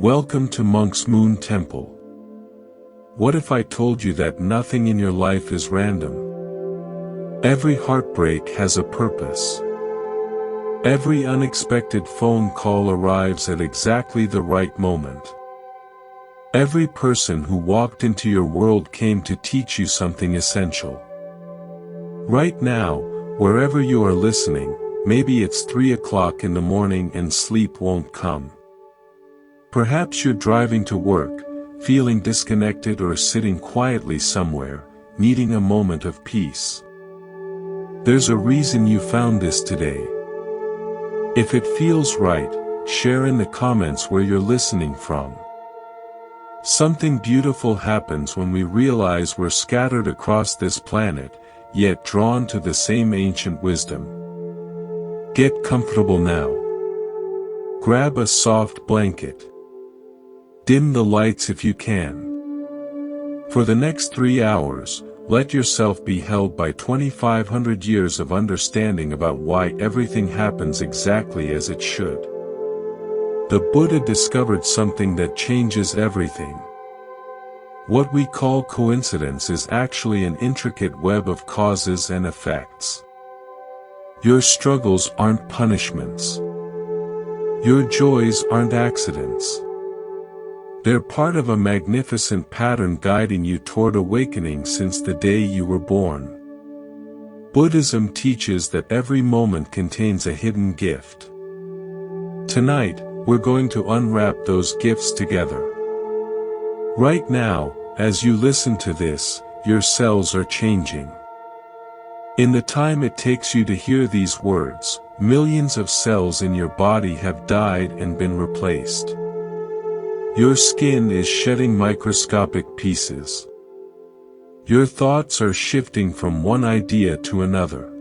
Welcome to Monk's Moon Temple. What if I told you that nothing in your life is random? Every heartbreak has a purpose. Every unexpected phone call arrives at exactly the right moment. Every person who walked into your world came to teach you something essential. Right now, wherever you are listening, maybe it's 3 o'clock in the morning and sleep won't come. Perhaps you're driving to work, feeling disconnected, or sitting quietly somewhere, needing a moment of peace. There's a reason you found this today. If it feels right, share in the comments where you're listening from. Something beautiful happens when we realize we're scattered across this planet, yet drawn to the same ancient wisdom. Get comfortable now. Grab a soft blanket. Dim the lights if you can. For the next 3 hours, let yourself be held by 2,500 years of understanding about why everything happens exactly as it should. The Buddha discovered something that changes everything. What we call coincidence is actually an intricate web of causes and effects. Your struggles aren't punishments. Your joys aren't accidents. They're part of a magnificent pattern guiding you toward awakening since the day you were born. Buddhism teaches that every moment contains a hidden gift. Tonight, we're going to unwrap those gifts together. Right now, as you listen to this, your cells are changing. In the time it takes you to hear these words, millions of cells in your body have died and been replaced. Your skin is shedding microscopic pieces. Your thoughts are shifting from one idea to another.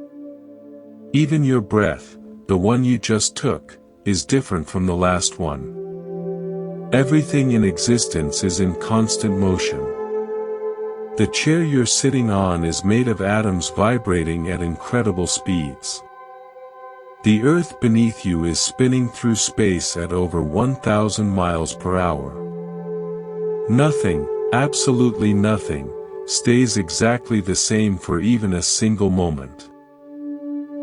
Even your breath, the one you just took, is different from the last one. Everything in existence is in constant motion. The chair you're sitting on is made of atoms vibrating at incredible speeds. The earth beneath you is spinning through space at over 1,000 miles per hour. Nothing, absolutely nothing, stays exactly the same for even a single moment.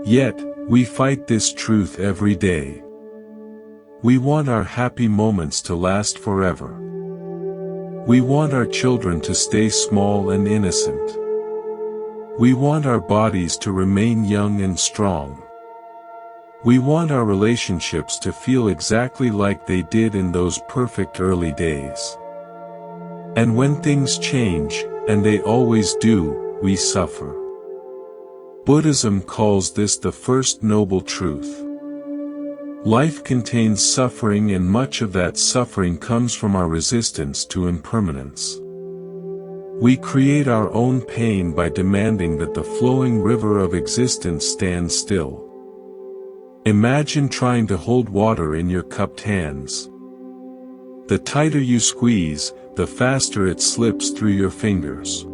Yet, we fight this truth every day. We want our happy moments to last forever. We want our children to stay small and innocent. We want our bodies to remain young and strong. We want our relationships to feel exactly like they did in those perfect early days. And when things change, and they always do, we suffer. Buddhism calls this the first noble truth. Life contains suffering, and much of that suffering comes from our resistance to impermanence. We create our own pain by demanding that the flowing river of existence stand still. Imagine trying to hold water in your cupped hands. The tighter you squeeze, the faster it slips through your fingers.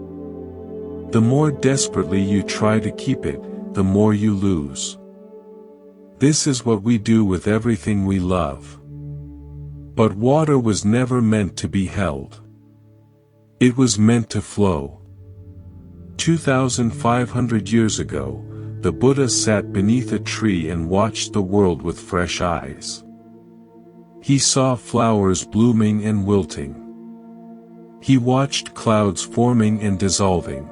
The more desperately you try to keep it, the more you lose. This is what we do with everything we love. But water was never meant to be held. It was meant to flow. 2,500 years ago, the Buddha sat beneath a tree and watched the world with fresh eyes. He saw flowers blooming and wilting. He watched clouds forming and dissolving.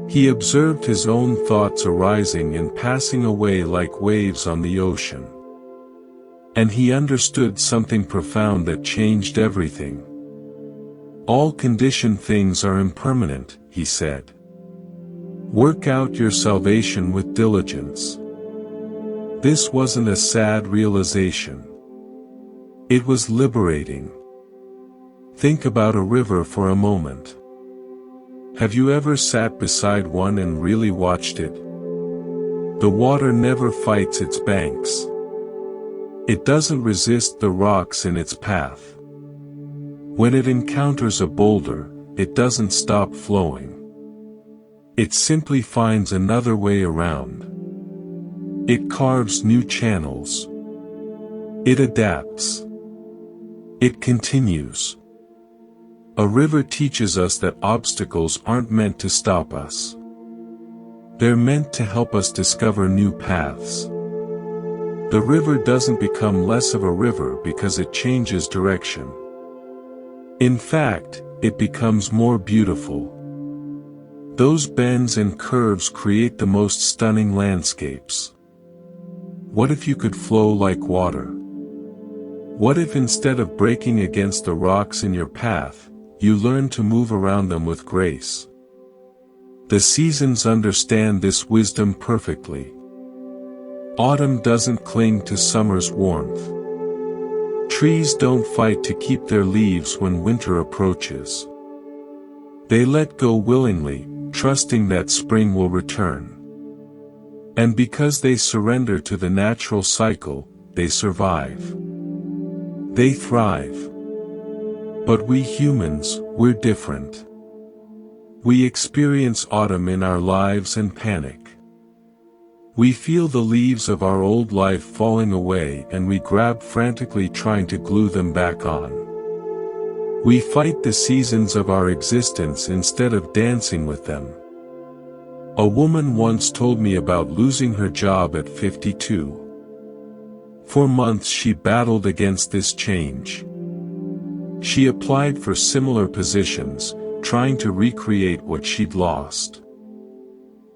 He observed his own thoughts arising and passing away like waves on the ocean. And he understood something profound that changed everything. All conditioned things are impermanent, he said. Work out your salvation with diligence. This wasn't a sad realization. It was liberating. Think about a river for a moment. Have you ever sat beside one and really watched it? The water never fights its banks. It doesn't resist the rocks in its path. When it encounters a boulder, it doesn't stop flowing. It simply finds another way around. It carves new channels. It adapts. It continues. A river teaches us that obstacles aren't meant to stop us. They're meant to help us discover new paths. The river doesn't become less of a river because it changes direction. In fact, it becomes more beautiful. Those bends and curves create the most stunning landscapes. What if you could flow like water? What if instead of breaking against the rocks in your path, you learn to move around them with grace? The seasons understand this wisdom perfectly. Autumn doesn't cling to summer's warmth. Trees don't fight to keep their leaves when winter approaches. They let go willingly, trusting that spring will return. And because they surrender to the natural cycle, they survive. They thrive. But we humans, we're different. We experience autumn in our lives and panic. We feel the leaves of our old life falling away and we grab frantically trying to glue them back on. We fight the seasons of our existence instead of dancing with them. A woman once told me about losing her job at 52. For months she battled against this change. She applied for similar positions, trying to recreate what she'd lost.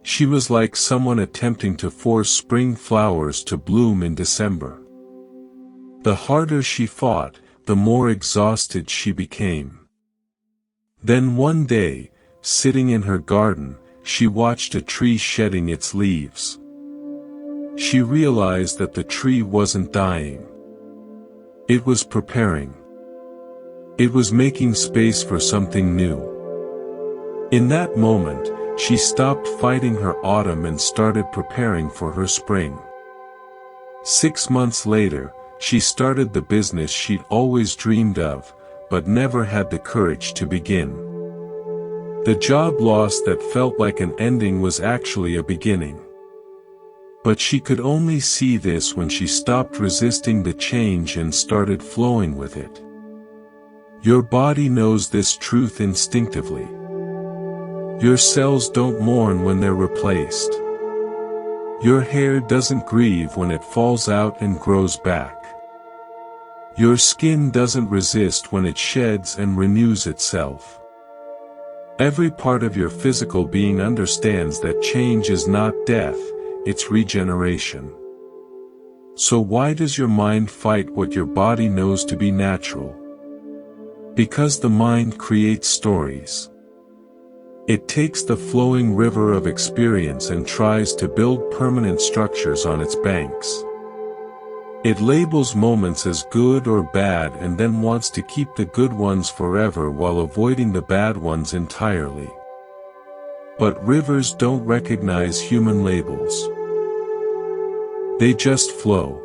She was like someone attempting to force spring flowers to bloom in December. The harder she fought, the more exhausted she became. Then one day, sitting in her garden, she watched a tree shedding its leaves. She realized that the tree wasn't dying. It was preparing. It was making space for something new. In that moment, she stopped fighting her autumn and started preparing for her spring. 6 months later, she started the business she'd always dreamed of, but never had the courage to begin. The job loss that felt like an ending was actually a beginning. But she could only see this when she stopped resisting the change and started flowing with it. Your body knows this truth instinctively. Your cells don't mourn when they're replaced. Your hair doesn't grieve when it falls out and grows back. Your skin doesn't resist when it sheds and renews itself. Every part of your physical being understands that change is not death, it's regeneration. So why does your mind fight what your body knows to be natural? Because the mind creates stories. It takes the flowing river of experience and tries to build permanent structures on its banks. It labels moments as good or bad and then wants to keep the good ones forever while avoiding the bad ones entirely. But rivers don't recognize human labels. They just flow.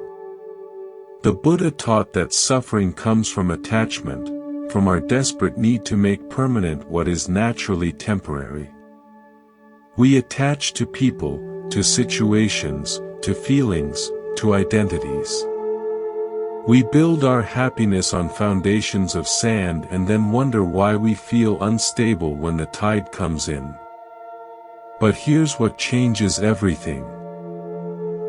The Buddha taught that suffering comes from attachment, from our desperate need to make permanent what is naturally temporary. We attach to people, to situations, to feelings, to identities. We build our happiness on foundations of sand and then wonder why we feel unstable when the tide comes in. But here's what changes everything.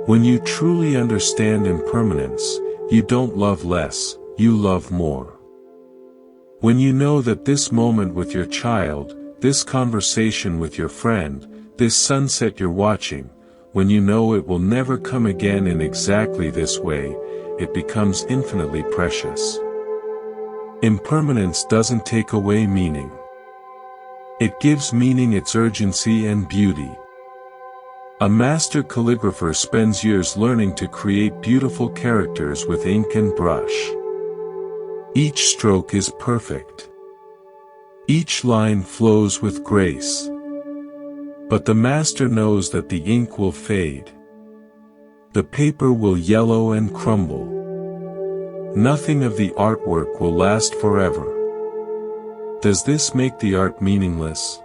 When you truly understand impermanence, you don't love less, you love more. When you know that this moment with your child, this conversation with your friend, this sunset you're watching, when you know it will never come again in exactly this way, it becomes infinitely precious. Impermanence doesn't take away meaning. It gives meaning its urgency and beauty. A master calligrapher spends years learning to create beautiful characters with ink and brush. Each stroke is perfect. Each line flows with grace. But the master knows that the ink will fade. The paper will yellow and crumble. Nothing of the artwork will last forever. Does this make the art meaningless?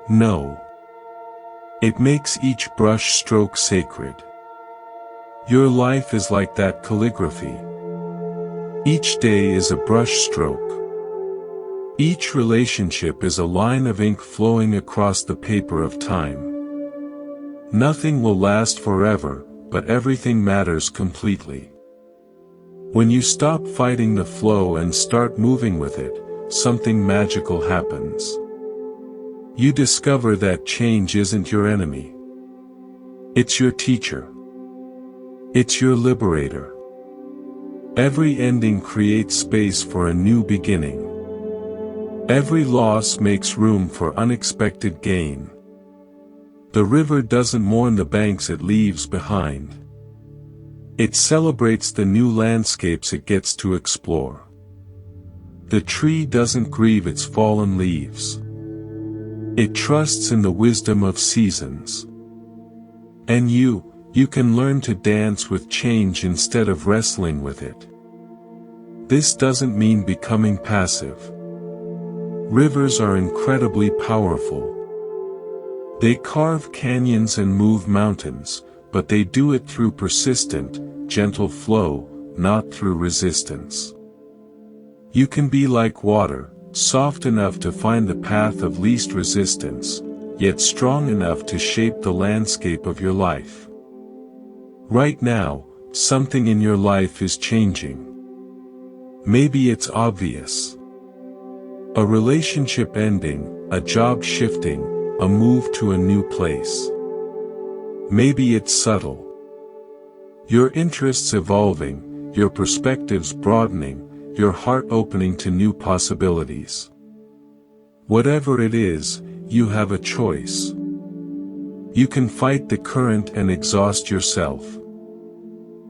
No. It makes each brush stroke sacred. Your life is like that calligraphy. Each day is a brush stroke. Each relationship is a line of ink flowing across the paper of time. Nothing will last forever, but everything matters completely. When you stop fighting the flow and start moving with it, something magical happens. You discover that change isn't your enemy. It's your teacher. It's your liberator. Every ending creates space for a new beginning. Every loss makes room for unexpected gain. The river doesn't mourn the banks it leaves behind. It celebrates the new landscapes it gets to explore. The tree doesn't grieve its fallen leaves. It trusts in the wisdom of seasons. And you can learn to dance with change instead of wrestling with it. This doesn't mean becoming passive. Rivers are incredibly powerful. They carve canyons and move mountains, but they do it through persistent, gentle flow, not through resistance. You can be like water, soft enough to find the path of least resistance, yet strong enough to shape the landscape of your life. Right now, something in your life is changing. Maybe it's obvious. A relationship ending, a job shifting, a move to a new place. Maybe it's subtle. Your interests evolving, your perspectives broadening, your heart opening to new possibilities. Whatever it is, you have a choice. You can fight the current and exhaust yourself.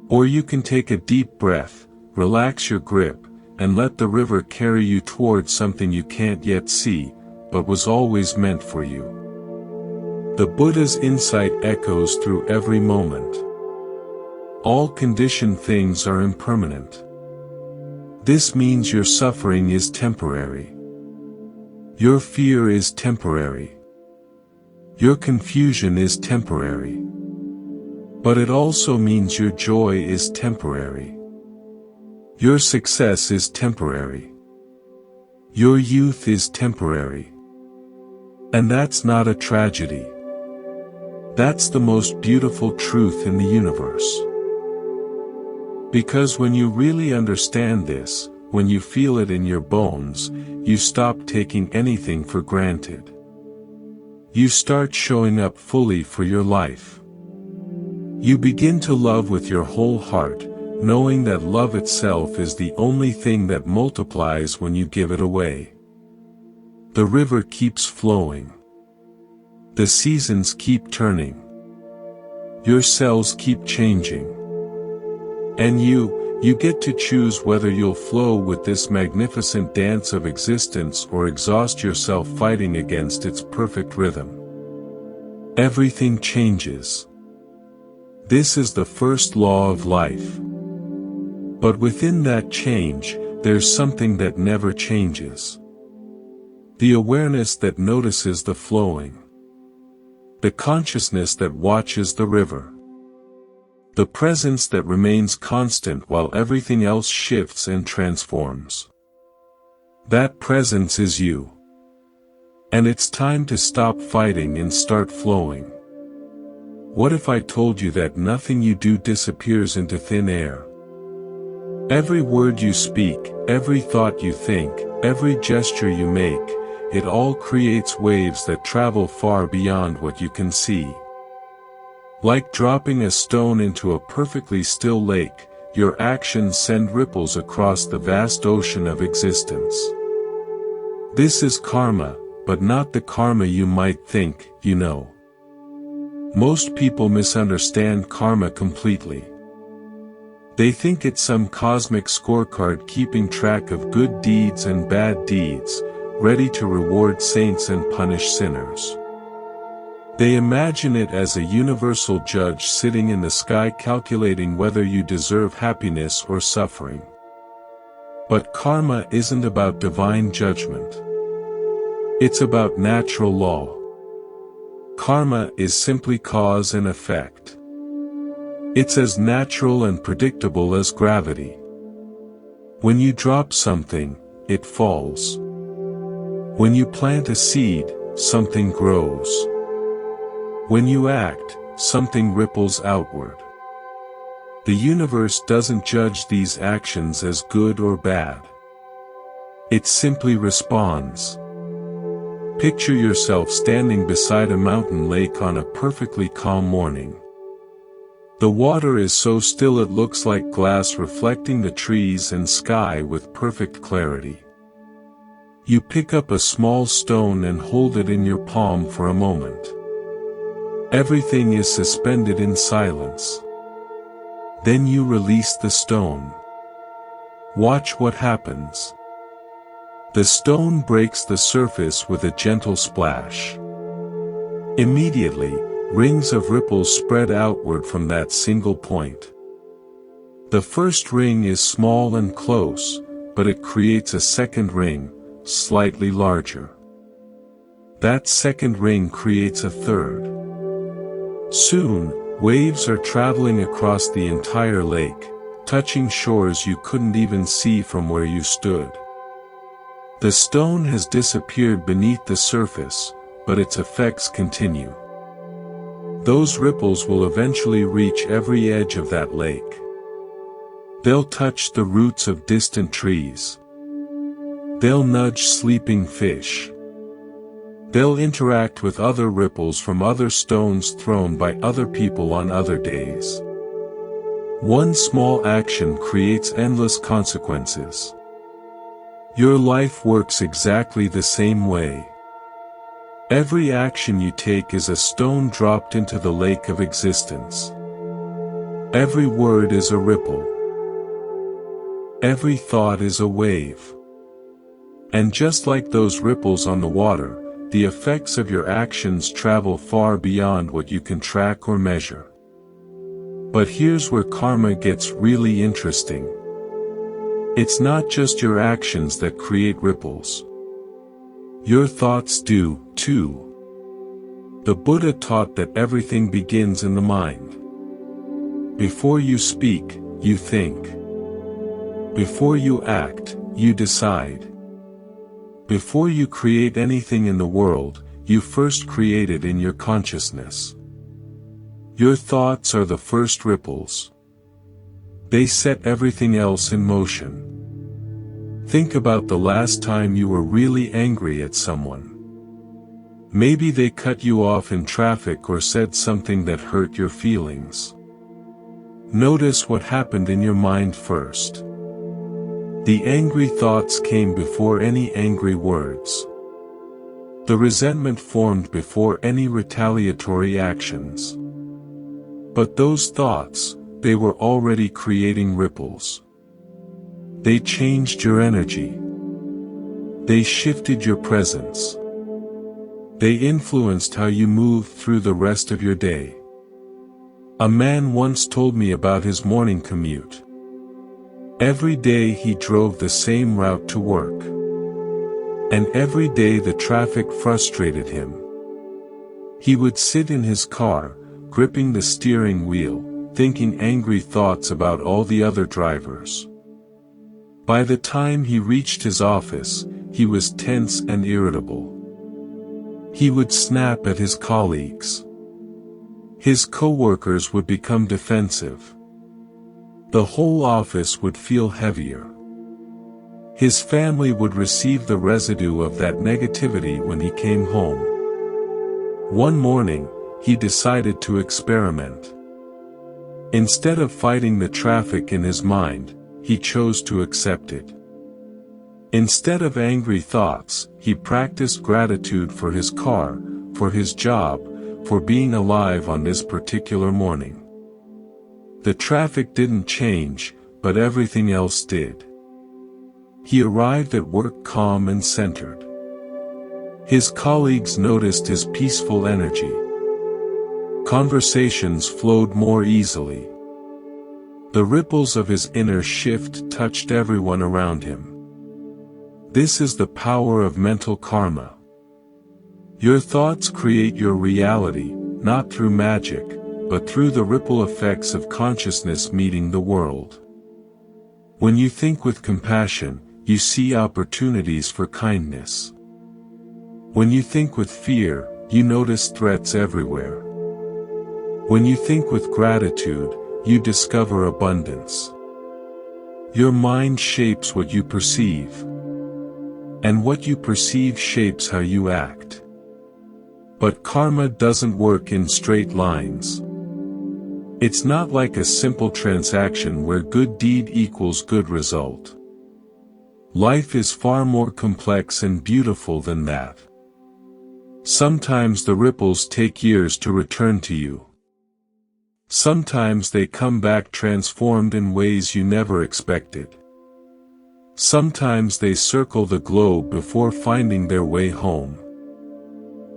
Or you can take a deep breath, relax your grip, and let the river carry you towards something you can't yet see, but was always meant for you. The Buddha's insight echoes through every moment. All conditioned things are impermanent. This means your suffering is temporary. Your fear is temporary. Your confusion is temporary. But it also means your joy is temporary. Your success is temporary. Your youth is temporary. And that's not a tragedy. That's the most beautiful truth in the universe. Because when you really understand this, when you feel it in your bones, you stop taking anything for granted. You start showing up fully for your life. You begin to love with your whole heart, knowing that love itself is the only thing that multiplies when you give it away. The river keeps flowing. The seasons keep turning. Your cells keep changing. And you get to choose whether you'll flow with this magnificent dance of existence or exhaust yourself fighting against its perfect rhythm. Everything changes. This is the first law of life. But within that change, there's something that never changes. The awareness that notices the flowing. The consciousness that watches the river. The presence that remains constant while everything else shifts and transforms. That presence is you. And it's time to stop fighting and start flowing. What if I told you that nothing you do disappears into thin air? Every word you speak, every thought you think, every gesture you make, it all creates waves that travel far beyond what you can see. Like dropping a stone into a perfectly still lake, your actions send ripples across the vast ocean of existence. This is karma, but not the karma you might think, you know. Most people misunderstand karma completely. They think it's some cosmic scorecard keeping track of good deeds and bad deeds, ready to reward saints and punish sinners. They imagine it as a universal judge sitting in the sky calculating whether you deserve happiness or suffering. But karma isn't about divine judgment. It's about natural law. Karma is simply cause and effect. It's as natural and predictable as gravity. When you drop something, it falls. When you plant a seed, something grows. When you act, something ripples outward. The universe doesn't judge these actions as good or bad. It simply responds. Picture yourself standing beside a mountain lake on a perfectly calm morning. The water is so still it looks like glass reflecting the trees and sky with perfect clarity. You pick up a small stone and hold it in your palm for a moment. Everything is suspended in silence. Then you release the stone. Watch what happens. The stone breaks the surface with a gentle splash. Immediately, rings of ripples spread outward from that single point. The first ring is small and close, but it creates a second ring, slightly larger. That second ring creates a third. Soon, waves are traveling across the entire lake, touching shores you couldn't even see from where you stood. The stone has disappeared beneath the surface, but its effects continue. Those ripples will eventually reach every edge of that lake. They'll touch the roots of distant trees. They'll nudge sleeping fish. They'll interact with other ripples from other stones thrown by other people on other days. One small action creates endless consequences. Your life works exactly the same way. Every action you take is a stone dropped into the lake of existence. Every word is a ripple. Every thought is a wave. And just like those ripples on the water, the effects of your actions travel far beyond what you can track or measure. But here's where karma gets really interesting. It's not just your actions that create ripples. Your thoughts do, too. The Buddha taught that everything begins in the mind. Before you speak, you think. Before you act, you decide. Before you create anything in the world, you first create it in your consciousness. Your thoughts are the first ripples. They set everything else in motion. Think about the last time you were really angry at someone. Maybe they cut you off in traffic or said something that hurt your feelings. Notice what happened in your mind first. The angry thoughts came before any angry words. The resentment formed before any retaliatory actions. But those thoughts, they were already creating ripples. They changed your energy. They shifted your presence. They influenced how you moved through the rest of your day. A man once told me about his morning commute. Every day he drove the same route to work. And every day the traffic frustrated him. He would sit in his car, gripping the steering wheel, thinking angry thoughts about all the other drivers. By the time he reached his office, he was tense and irritable. He would snap at his colleagues. His co-workers would become defensive. The whole office would feel heavier. His family would receive the residue of that negativity when he came home. One morning, he decided to experiment. Instead of fighting the traffic in his mind, he chose to accept it. Instead of angry thoughts, he practiced gratitude for his car, for his job, for being alive on this particular morning. The traffic didn't change, but everything else did. He arrived at work calm and centered. His colleagues noticed his peaceful energy. Conversations flowed more easily. The ripples of his inner shift touched everyone around him. This is the power of mental karma. Your thoughts create your reality, not through magic, but through the ripple effects of consciousness meeting the world. When you think with compassion, you see opportunities for kindness. When you think with fear, you notice threats everywhere. When you think with gratitude, you discover abundance. Your mind shapes what you perceive. And what you perceive shapes how you act. But karma doesn't work in straight lines. It's not like a simple transaction where good deed equals good result. Life is far more complex and beautiful than that. Sometimes the ripples take years to return to you. Sometimes they come back transformed in ways you never expected. Sometimes they circle the globe before finding their way home.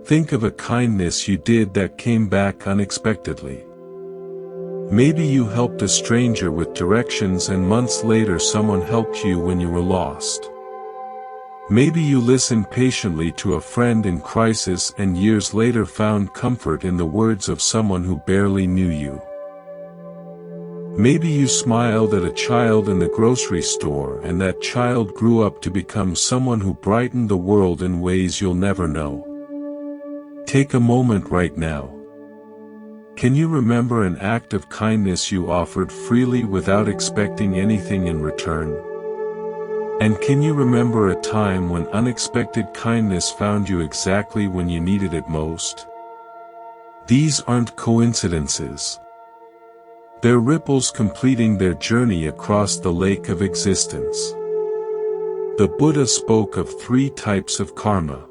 Think of a kindness you did that came back unexpectedly. Maybe you helped a stranger with directions and months later someone helped you when you were lost. Maybe you listened patiently to a friend in crisis and years later found comfort in the words of someone who barely knew you. Maybe you smiled at a child in the grocery store and that child grew up to become someone who brightened the world in ways you'll never know. Take a moment right now. Can you remember an act of kindness you offered freely without expecting anything in return? And can you remember a time when unexpected kindness found you exactly when you needed it most? These aren't coincidences. They're ripples completing their journey across the lake of existence. The Buddha spoke of 3 types of karma.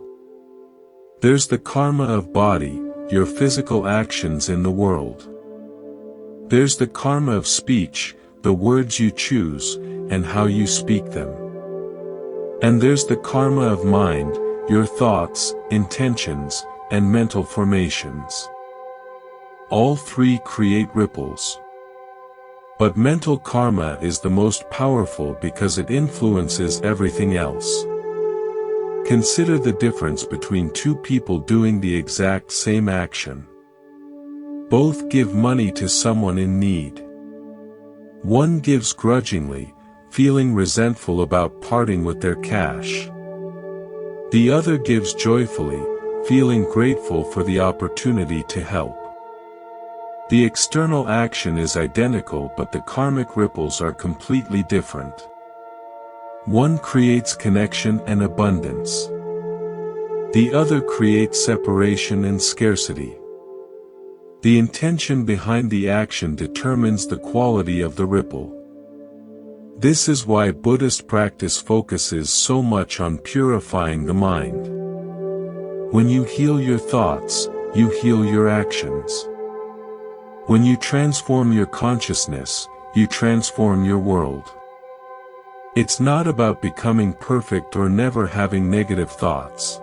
There's the karma of body, your physical actions in the world. There's the karma of speech, the words you choose, and how you speak them. And there's the karma of mind, your thoughts, intentions, and mental formations. All 3 create ripples. But mental karma is the most powerful because it influences everything else. Consider the difference between 2 people doing the exact same action. Both give money to someone in need. One gives grudgingly, feeling resentful about parting with their cash. The other gives joyfully, feeling grateful for the opportunity to help. The external action is identical but the karmic ripples are completely different. One creates connection and abundance. The other creates separation and scarcity. The intention behind the action determines the quality of the ripple. This is why Buddhist practice focuses so much on purifying the mind. When you heal your thoughts, you heal your actions. When you transform your consciousness, you transform your world. It's not about becoming perfect or never having negative thoughts.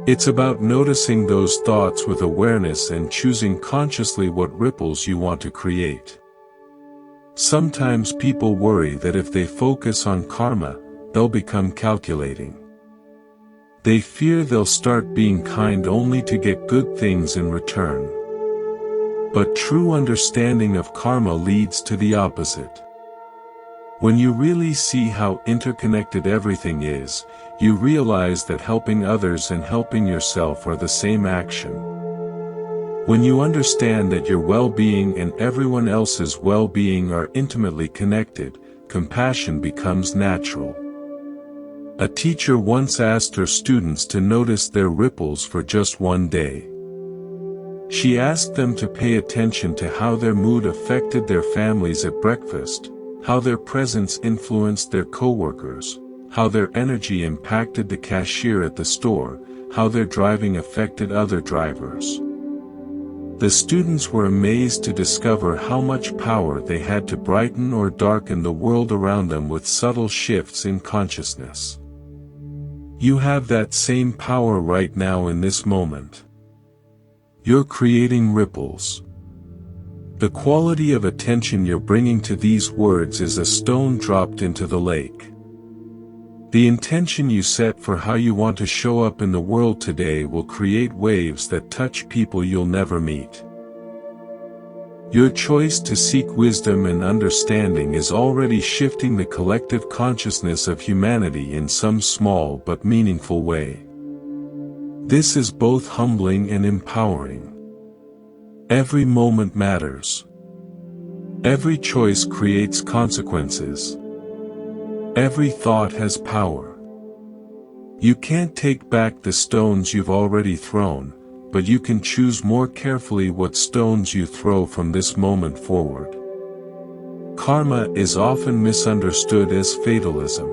It's about noticing those thoughts with awareness and choosing consciously what ripples you want to create. Sometimes people worry that if they focus on karma, they'll become calculating. They fear they'll start being kind only to get good things in return. But true understanding of karma leads to the opposite. When you really see how interconnected everything is, you realize that helping others and helping yourself are the same action. When you understand that your well-being and everyone else's well-being are intimately connected, compassion becomes natural. A teacher once asked her students to notice their ripples for just one day. She asked them to pay attention to how their mood affected their families at breakfast, how their presence influenced their coworkers, how their energy impacted the cashier at the store, how their driving affected other drivers. The students were amazed to discover how much power they had to brighten or darken the world around them with subtle shifts in consciousness. You have that same power right now in this moment. You're creating ripples. The quality of attention you're bringing to these words is a stone dropped into the lake. The intention you set for how you want to show up in the world today will create waves that touch people you'll never meet. Your choice to seek wisdom and understanding is already shifting the collective consciousness of humanity in some small but meaningful way. This is both humbling and empowering. Every moment matters. Every choice creates consequences. Every thought has power. You can't take back the stones you've already thrown, but you can choose more carefully what stones you throw from this moment forward. Karma is often misunderstood as fatalism.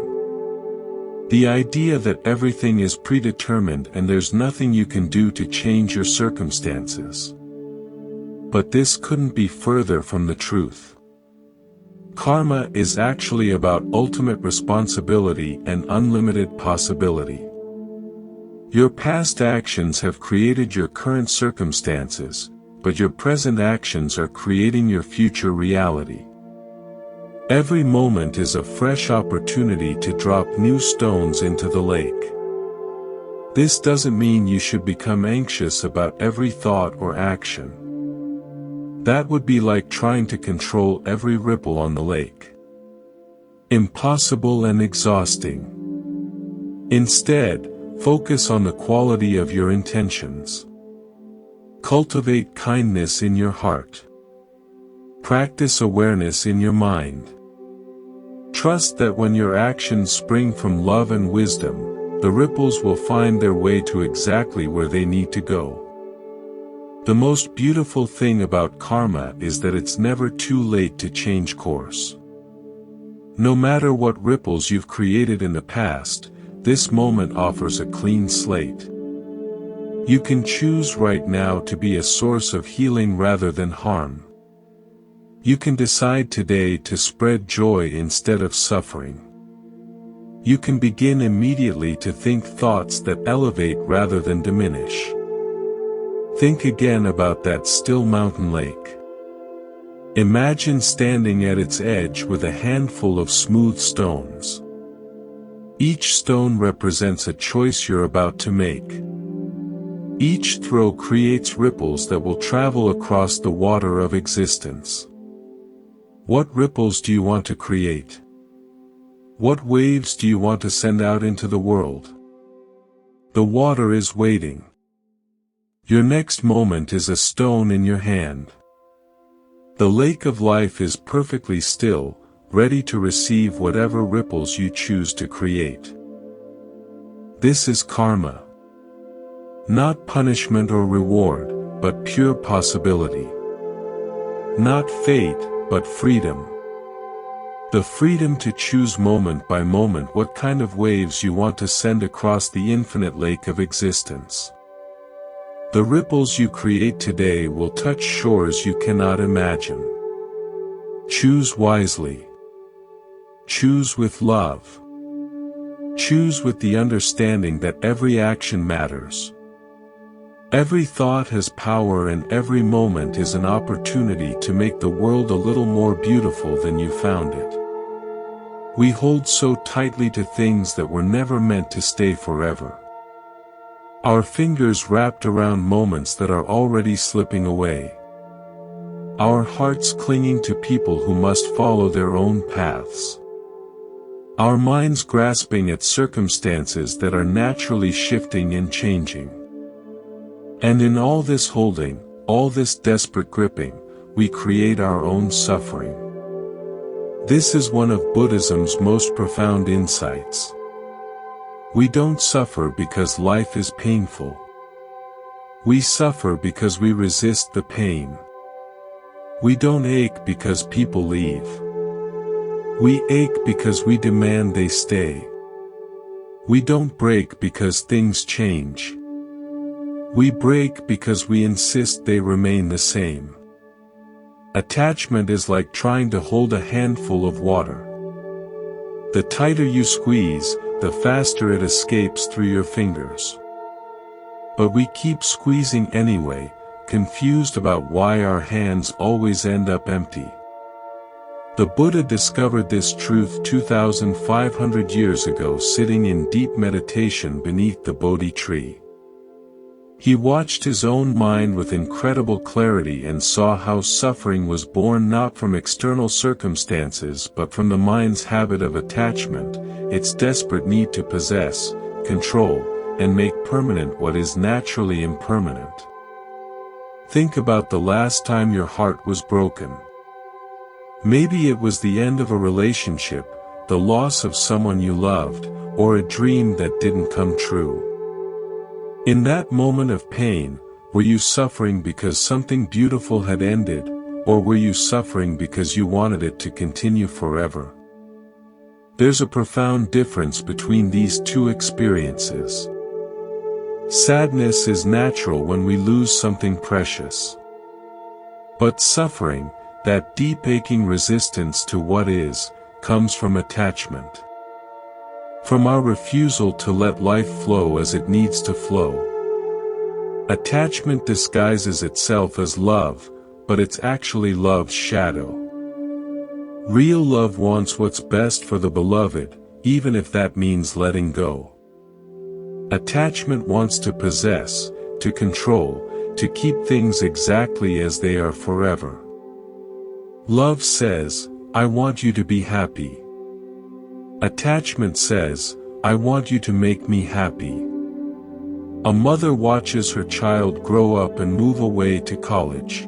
The idea that everything is predetermined and there's nothing you can do to change your circumstances. But this couldn't be further from the truth. Karma is actually about ultimate responsibility and unlimited possibility. Your past actions have created your current circumstances, but your present actions are creating your future reality. Every moment is a fresh opportunity to drop new stones into the lake. This doesn't mean you should become anxious about every thought or action. That would be like trying to control every ripple on the lake. Impossible and exhausting. Instead, focus on the quality of your intentions. Cultivate kindness in your heart. Practice awareness in your mind. Trust that when your actions spring from love and wisdom, the ripples will find their way to exactly where they need to go. The most beautiful thing about karma is that it's never too late to change course. No matter what ripples you've created in the past, this moment offers a clean slate. You can choose right now to be a source of healing rather than harm. You can decide today to spread joy instead of suffering. You can begin immediately to think thoughts that elevate rather than diminish. Think again about that still mountain lake. Imagine standing at its edge with a handful of smooth stones. Each stone represents a choice you're about to make. Each throw creates ripples that will travel across the water of existence. What ripples do you want to create? What waves do you want to send out into the world? The water is waiting. Your next moment is a stone in your hand. The lake of life is perfectly still, ready to receive whatever ripples you choose to create. This is karma. Not punishment or reward, but pure possibility. Not fate, but freedom. The freedom to choose moment by moment what kind of waves you want to send across the infinite lake of existence. The ripples you create today will touch shores you cannot imagine. Choose wisely. Choose with love. Choose with the understanding that every action matters. Every thought has power and every moment is an opportunity to make the world a little more beautiful than you found it. We hold so tightly to things that were never meant to stay forever. Our fingers wrapped around moments that are already slipping away. Our hearts clinging to people who must follow their own paths. Our minds grasping at circumstances that are naturally shifting and changing. And in all this holding, all this desperate gripping, we create our own suffering. This is one of Buddhism's most profound insights. We don't suffer because life is painful. We suffer because we resist the pain. We don't ache because people leave. We ache because we demand they stay. We don't break because things change. We break because we insist they remain the same. Attachment is like trying to hold a handful of water. The tighter you squeeze, the faster it escapes through your fingers. But we keep squeezing anyway, confused about why our hands always end up empty. The Buddha discovered this truth 2,500 years ago sitting in deep meditation beneath the Bodhi tree. He watched his own mind with incredible clarity and saw how suffering was born not from external circumstances but from the mind's habit of attachment, its desperate need to possess, control, and make permanent what is naturally impermanent. Think about the last time your heart was broken. Maybe it was the end of a relationship, the loss of someone you loved, or a dream that didn't come true. In that moment of pain, were you suffering because something beautiful had ended, or were you suffering because you wanted it to continue forever? There's a profound difference between these two experiences. Sadness is natural when we lose something precious. But suffering, that deep aching resistance to what is, comes from attachment. From our refusal to let life flow as it needs to flow. Attachment disguises itself as love, but it's actually love's shadow. Real love wants what's best for the beloved, even if that means letting go. Attachment wants to possess, to control, to keep things exactly as they are forever. Love says, I want you to be happy. Attachment says, I want you to make me happy. A mother watches her child grow up and move away to college.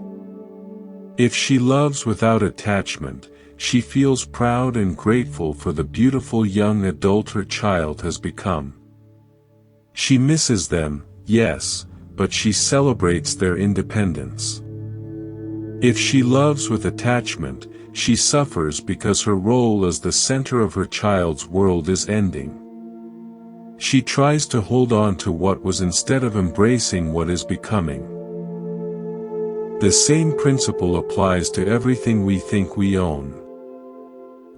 If she loves without attachment, she feels proud and grateful for the beautiful young adult her child has become. She misses them, yes, but she celebrates their independence. If she loves with attachment, she suffers because her role as the center of her child's world is ending. She tries to hold on to what was instead of embracing what is becoming. The same principle applies to everything we think we own.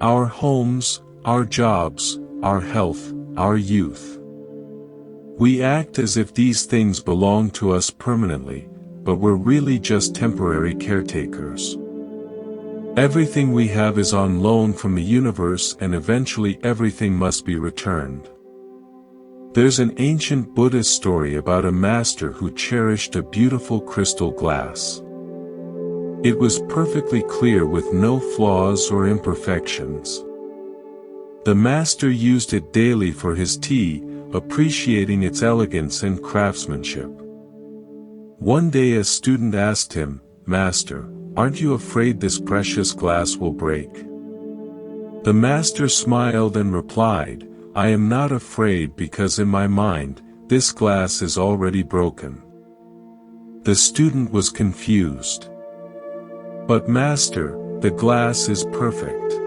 Our homes, our jobs, our health, our youth. We act as if these things belong to us permanently, but we're really just temporary caretakers. Everything we have is on loan from the universe and eventually everything must be returned. There's an ancient Buddhist story about a master who cherished a beautiful crystal glass. It was perfectly clear with no flaws or imperfections. The master used it daily for his tea, appreciating its elegance and craftsmanship. One day a student asked him, "Master, aren't you afraid this precious glass will break?" The master smiled and replied, "I am not afraid because in my mind, this glass is already broken." The student was confused. "But master, the glass is perfect.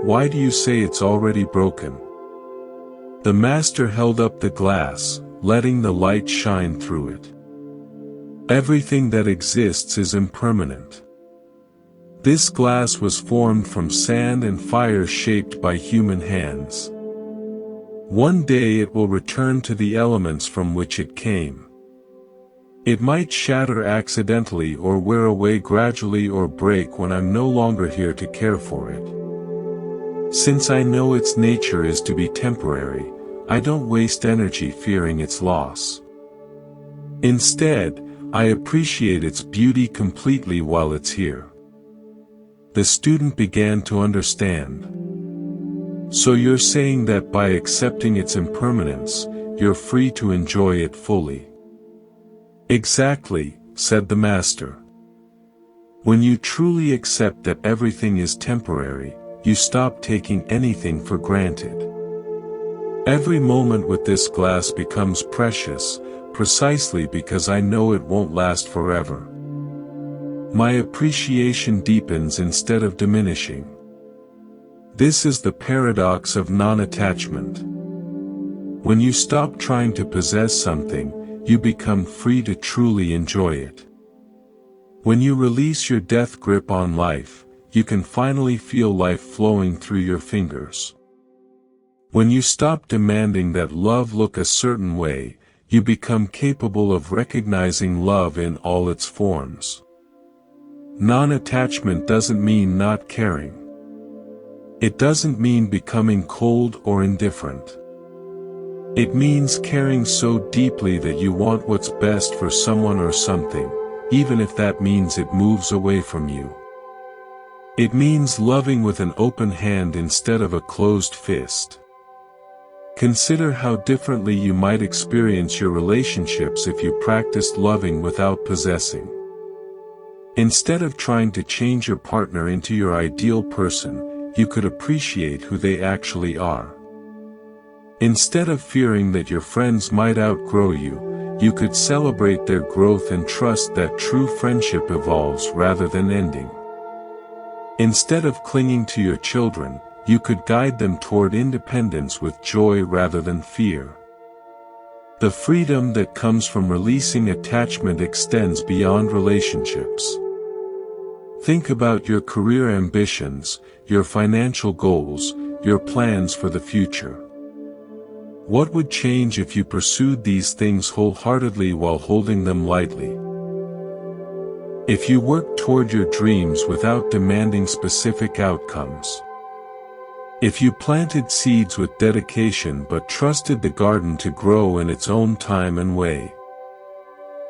Why do you say it's already broken?" The master held up the glass, letting the light shine through it. Everything that exists is impermanent. This glass was formed from sand and fire shaped by human hands. One day it will return to the elements from which it came. It might shatter accidentally or wear away gradually or break when I'm no longer here to care for it. Since I know its nature is to be temporary, I don't waste energy fearing its loss. Instead, I appreciate its beauty completely while it's here. The student began to understand. So you're saying that by accepting its impermanence, you're free to enjoy it fully. Exactly, said the master. When you truly accept that everything is temporary, you stop taking anything for granted. Every moment with this glass becomes precious, precisely because I know it won't last forever. My appreciation deepens instead of diminishing. This is the paradox of non-attachment. When you stop trying to possess something, you become free to truly enjoy it. When you release your death grip on life, you can finally feel life flowing through your fingers. When you stop demanding that love look a certain way, you become capable of recognizing love in all its forms. Non-attachment doesn't mean not caring. It doesn't mean becoming cold or indifferent. It means caring so deeply that you want what's best for someone or something, even if that means it moves away from you. It means loving with an open hand instead of a closed fist. Consider how differently you might experience your relationships if you practiced loving without possessing. Instead of trying to change your partner into your ideal person, you could appreciate who they actually are. Instead of fearing that your friends might outgrow you, you could celebrate their growth and trust that true friendship evolves rather than ending. Instead of clinging to your children, you could guide them toward independence with joy rather than fear. The freedom that comes from releasing attachment extends beyond relationships. Think about your career ambitions, your financial goals, your plans for the future. What would change if you pursued these things wholeheartedly while holding them lightly? If you worked toward your dreams without demanding specific outcomes. If you planted seeds with dedication but trusted the garden to grow in its own time and way.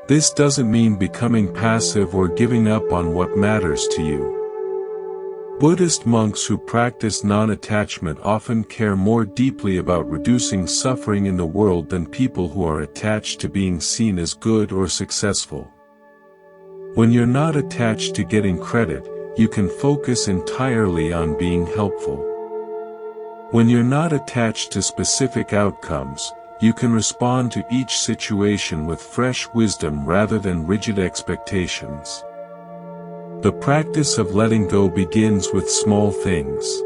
This doesn't mean becoming passive or giving up on what matters to you. Buddhist monks who practice non-attachment often care more deeply about reducing suffering in the world than people who are attached to being seen as good or successful. When you're not attached to getting credit, you can focus entirely on being helpful. When you're not attached to specific outcomes, you can respond to each situation with fresh wisdom rather than rigid expectations. The practice of letting go begins with small things.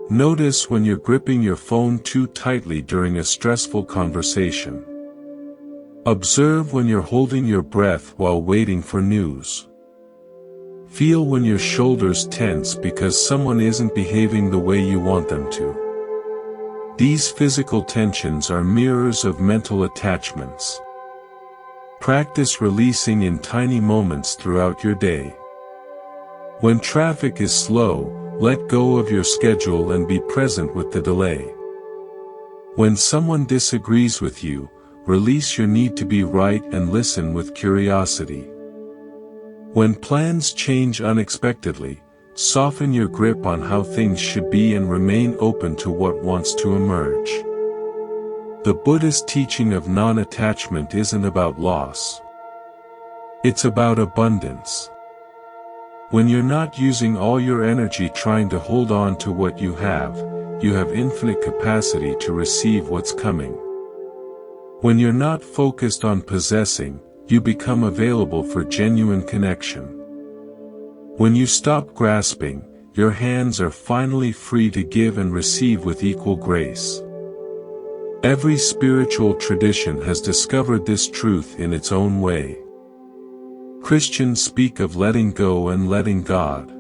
Notice when you're gripping your phone too tightly during a stressful conversation. Observe when you're holding your breath while waiting for news. Feel when your shoulders tense because someone isn't behaving the way you want them to. These physical tensions are mirrors of mental attachments. Practice releasing in tiny moments throughout your day. When traffic is slow, let go of your schedule and be present with the delay. When someone disagrees with you, release your need to be right and listen with curiosity. When plans change unexpectedly, soften your grip on how things should be and remain open to what wants to emerge. The Buddhist teaching of non-attachment isn't about loss. It's about abundance. When you're not using all your energy trying to hold on to what you have infinite capacity to receive what's coming. When you're not focused on possessing, you become available for genuine connection. When you stop grasping, your hands are finally free to give and receive with equal grace. Every spiritual tradition has discovered this truth in its own way. Christians speak of letting go and letting God.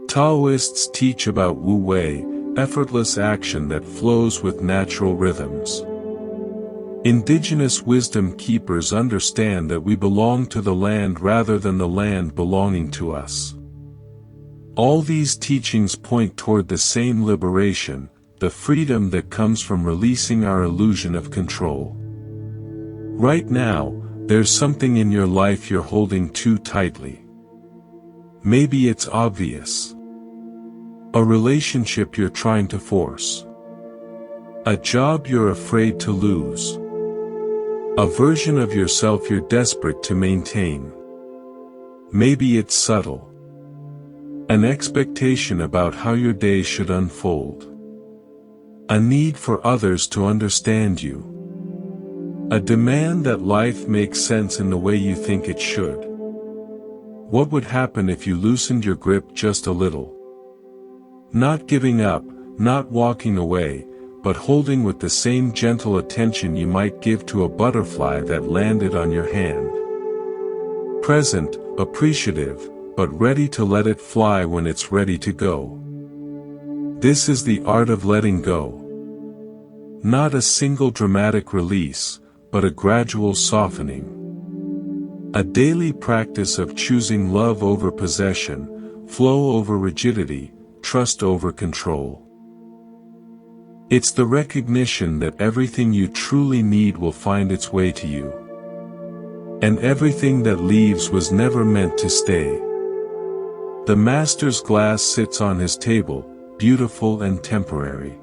Taoists teach about Wu Wei, effortless action that flows with natural rhythms. Indigenous wisdom keepers understand that we belong to the land rather than the land belonging to us. All these teachings point toward the same liberation, the freedom that comes from releasing our illusion of control. Right now, there's something in your life you're holding too tightly. Maybe it's obvious. A relationship you're trying to force. A job you're afraid to lose. A version of yourself you're desperate to maintain. Maybe it's subtle. An expectation about how your day should unfold. A need for others to understand you. A demand that life makes sense in the way you think it should. What would happen if you loosened your grip just a little? Not giving up, not walking away, but holding with the same gentle attention you might give to a butterfly that landed on your hand. Present, appreciative, but ready to let it fly when it's ready to go. This is the art of letting go. Not a single dramatic release, but a gradual softening. A daily practice of choosing love over possession, flow over rigidity, trust over control. It's the recognition that everything you truly need will find its way to you. And everything that leaves was never meant to stay. The master's glass sits on his table, beautiful and temporary.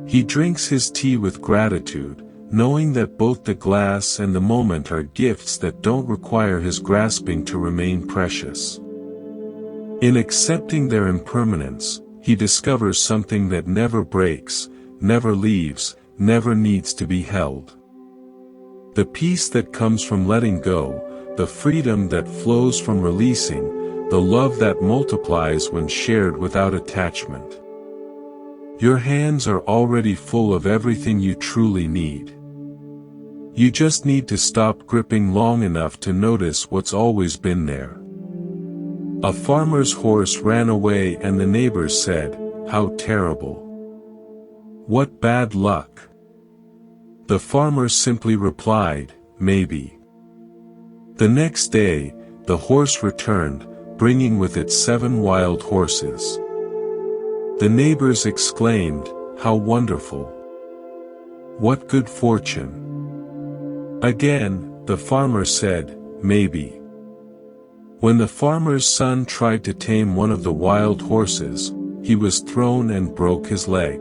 He drinks his tea with gratitude, knowing that both the glass and the moment are gifts that don't require his grasping to remain precious. In accepting their impermanence, he discovers something that never breaks, never leaves, never needs to be held. The peace that comes from letting go, the freedom that flows from releasing, the love that multiplies when shared without attachment. Your hands are already full of everything you truly need. You just need to stop gripping long enough to notice what's always been there. A farmer's horse ran away and the neighbors said, "How terrible! What bad luck!" The farmer simply replied, "Maybe." The next day, the horse returned, bringing with it 7 wild horses. The neighbors exclaimed, "How wonderful! What good fortune!" Again, the farmer said, "Maybe." When the farmer's son tried to tame one of the wild horses, he was thrown and broke his leg.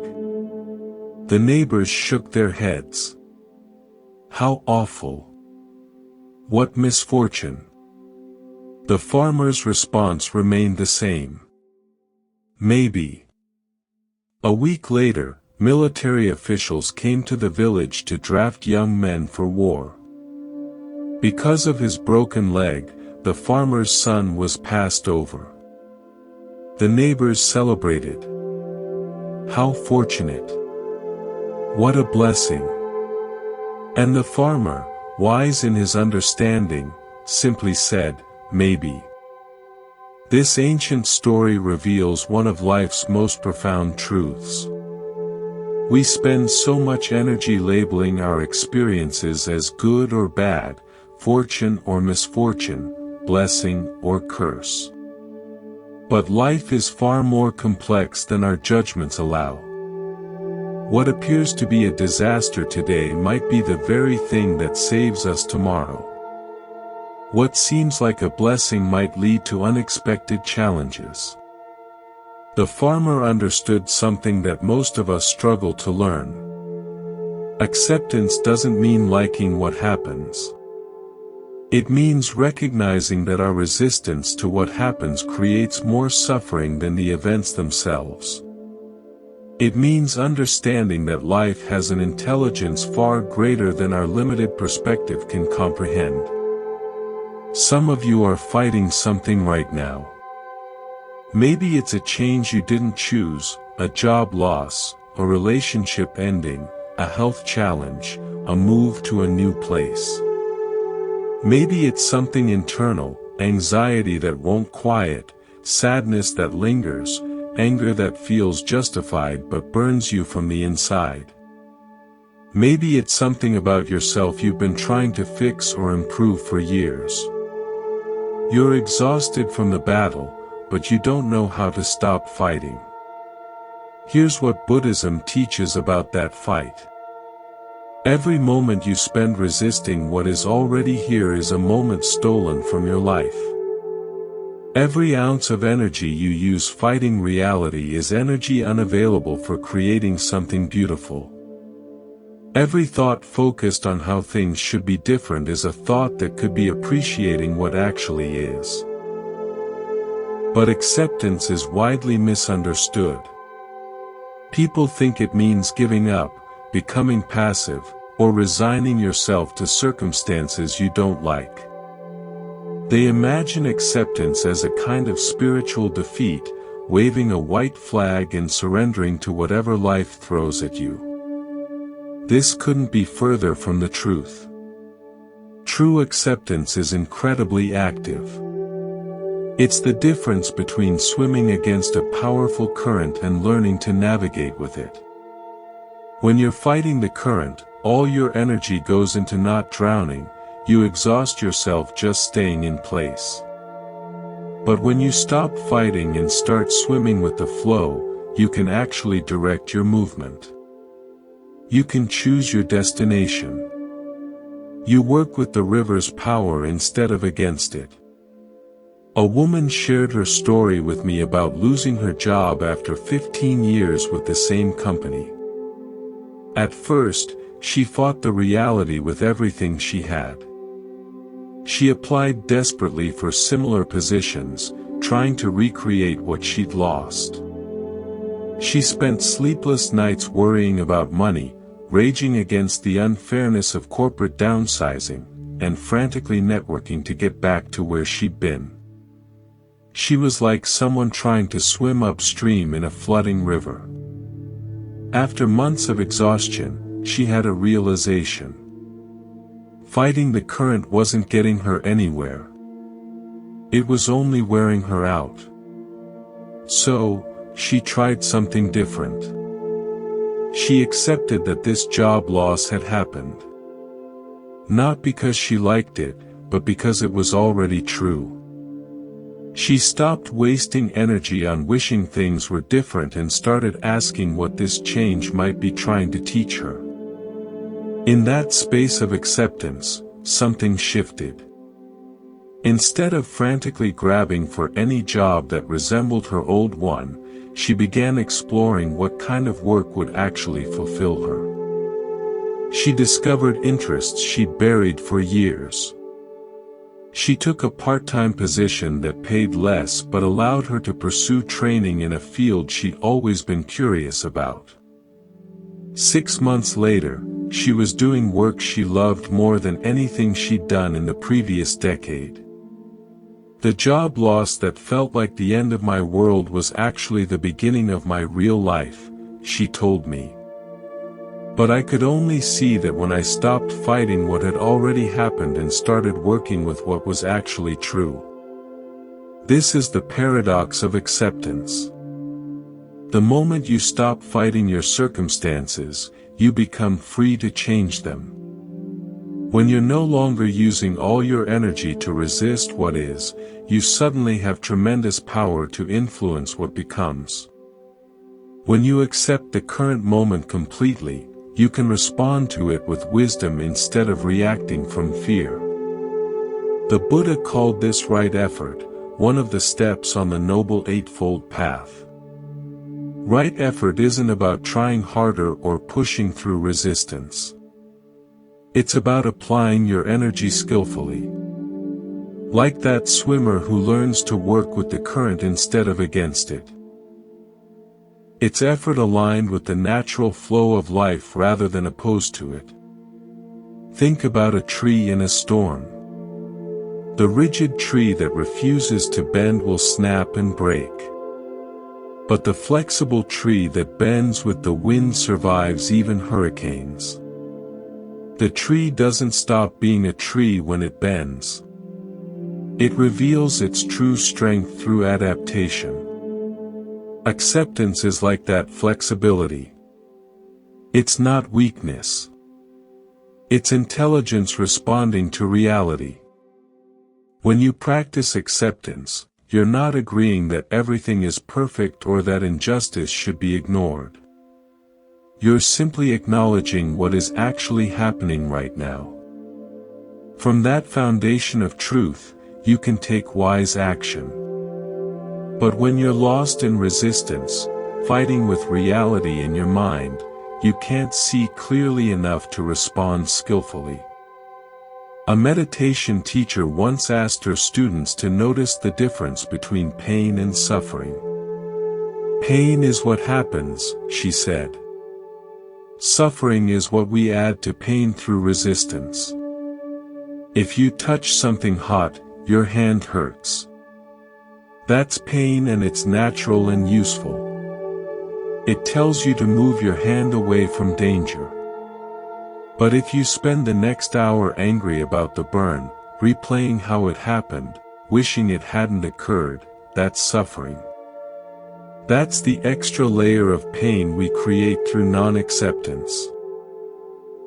The neighbors shook their heads. How awful! What misfortune! The farmer's response remained the same. Maybe. A week later, military officials came to the village to draft young men for war. Because of his broken leg, the farmer's son was passed over. The neighbors celebrated. How fortunate! What a blessing! And the farmer, wise in his understanding, simply said, "Maybe." This ancient story reveals one of life's most profound truths. We spend so much energy labeling our experiences as good or bad, fortune or misfortune, blessing or curse. But life is far more complex than our judgments allow. What appears to be a disaster today might be the very thing that saves us tomorrow. What seems like a blessing might lead to unexpected challenges. The farmer understood something that most of us struggle to learn. Acceptance doesn't mean liking what happens. It means recognizing that our resistance to what happens creates more suffering than the events themselves. It means understanding that life has an intelligence far greater than our limited perspective can comprehend. Some of you are fighting something right now. Maybe it's a change you didn't choose, a job loss, a relationship ending, a health challenge, a move to a new place. Maybe it's something internal, anxiety that won't quiet, sadness that lingers, anger that feels justified but burns you from the inside. Maybe it's something about yourself you've been trying to fix or improve for years. You're exhausted from the battle, but you don't know how to stop fighting. Here's what Buddhism teaches about that fight. Every moment you spend resisting what is already here is a moment stolen from your life. Every ounce of energy you use fighting reality is energy unavailable for creating something beautiful. Every thought focused on how things should be different is a thought that could be appreciating what actually is. But acceptance is widely misunderstood. People think it means giving up, becoming passive, or resigning yourself to circumstances you don't like. They imagine acceptance as a kind of spiritual defeat, waving a white flag and surrendering to whatever life throws at you. This couldn't be further from the truth. True acceptance is incredibly active. It's the difference between swimming against a powerful current and learning to navigate with it. When you're fighting the current, all your energy goes into not drowning, you exhaust yourself just staying in place. But when you stop fighting and start swimming with the flow, you can actually direct your movement. You can choose your destination. You work with the river's power instead of against it. A woman shared her story with me about losing her job after 15 years with the same company. At first, she fought the reality with everything she had. She applied desperately for similar positions, trying to recreate what she'd lost. She spent sleepless nights worrying about money, raging against the unfairness of corporate downsizing, and frantically networking to get back to where she'd been. She was like someone trying to swim upstream in a flooding river. After months of exhaustion, she had a realization. Fighting the current wasn't getting her anywhere. It was only wearing her out. So, she tried something different. She accepted that this job loss had happened. Not because she liked it, but because it was already true. She stopped wasting energy on wishing things were different and started asking what this change might be trying to teach her. In that space of acceptance, something shifted. Instead of frantically grabbing for any job that resembled her old one, she began exploring what kind of work would actually fulfill her. She discovered interests she'd buried for years. She took a part-time position that paid less but allowed her to pursue training in a field she'd always been curious about. 6 months later, she was doing work she loved more than anything she'd done in the previous decade. The job loss that felt like the end of my world was actually the beginning of my real life, she told me. But I could only see that when I stopped fighting what had already happened and started working with what was actually true. This is the paradox of acceptance. The moment you stop fighting your circumstances, you become free to change them. When you're no longer using all your energy to resist what is, you suddenly have tremendous power to influence what becomes. When you accept the current moment completely, you can respond to it with wisdom instead of reacting from fear. The Buddha called this right effort, one of the steps on the Noble Eightfold Path. Right effort isn't about trying harder or pushing through resistance. It's about applying your energy skillfully. Like that swimmer who learns to work with the current instead of against it. It's effort aligned with the natural flow of life rather than opposed to it. Think about a tree in a storm. The rigid tree that refuses to bend will snap and break. But the flexible tree that bends with the wind survives even hurricanes. The tree doesn't stop being a tree when it bends. It reveals its true strength through adaptation. Acceptance is like that flexibility. It's not weakness. It's intelligence responding to reality. When you practice acceptance, you're not agreeing that everything is perfect or that injustice should be ignored. You're simply acknowledging what is actually happening right now. From that foundation of truth, you can take wise action. But when you're lost in resistance, fighting with reality in your mind, you can't see clearly enough to respond skillfully. A meditation teacher once asked her students to notice the difference between pain and suffering. Pain is what happens, she said. Suffering is what we add to pain through resistance. If you touch something hot, your hand hurts. That's pain, and it's natural and useful. It tells you to move your hand away from danger. But if you spend the next hour angry about the burn, replaying how it happened, wishing it hadn't occurred, that's suffering. That's the extra layer of pain we create through non-acceptance.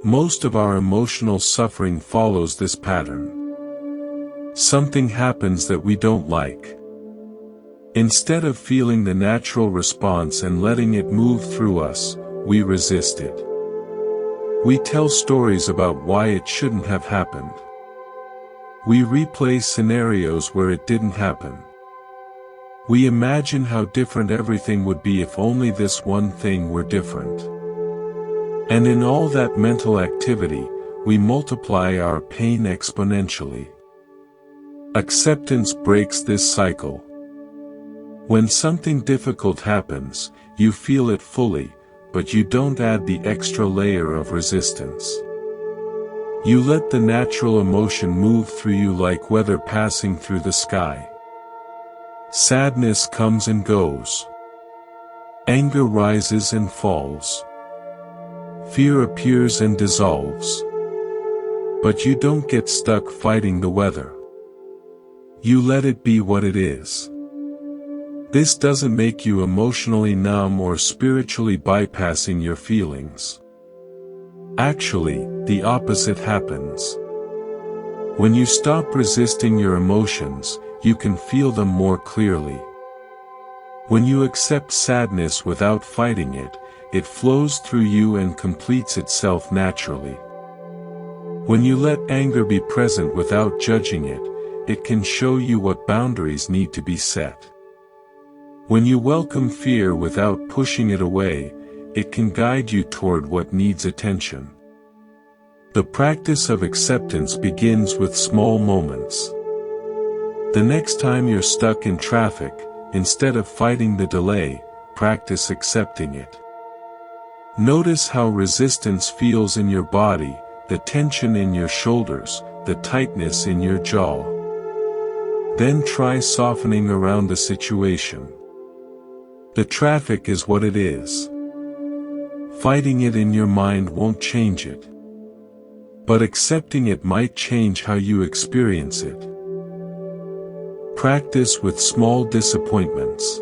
Most of our emotional suffering follows this pattern. Something happens that we don't like. Instead of feeling the natural response and letting it move through us, we resist it. We tell stories about why it shouldn't have happened. We replay scenarios where it didn't happen. We imagine how different everything would be if only this one thing were different. And in all that mental activity, we multiply our pain exponentially. Acceptance breaks this cycle. When something difficult happens, you feel it fully, but you don't add the extra layer of resistance. You let the natural emotion move through you like weather passing through the sky. Sadness comes and goes. Anger rises and falls. Fear appears and dissolves. But you don't get stuck fighting the weather. You let it be what it is. This doesn't make you emotionally numb or spiritually bypassing your feelings. Actually, the opposite happens. When you stop resisting your emotions, you can feel them more clearly. When you accept sadness without fighting it, it flows through you and completes itself naturally. When you let anger be present without judging it, it can show you what boundaries need to be set. When you welcome fear without pushing it away, it can guide you toward what needs attention. The practice of acceptance begins with small moments. The next time you're stuck in traffic, instead of fighting the delay, practice accepting it. Notice how resistance feels in your body, the tension in your shoulders, the tightness in your jaw. Then try softening around the situation. The traffic is what it is. Fighting it in your mind won't change it. But accepting it might change how you experience it. Practice with small disappointments.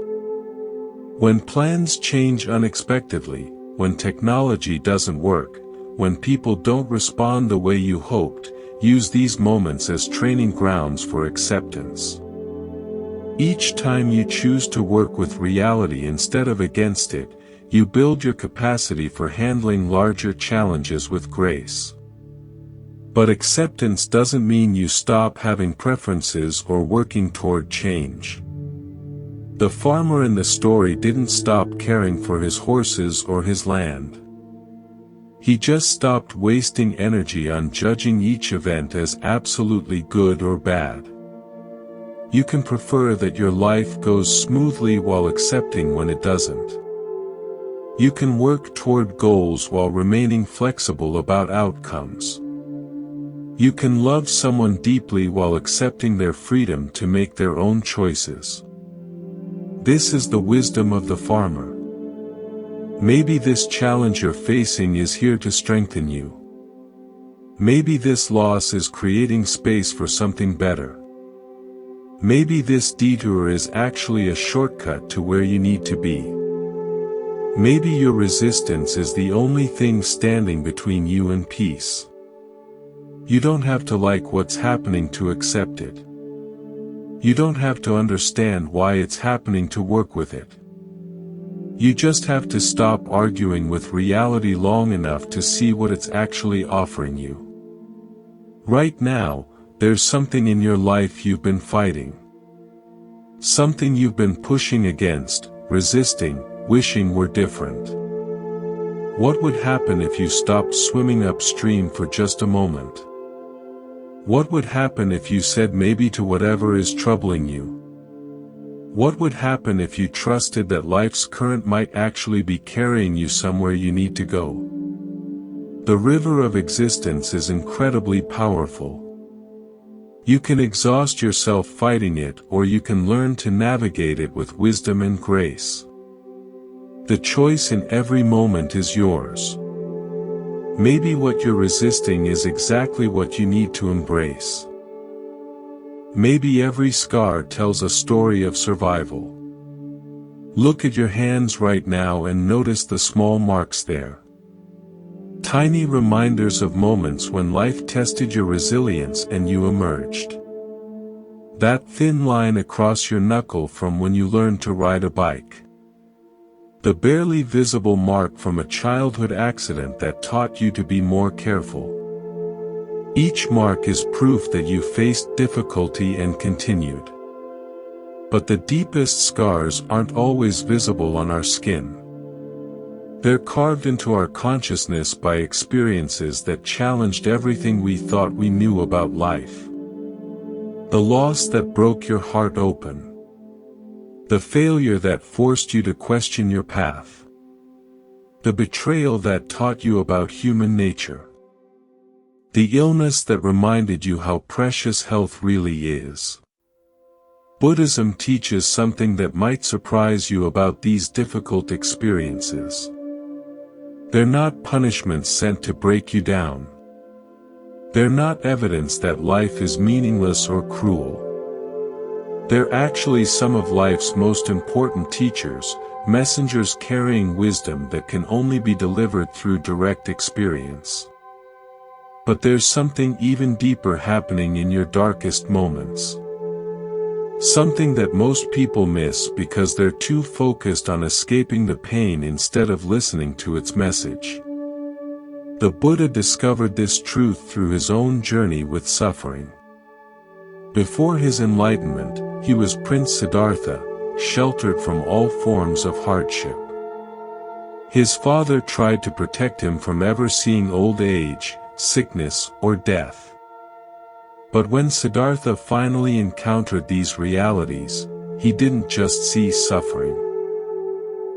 When plans change unexpectedly, when technology doesn't work, when people don't respond the way you hoped, use these moments as training grounds for acceptance. Each time you choose to work with reality instead of against it, you build your capacity for handling larger challenges with grace. But acceptance doesn't mean you stop having preferences or working toward change. The farmer in the story didn't stop caring for his horses or his land. He just stopped wasting energy on judging each event as absolutely good or bad. You can prefer that your life goes smoothly while accepting when it doesn't. You can work toward goals while remaining flexible about outcomes. You can love someone deeply while accepting their freedom to make their own choices. This is the wisdom of the farmer. Maybe this challenge you're facing is here to strengthen you. Maybe this loss is creating space for something better. Maybe this detour is actually a shortcut to where you need to be. Maybe your resistance is the only thing standing between you and peace. You don't have to like what's happening to accept it. You don't have to understand why it's happening to work with it. You just have to stop arguing with reality long enough to see what it's actually offering you. Right now, there's something in your life you've been fighting. Something you've been pushing against, resisting, wishing were different. What would happen if you stopped swimming upstream for just a moment? What would happen if you said maybe to whatever is troubling you? What would happen if you trusted that life's current might actually be carrying you somewhere you need to go? The river of existence is incredibly powerful. You can exhaust yourself fighting it, or you can learn to navigate it with wisdom and grace. The choice in every moment is yours. Maybe what you're resisting is exactly what you need to embrace. Maybe every scar tells a story of survival. Look at your hands right now and notice the small marks there. Tiny reminders of moments when life tested your resilience and you emerged. That thin line across your knuckle from when you learned to ride a bike. The barely visible mark from a childhood accident that taught you to be more careful. Each mark is proof that you faced difficulty and continued. But the deepest scars aren't always visible on our skin. They're carved into our consciousness by experiences that challenged everything we thought we knew about life. The loss that broke your heart open. The failure that forced you to question your path. The betrayal that taught you about human nature. The illness that reminded you how precious health really is. Buddhism teaches something that might surprise you about these difficult experiences. They're not punishments sent to break you down. They're not evidence that life is meaningless or cruel. They're actually some of life's most important teachers, messengers carrying wisdom that can only be delivered through direct experience. But there's something even deeper happening in your darkest moments. Something that most people miss because they're too focused on escaping the pain instead of listening to its message. The Buddha discovered this truth through his own journey with suffering. Before his enlightenment, he was Prince Siddhartha, sheltered from all forms of hardship. His father tried to protect him from ever seeing old age, sickness, or death. But when Siddhartha finally encountered these realities, he didn't just see suffering.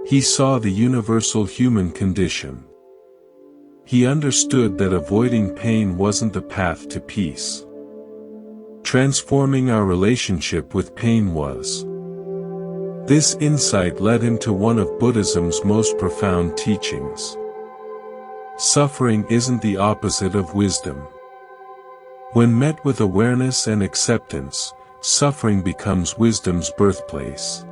He saw the universal human condition. He understood that avoiding pain wasn't the path to peace. Transforming our relationship with pain was. This insight led him to one of Buddhism's most profound teachings. Suffering isn't the opposite of wisdom. When met with awareness and acceptance, suffering becomes wisdom's birthplace.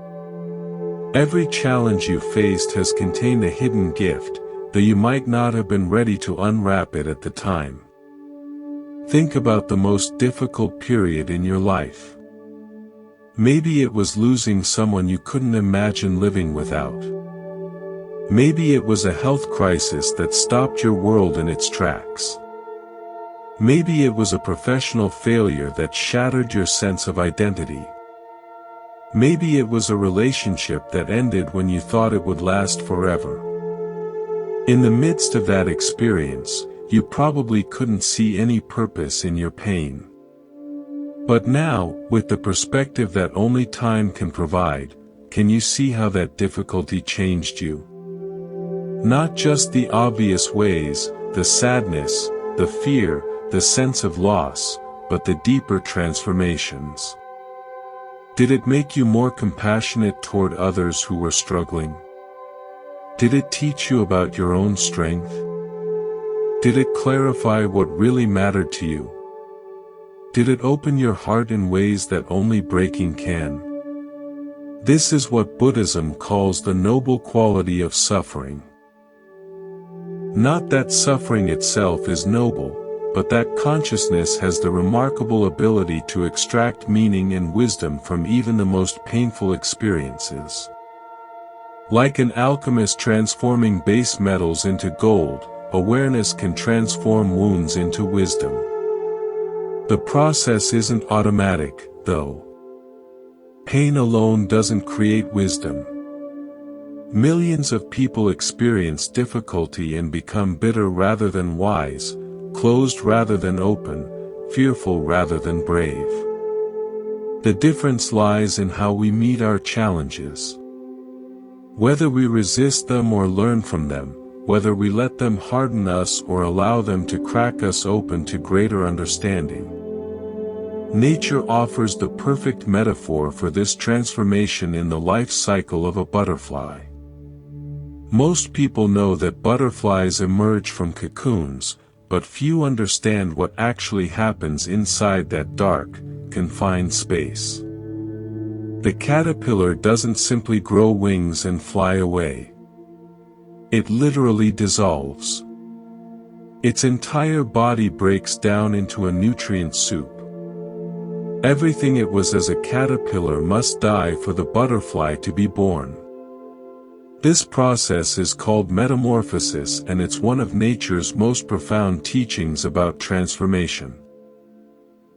Every challenge you faced has contained a hidden gift, though you might not have been ready to unwrap it at the time. Think about the most difficult period in your life. Maybe it was losing someone you couldn't imagine living without. Maybe it was a health crisis that stopped your world in its tracks. Maybe it was a professional failure that shattered your sense of identity. Maybe it was a relationship that ended when you thought it would last forever. In the midst of that experience, you probably couldn't see any purpose in your pain. But now, with the perspective that only time can provide, can you see how that difficulty changed you? Not just the obvious ways, the sadness, the fear, the sense of loss, but the deeper transformations. Did it make you more compassionate toward others who were struggling? Did it teach you about your own strength? Did it clarify what really mattered to you? Did it open your heart in ways that only breaking can? This is what Buddhism calls the noble quality of suffering. Not that suffering itself is noble, but that consciousness has the remarkable ability to extract meaning and wisdom from even the most painful experiences. Like an alchemist transforming base metals into gold, awareness can transform wounds into wisdom. The process isn't automatic, though. Pain alone doesn't create wisdom. Millions of people experience difficulty and become bitter rather than wise, closed rather than open, fearful rather than brave. The difference lies in how we meet our challenges. Whether we resist them or learn from them, whether we let them harden us or allow them to crack us open to greater understanding. Nature offers the perfect metaphor for this transformation in the life cycle of a butterfly. Most people know that butterflies emerge from cocoons, but few understand what actually happens inside that dark, confined space. The caterpillar doesn't simply grow wings and fly away. It literally dissolves. Its entire body breaks down into a nutrient soup. Everything it was as a caterpillar must die for the butterfly to be born. This process is called metamorphosis, and it's one of nature's most profound teachings about transformation.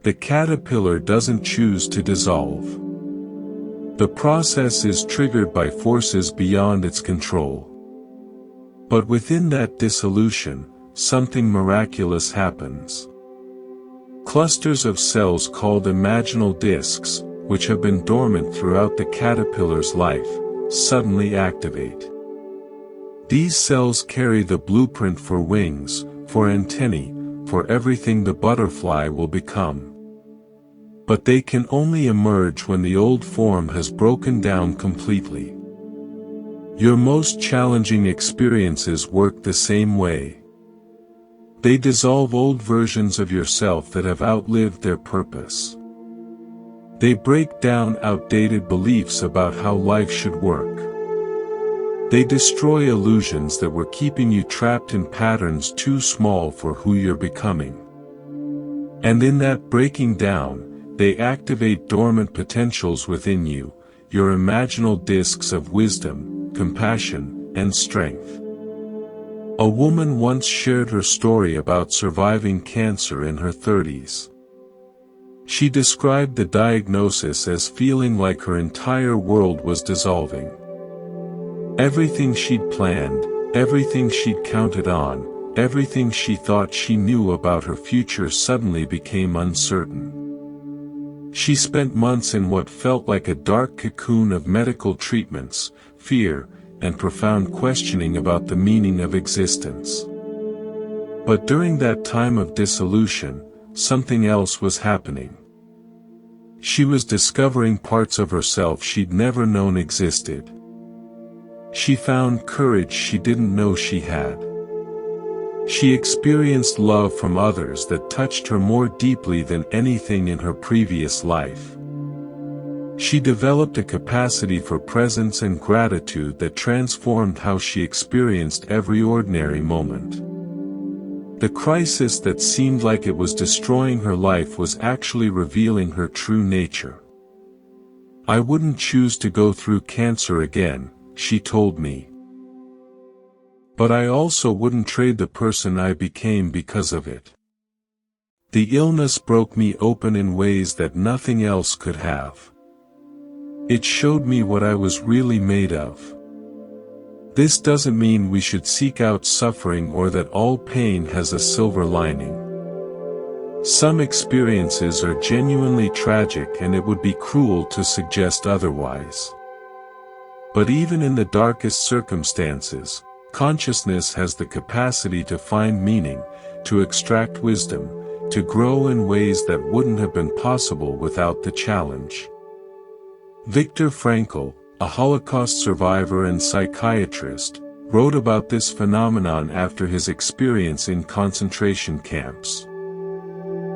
The caterpillar doesn't choose to dissolve. The process is triggered by forces beyond its control. But within that dissolution, something miraculous happens. Clusters of cells called imaginal discs, which have been dormant throughout the caterpillar's life, suddenly activate. These cells carry the blueprint for wings, for antennae, for everything the butterfly will become. But they can only emerge when the old form has broken down completely. Your most challenging experiences work the same way. They dissolve old versions of yourself that have outlived their purpose. They break down outdated beliefs about how life should work. They destroy illusions that were keeping you trapped in patterns too small for who you're becoming. And in that breaking down, they activate dormant potentials within you, your imaginal discs of wisdom, compassion, and strength. A woman once shared her story about surviving cancer in her 30s. She described the diagnosis as feeling like her entire world was dissolving. Everything she'd planned, everything she'd counted on, everything she thought she knew about her future suddenly became uncertain. She spent months in what felt like a dark cocoon of medical treatments, fear, and profound questioning about the meaning of existence. But during that time of dissolution, something else was happening. She was discovering parts of herself she'd never known existed. She found courage she didn't know she had. She experienced love from others that touched her more deeply than anything in her previous life. She developed a capacity for presence and gratitude that transformed how she experienced every ordinary moment. The crisis that seemed like it was destroying her life was actually revealing her true nature. "I wouldn't choose to go through cancer again," she told me. "But I also wouldn't trade the person I became because of it. The illness broke me open in ways that nothing else could have. It showed me what I was really made of." This doesn't mean we should seek out suffering or that all pain has a silver lining. Some experiences are genuinely tragic, and it would be cruel to suggest otherwise. But even in the darkest circumstances, consciousness has the capacity to find meaning, to extract wisdom, to grow in ways that wouldn't have been possible without the challenge. Viktor Frankl, a Holocaust survivor and psychiatrist, wrote about this phenomenon after his experience in concentration camps.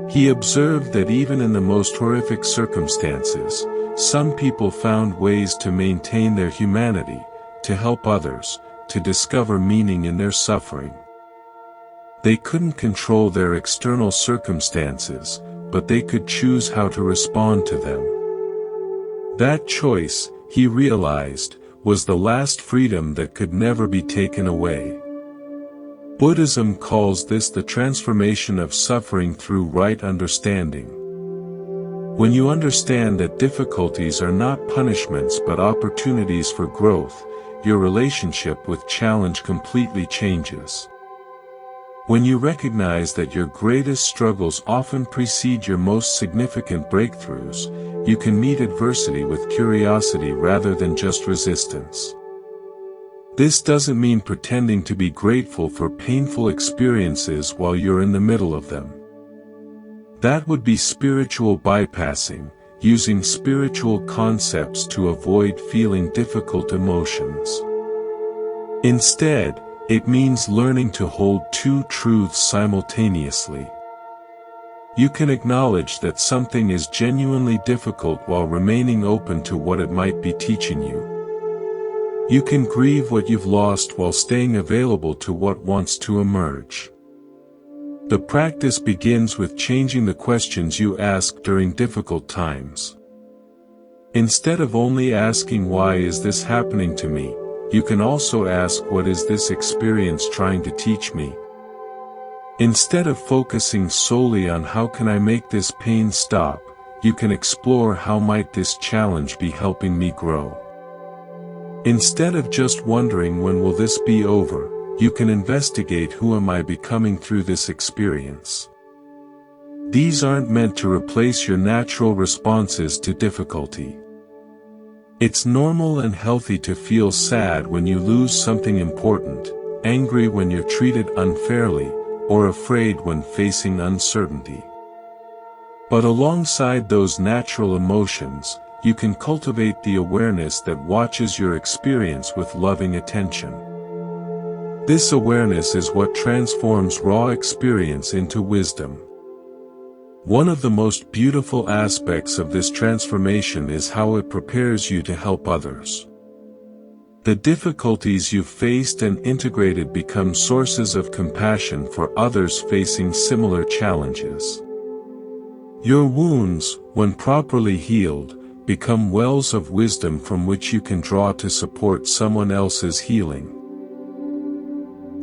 He observed that even in the most horrific circumstances, some people found ways to maintain their humanity, to help others, to discover meaning in their suffering. They couldn't control their external circumstances, but they could choose how to respond to them. That choice, he realized, was the last freedom that could never be taken away. Buddhism calls this the transformation of suffering through right understanding. When you understand that difficulties are not punishments but opportunities for growth, your relationship with challenge completely changes. When you recognize that your greatest struggles often precede your most significant breakthroughs, you can meet adversity with curiosity rather than just resistance. This doesn't mean pretending to be grateful for painful experiences while you're in the middle of them. That would be spiritual bypassing, using spiritual concepts to avoid feeling difficult emotions. Instead, it means learning to hold two truths simultaneously. You can acknowledge that something is genuinely difficult while remaining open to what it might be teaching you. You can grieve what you've lost while staying available to what wants to emerge. The practice begins with changing the questions you ask during difficult times. Instead of only asking why is this happening to me, you can also ask what is this experience trying to teach me. Instead of focusing solely on how can I make this pain stop, you can explore how might this challenge be helping me grow. Instead of just wondering when will this be over, you can investigate who am I becoming through this experience. These aren't meant to replace your natural responses to difficulty. It's normal and healthy to feel sad when you lose something important, angry when you're treated unfairly, or afraid when facing uncertainty. But alongside those natural emotions, you can cultivate the awareness that watches your experience with loving attention. This awareness is what transforms raw experience into wisdom. One of the most beautiful aspects of this transformation is how it prepares you to help others. The difficulties you've faced and integrated become sources of compassion for others facing similar challenges. Your wounds, when properly healed, become wells of wisdom from which you can draw to support someone else's healing.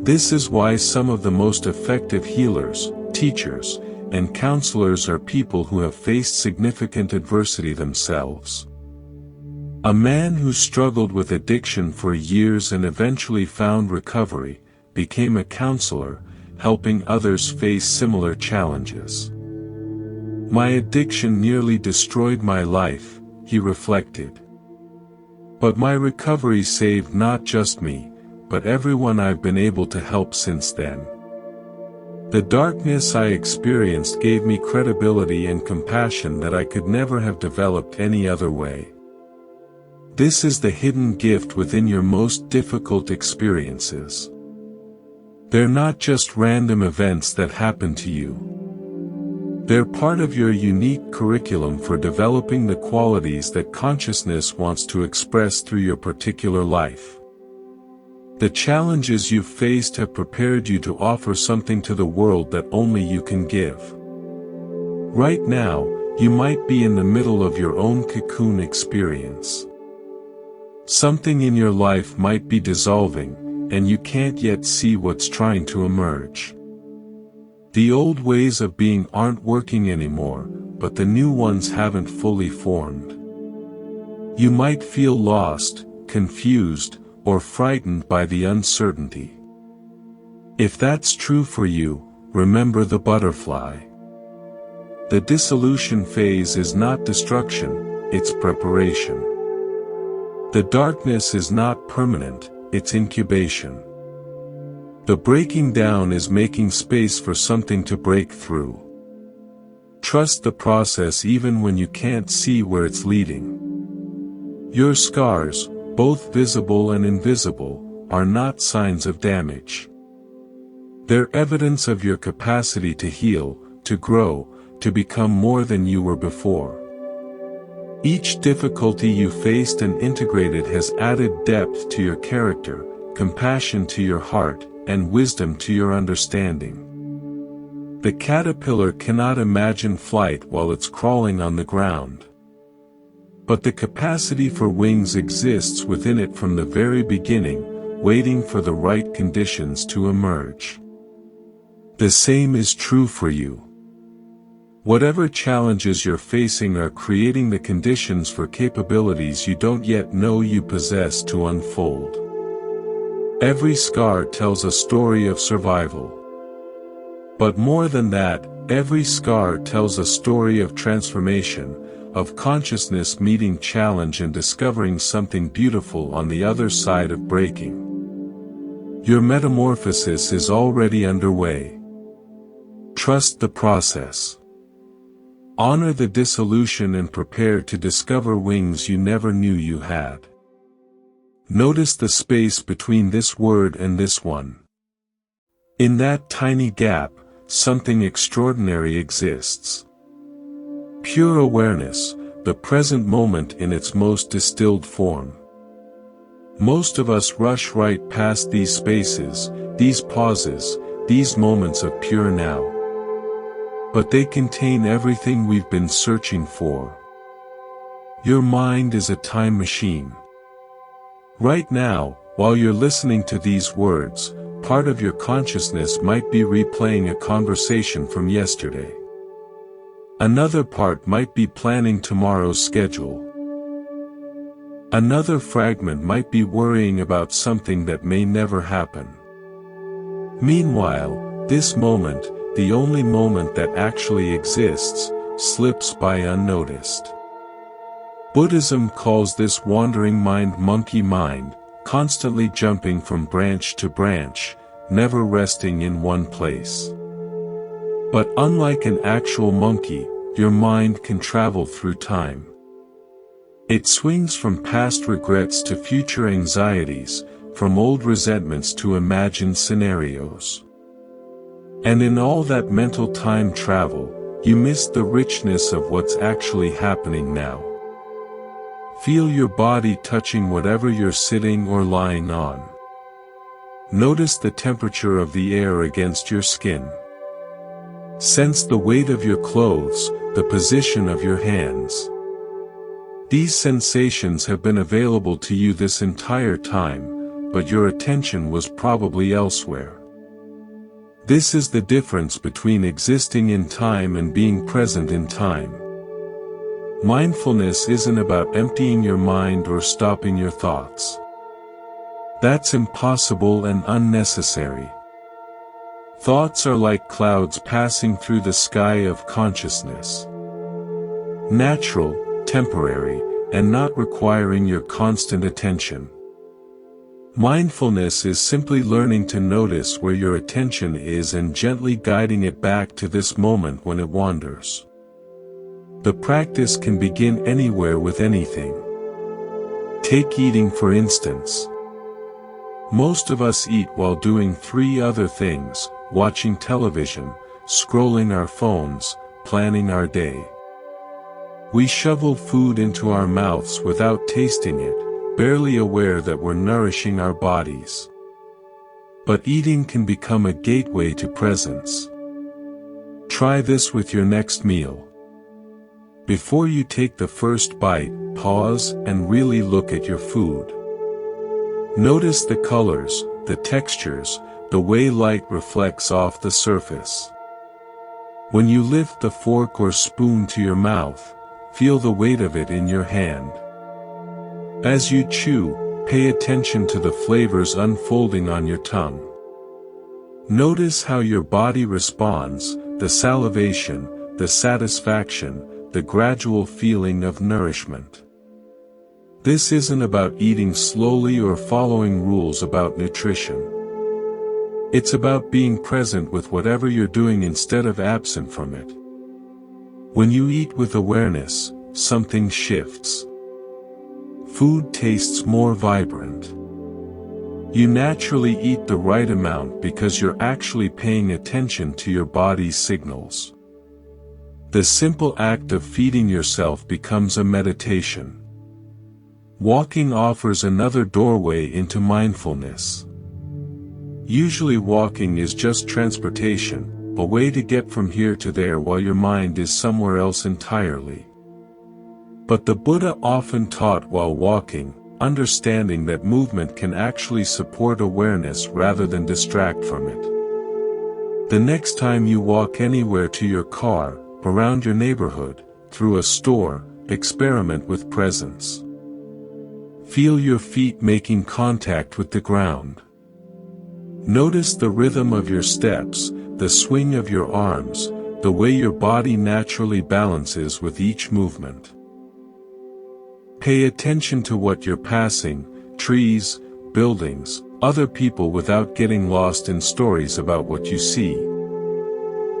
This is why some of the most effective healers, teachers, and counselors are people who have faced significant adversity themselves. A man who struggled with addiction for years and eventually found recovery, became a counselor, helping others face similar challenges. My addiction nearly destroyed my life, he reflected. But my recovery saved not just me, but everyone I've been able to help since then. The darkness I experienced gave me credibility and compassion that I could never have developed any other way. This is the hidden gift within your most difficult experiences. They're not just random events that happen to you. They're part of your unique curriculum for developing the qualities that consciousness wants to express through your particular life. The challenges you've faced have prepared you to offer something to the world that only you can give. Right now, you might be in the middle of your own cocoon experience. Something in your life might be dissolving, and you can't yet see what's trying to emerge. The old ways of being aren't working anymore, but the new ones haven't fully formed. You might feel lost, confused, or frightened by the uncertainty. If that's true for you, remember the butterfly. The dissolution phase is not destruction, it's preparation. The darkness is not permanent, it's incubation. The breaking down is making space for something to break through. Trust the process even when you can't see where it's leading. Your scars, both visible and invisible, are not signs of damage. They're evidence of your capacity to heal, to grow, to become more than you were before. Each difficulty you faced and integrated has added depth to your character, compassion to your heart, and wisdom to your understanding. The caterpillar cannot imagine flight while it's crawling on the ground. But the capacity for wings exists within it from the very beginning, waiting for the right conditions to emerge. The same is true for you. Whatever challenges you're facing are creating the conditions for capabilities you don't yet know you possess to unfold. Every scar tells a story of survival. But more than that, every scar tells a story of transformation, of consciousness meeting challenge and discovering something beautiful on the other side of breaking. Your metamorphosis is already underway. Trust the process. Honor the dissolution and prepare to discover wings you never knew you had. Notice the space between this word and this one. In that tiny gap, something extraordinary exists. Pure awareness, the present moment in its most distilled form. Most of us rush right past these spaces, these pauses, these moments of pure now. but they contain everything we've been searching for. Your mind is a time machine. Right now, while you're listening to these words, part of your consciousness might be replaying a conversation from yesterday. Another part might be planning tomorrow's schedule. Another fragment might be worrying about something that may never happen. Meanwhile, this moment, the only moment that actually exists, slips by unnoticed. Buddhism calls this wandering mind monkey mind, constantly jumping from branch to branch, never resting in one place. But unlike an actual monkey, your mind can travel through time. It swings from past regrets to future anxieties, from old resentments to imagined scenarios. And in all that mental time travel, you miss the richness of what's actually happening now. Feel your body touching whatever you're sitting or lying on. Notice the temperature of the air against your skin. Sense the weight of your clothes, the position of your hands. These sensations have been available to you this entire time, but your attention was probably elsewhere. This is the difference between existing in time and being present in time. Mindfulness isn't about emptying your mind or stopping your thoughts. That's impossible and unnecessary. Thoughts are like clouds passing through the sky of consciousness. Natural, temporary, and not requiring your constant attention. Mindfulness is simply learning to notice where your attention is and gently guiding it back to this moment when it wanders. The practice can begin anywhere with anything. Take eating for instance. Most of us eat while doing 3 other things: watching television, scrolling our phones, planning our day. We shovel food into our mouths without tasting it, barely aware that we're nourishing our bodies. But eating can become a gateway to presence. Try this with your next meal. Before you take the first bite, pause and really look at your food. Notice the colors, the textures, the way light reflects off the surface. When you lift the fork or spoon to your mouth, feel the weight of it in your hand. As you chew, pay attention to the flavors unfolding on your tongue. Notice how your body responds, the salivation, the satisfaction, the gradual feeling of nourishment. This isn't about eating slowly or following rules about nutrition. It's about being present with whatever you're doing instead of absent from it. When you eat with awareness, something shifts. Food tastes more vibrant. You naturally eat the right amount because you're actually paying attention to your body's signals. The simple act of feeding yourself becomes a meditation. Walking offers another doorway into mindfulness. Usually walking is just transportation, a way to get from here to there while your mind is somewhere else entirely. But the Buddha often taught while walking, understanding that movement can actually support awareness rather than distract from it. The next time you walk anywhere, to your car, around your neighborhood, through a store, experiment with presence. Feel your feet making contact with the ground. Notice the rhythm of your steps, the swing of your arms, the way your body naturally balances with each movement. Pay attention to what you're passing, trees, buildings, other people, without getting lost in stories about what you see.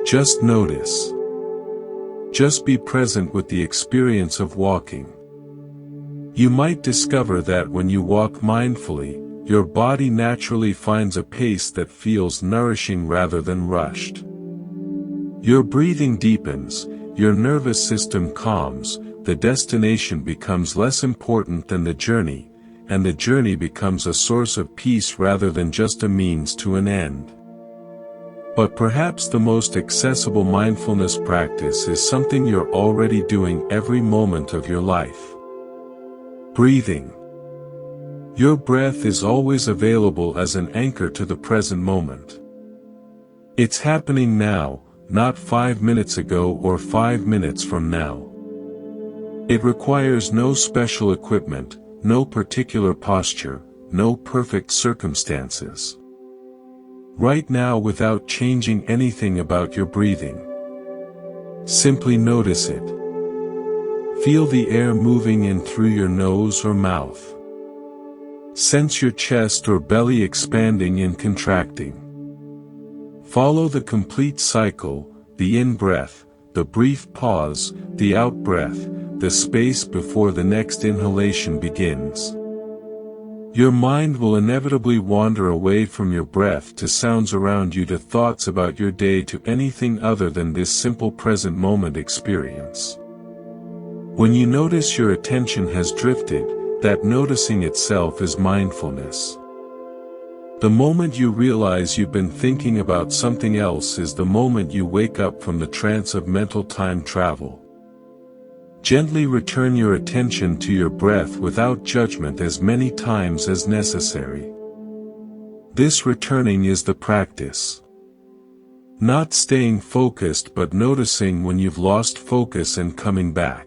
Just notice. Just be present with the experience of walking. You might discover that when you walk mindfully, your body naturally finds a pace that feels nourishing rather than rushed. Your breathing deepens, your nervous system calms, the destination becomes less important than the journey, and the journey becomes a source of peace rather than just a means to an end. But perhaps the most accessible mindfulness practice is something you're already doing every moment of your life. Breathing. Your breath is always available as an anchor to the present moment. It's happening now, not 5 minutes ago or 5 minutes from now. It requires no special equipment, no particular posture, no perfect circumstances. Right now, without changing anything about your breathing. Simply notice it. Feel the air moving in through your nose or mouth. Sense your chest or belly expanding and contracting. Follow the complete cycle, the in-breath, the brief pause, the out-breath, the space before the next inhalation begins. Your mind will inevitably wander away from your breath to sounds around you, to thoughts about your day, to anything other than this simple present moment experience. When you notice your attention has drifted, that noticing itself is mindfulness. The moment you realize you've been thinking about something else is the moment you wake up from the trance of mental time travel. Gently return your attention to your breath without judgment as many times as necessary. This returning is the practice. Not staying focused but noticing when you've lost focus and coming back.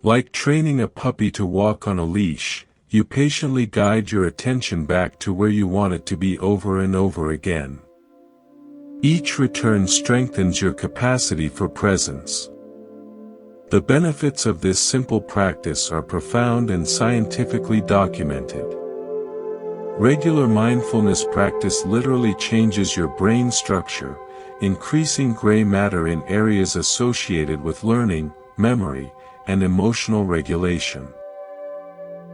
Like training a puppy to walk on a leash, you patiently guide your attention back to where you want it to be over and over again. Each return strengthens your capacity for presence. The benefits of this simple practice are profound and scientifically documented. Regular mindfulness practice literally changes your brain structure, increasing gray matter in areas associated with learning, memory, and emotional regulation.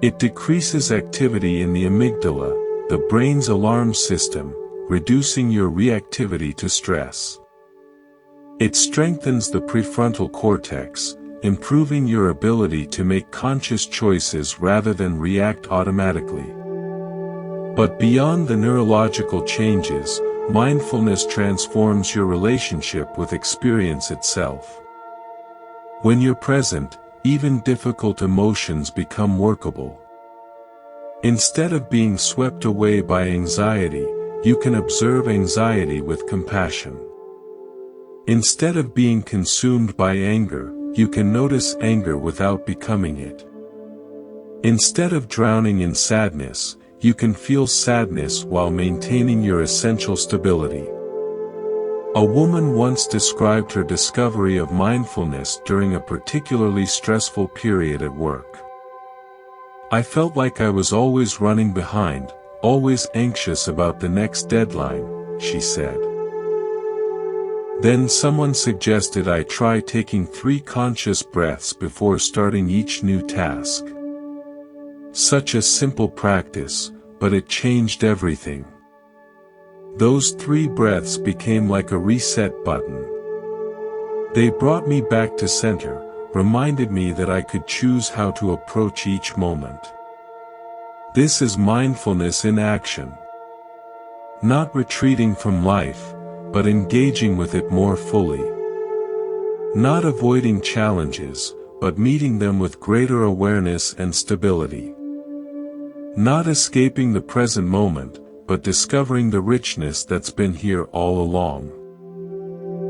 It decreases activity in the amygdala, the brain's alarm system, reducing your reactivity to stress. It strengthens the prefrontal cortex, improving your ability to make conscious choices rather than react automatically. But beyond the neurological changes, mindfulness transforms your relationship with experience itself. When you're present, even difficult emotions become workable. Instead of being swept away by anxiety, you can observe anxiety with compassion. Instead of being consumed by anger, you can notice anger without becoming it. Instead of drowning in sadness, you can feel sadness while maintaining your essential stability. A woman once described her discovery of mindfulness during a particularly stressful period at work. "I felt like I was always running behind, always anxious about the next deadline," she said. Then someone suggested I try taking 3 conscious breaths before starting each new task. Such a simple practice, but it changed everything. Those 3 breaths became like a reset button. They brought me back to center, reminded me that I could choose how to approach each moment. This is mindfulness in action. Not retreating from life, but engaging with it more fully. Not avoiding challenges, but meeting them with greater awareness and stability. Not escaping the present moment, but discovering the richness that's been here all along.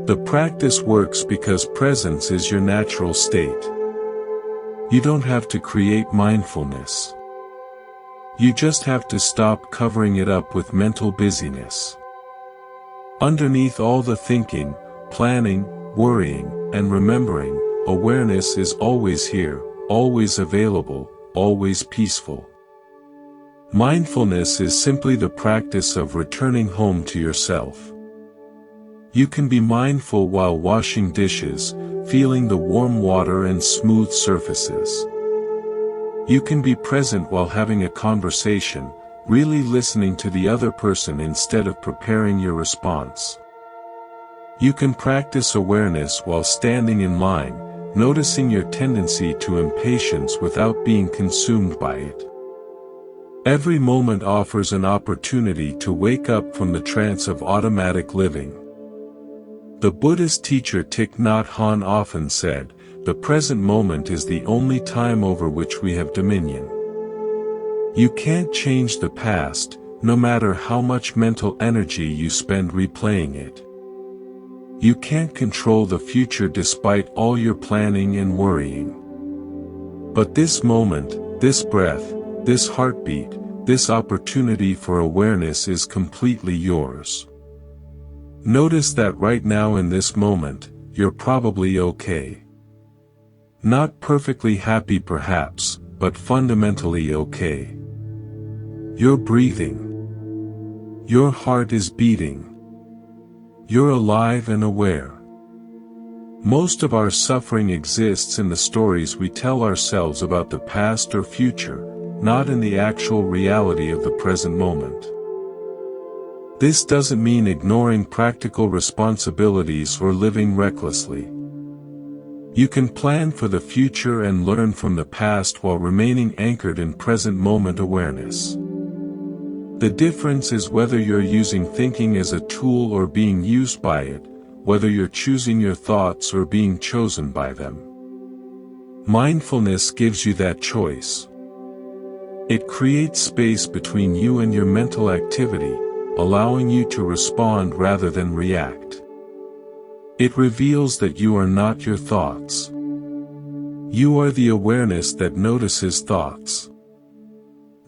The practice works because presence is your natural state. You don't have to create mindfulness. You just have to stop covering it up with mental busyness. Underneath all the thinking, planning, worrying, and remembering, awareness is always here, always available, always peaceful. Mindfulness is simply the practice of returning home to yourself. You can be mindful while washing dishes, feeling the warm water and smooth surfaces. You can be present while having a conversation, really listening to the other person instead of preparing your response. You can practice awareness while standing in line, noticing your tendency to impatience without being consumed by it. Every moment offers an opportunity to wake up from the trance of automatic living. The Buddhist teacher Thich Nhat Hanh often said, "The present moment is the only time over which we have dominion." You can't change the past, no matter how much mental energy you spend replaying it. You can't control the future despite all your planning and worrying. But this moment, this breath, this heartbeat, this opportunity for awareness is completely yours. Notice that right now in this moment, you're probably okay. Not perfectly happy perhaps, but fundamentally okay. You're breathing. Your heart is beating. You're alive and aware. Most of our suffering exists in the stories we tell ourselves about the past or future, not in the actual reality of the present moment. This doesn't mean ignoring practical responsibilities or living recklessly. You can plan for the future and learn from the past while remaining anchored in present moment awareness. The difference is whether you're using thinking as a tool or being used by it, whether you're choosing your thoughts or being chosen by them. Mindfulness gives you that choice. It creates space between you and your mental activity, allowing you to respond rather than react. It reveals that you are not your thoughts. You are the awareness that notices thoughts.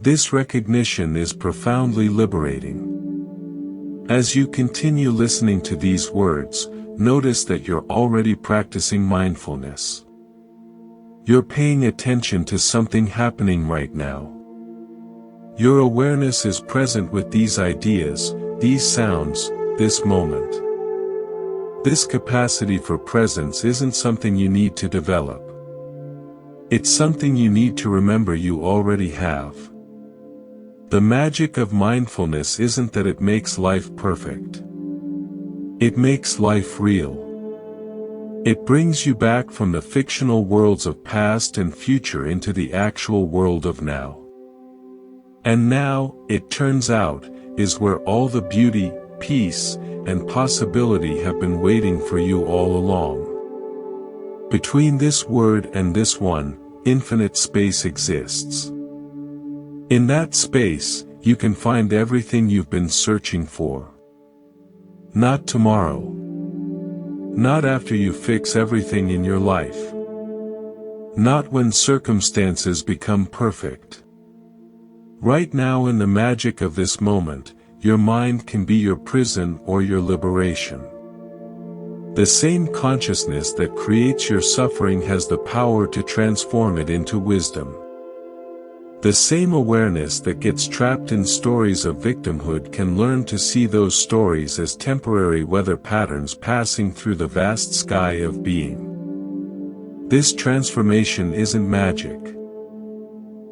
This recognition is profoundly liberating. As you continue listening to these words, notice that you're already practicing mindfulness. You're paying attention to something happening right now. Your awareness is present with these ideas, these sounds, this moment. This capacity for presence isn't something you need to develop. It's something you need to remember you already have. The magic of mindfulness isn't that it makes life perfect. It makes life real. It brings you back from the fictional worlds of past and future into the actual world of now. And now, it turns out, is where all the beauty, peace, and possibility have been waiting for you all along. Between this word and this one, infinite space exists. In that space, you can find everything you've been searching for. Not tomorrow. Not after you fix everything in your life. Not when circumstances become perfect. Right now in the magic of this moment, your mind can be your prison or your liberation. The same consciousness that creates your suffering has the power to transform it into wisdom. The same awareness that gets trapped in stories of victimhood can learn to see those stories as temporary weather patterns passing through the vast sky of being. This transformation isn't magic.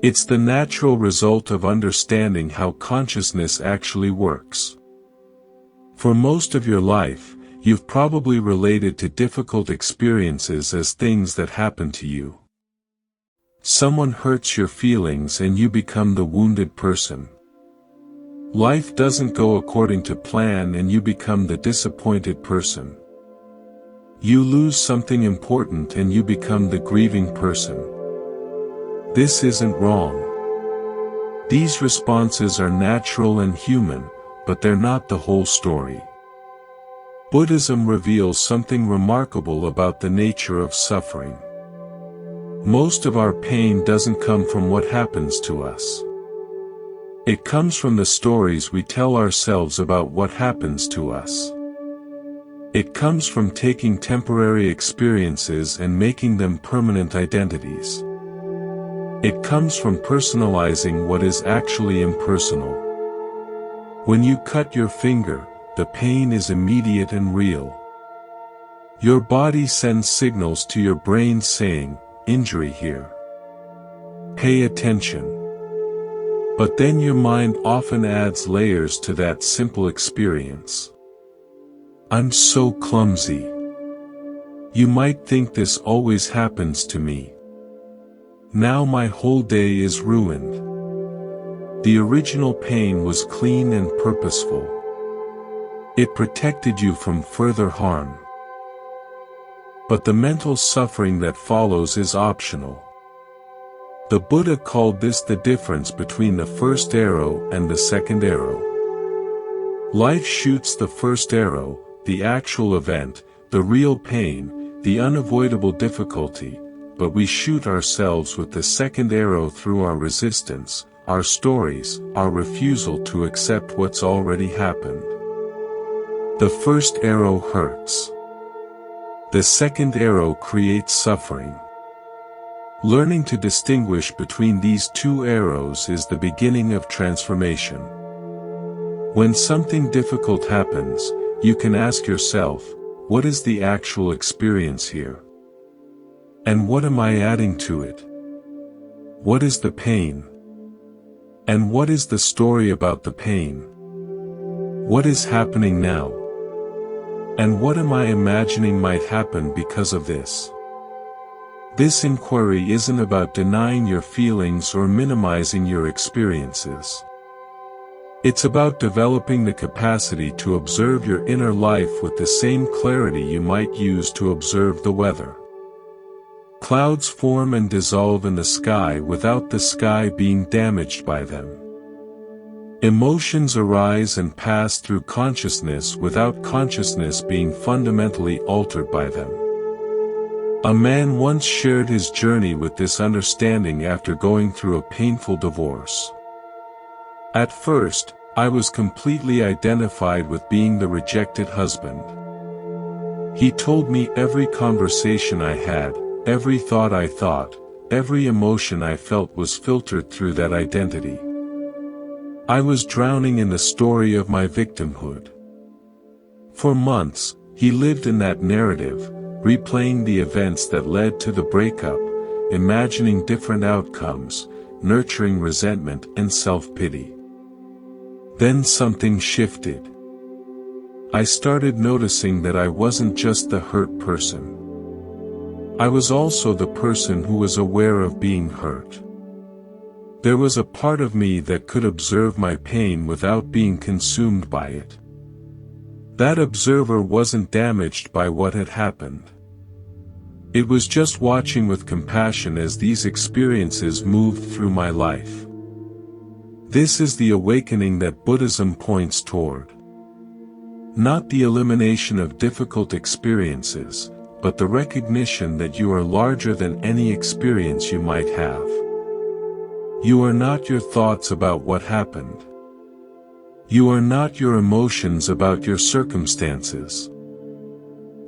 It's the natural result of understanding how consciousness actually works. For most of your life, you've probably related to difficult experiences as things that happen to you. Someone hurts your feelings and you become the wounded person. Life doesn't go according to plan and you become the disappointed person. You lose something important and you become the grieving person. This isn't wrong. These responses are natural and human, but they're not the whole story. Buddhism reveals something remarkable about the nature of suffering. Most of our pain doesn't come from what happens to us. It comes from the stories we tell ourselves about what happens to us. It comes from taking temporary experiences and making them permanent identities. It comes from personalizing what is actually impersonal. When you cut your finger, the pain is immediate and real. Your body sends signals to your brain saying, "Injury here. Pay attention." But then your mind often adds layers to that simple experience. "I'm so clumsy. You might think this always happens to me. Now my whole day is ruined." The original pain was clean and purposeful. It protected you from further harm. But the mental suffering that follows is optional. The Buddha called this the difference between the first arrow and the second arrow. Life shoots the first arrow, the actual event, the real pain, the unavoidable difficulty, but we shoot ourselves with the second arrow through our resistance, our stories, our refusal to accept what's already happened. The first arrow hurts. The second arrow creates suffering. Learning to distinguish between these two arrows is the beginning of transformation. When something difficult happens, you can ask yourself, what is the actual experience here? And what am I adding to it? What is the pain? And what is the story about the pain? What is happening now? And what am I imagining might happen because of this? This inquiry isn't about denying your feelings or minimizing your experiences. It's about developing the capacity to observe your inner life with the same clarity you might use to observe the weather. Clouds form and dissolve in the sky without the sky being damaged by them. Emotions arise and pass through consciousness without consciousness being fundamentally altered by them. A man once shared his journey with this understanding after going through a painful divorce. At first, I was completely identified with being the rejected husband. He told me every conversation I had, every thought I thought, every emotion I felt was filtered through that identity. I was drowning in the story of my victimhood. For months, he lived in that narrative, replaying the events that led to the breakup, imagining different outcomes, nurturing resentment and self-pity. Then something shifted. I started noticing that I wasn't just the hurt person. I was also the person who was aware of being hurt. There was a part of me that could observe my pain without being consumed by it. That observer wasn't damaged by what had happened. It was just watching with compassion as these experiences moved through my life. This is the awakening that Buddhism points toward. Not the elimination of difficult experiences, but the recognition that you are larger than any experience you might have. You are not your thoughts about what happened. You are not your emotions about your circumstances.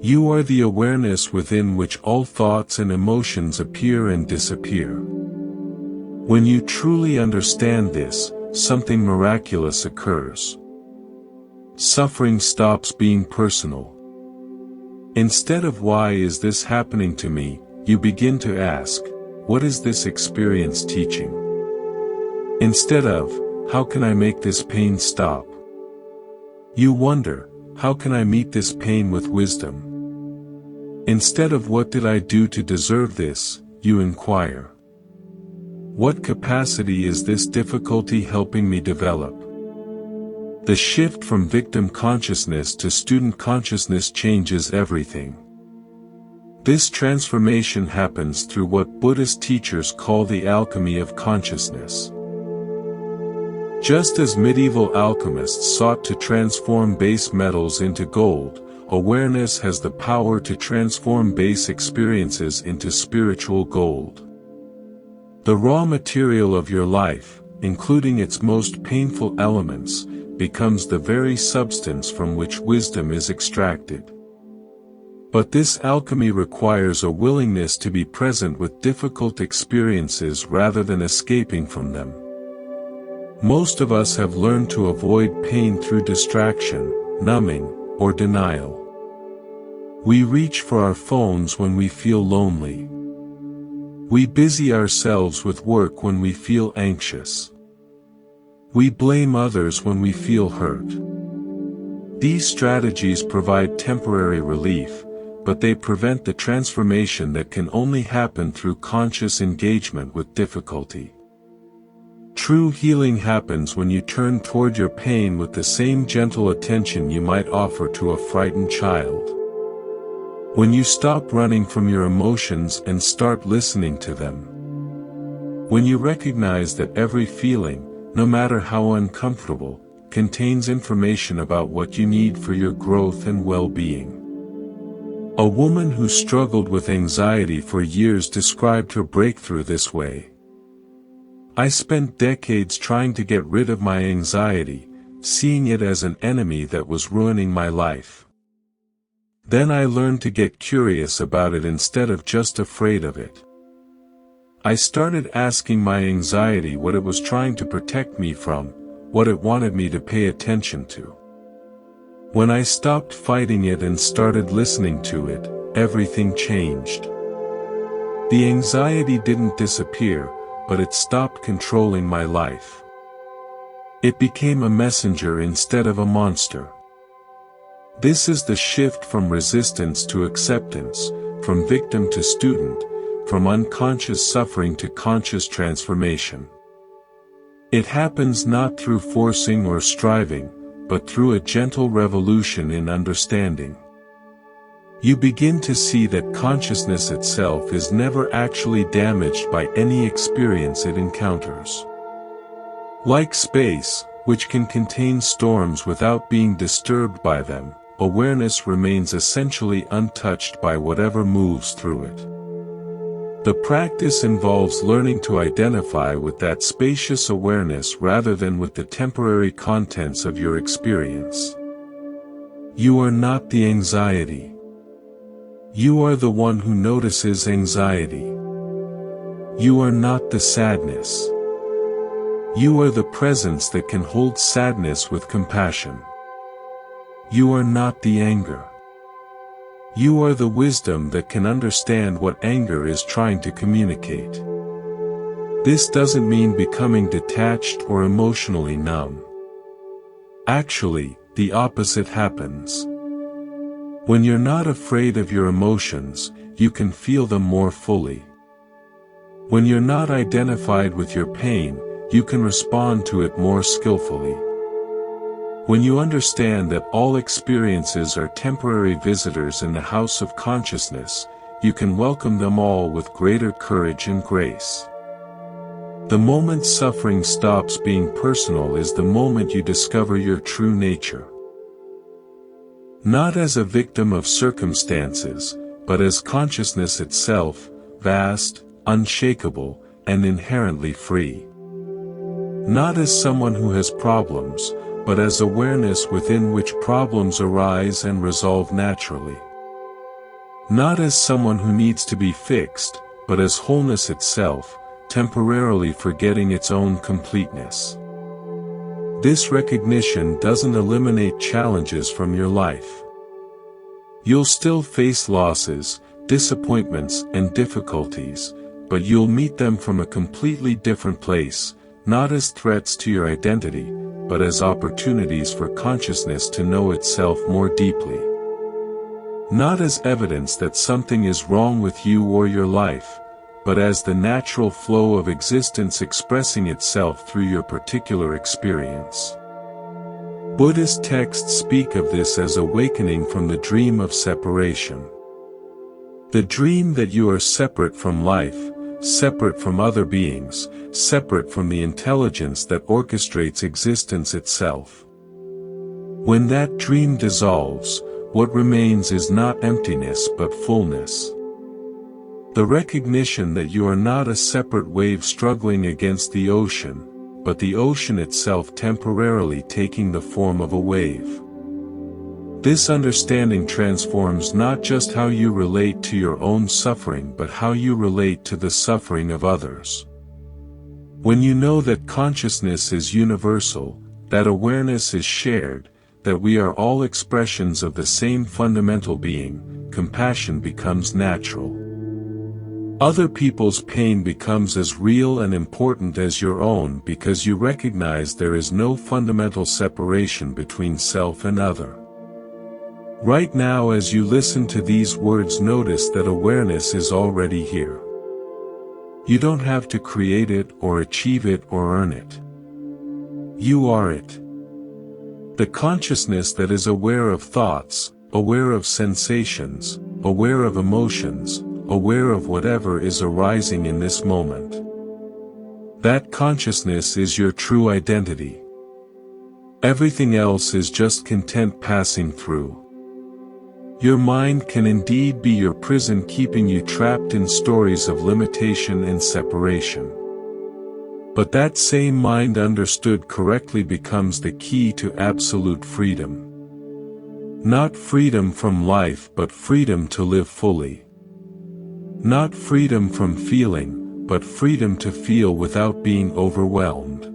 You are the awareness within which all thoughts and emotions appear and disappear. When you truly understand this, something miraculous occurs. Suffering stops being personal. Instead of why is this happening to me, you begin to ask, what is this experience teaching? Instead of, how can I make this pain stop? You wonder, how can I meet this pain with wisdom? Instead of what did I do to deserve this, you inquire. What capacity is this difficulty helping me develop? The shift from victim consciousness to student consciousness changes everything. This transformation happens through what Buddhist teachers call the alchemy of consciousness. Just as medieval alchemists sought to transform base metals into gold, awareness has the power to transform base experiences into spiritual gold. The raw material of your life, including its most painful elements, becomes the very substance from which wisdom is extracted. But this alchemy requires a willingness to be present with difficult experiences rather than escaping from them. Most of us have learned to avoid pain through distraction, numbing, or denial. We reach for our phones when we feel lonely. We busy ourselves with work when we feel anxious. We blame others when we feel hurt. These strategies provide temporary relief, but they prevent the transformation that can only happen through conscious engagement with difficulty. True healing happens when you turn toward your pain with the same gentle attention you might offer to a frightened child. When you stop running from your emotions and start listening to them. When you recognize that every feeling, no matter how uncomfortable, contains information about what you need for your growth and well-being. A woman who struggled with anxiety for years described her breakthrough this way. I spent decades trying to get rid of my anxiety, seeing it as an enemy that was ruining my life. Then I learned to get curious about it instead of just afraid of it. I started asking my anxiety what it was trying to protect me from, what it wanted me to pay attention to. When I stopped fighting it and started listening to it, everything changed. The anxiety didn't disappear, but it stopped controlling my life. It became a messenger instead of a monster. This is the shift from resistance to acceptance, from victim to student, from unconscious suffering to conscious transformation. It happens not through forcing or striving, but through a gentle revolution in understanding. You begin to see that consciousness itself is never actually damaged by any experience it encounters. Like space, which can contain storms without being disturbed by them, awareness remains essentially untouched by whatever moves through it. The practice involves learning to identify with that spacious awareness rather than with the temporary contents of your experience. You are not the anxiety. You are the one who notices anxiety. You are not the sadness. You are the presence that can hold sadness with compassion. You are not the anger. You are the wisdom that can understand what anger is trying to communicate. This doesn't mean becoming detached or emotionally numb. Actually, the opposite happens. When you're not afraid of your emotions, you can feel them more fully. When you're not identified with your pain, you can respond to it more skillfully. When you understand that all experiences are temporary visitors in the house of consciousness, you can welcome them all with greater courage and grace. The moment suffering stops being personal is the moment you discover your true nature. Not as a victim of circumstances, but as consciousness itself, vast, unshakable, and inherently free. Not as someone who has problems, but as awareness within which problems arise and resolve naturally. Not as someone who needs to be fixed, but as wholeness itself, temporarily forgetting its own completeness. This recognition doesn't eliminate challenges from your life. You'll still face losses, disappointments, and difficulties, but you'll meet them from a completely different place, not as threats to your identity, but as opportunities for consciousness to know itself more deeply. Not as evidence that something is wrong with you or your life, but as the natural flow of existence expressing itself through your particular experience. Buddhist texts speak of this as awakening from the dream of separation. The dream that you are separate from life, separate from other beings, separate from the intelligence that orchestrates existence itself. When that dream dissolves, what remains is not emptiness but fullness. The recognition that you are not a separate wave struggling against the ocean, but the ocean itself temporarily taking the form of a wave. This understanding transforms not just how you relate to your own suffering but how you relate to the suffering of others. When you know that consciousness is universal, that awareness is shared, that we are all expressions of the same fundamental being, compassion becomes natural. Other people's pain becomes as real and important as your own because you recognize there is no fundamental separation between self and other. Right now, as you listen to these words, notice that awareness is already here. You don't have to create it or achieve it or earn it. You are it. The consciousness that is aware of thoughts, aware of sensations, aware of emotions, aware of whatever is arising in this moment. That consciousness is your true identity. Everything else is just content passing through. Your mind can indeed be your prison, keeping you trapped in stories of limitation and separation. But that same mind understood correctly becomes the key to absolute freedom. Not freedom from life, but freedom to live fully. Not freedom from feeling, but freedom to feel without being overwhelmed.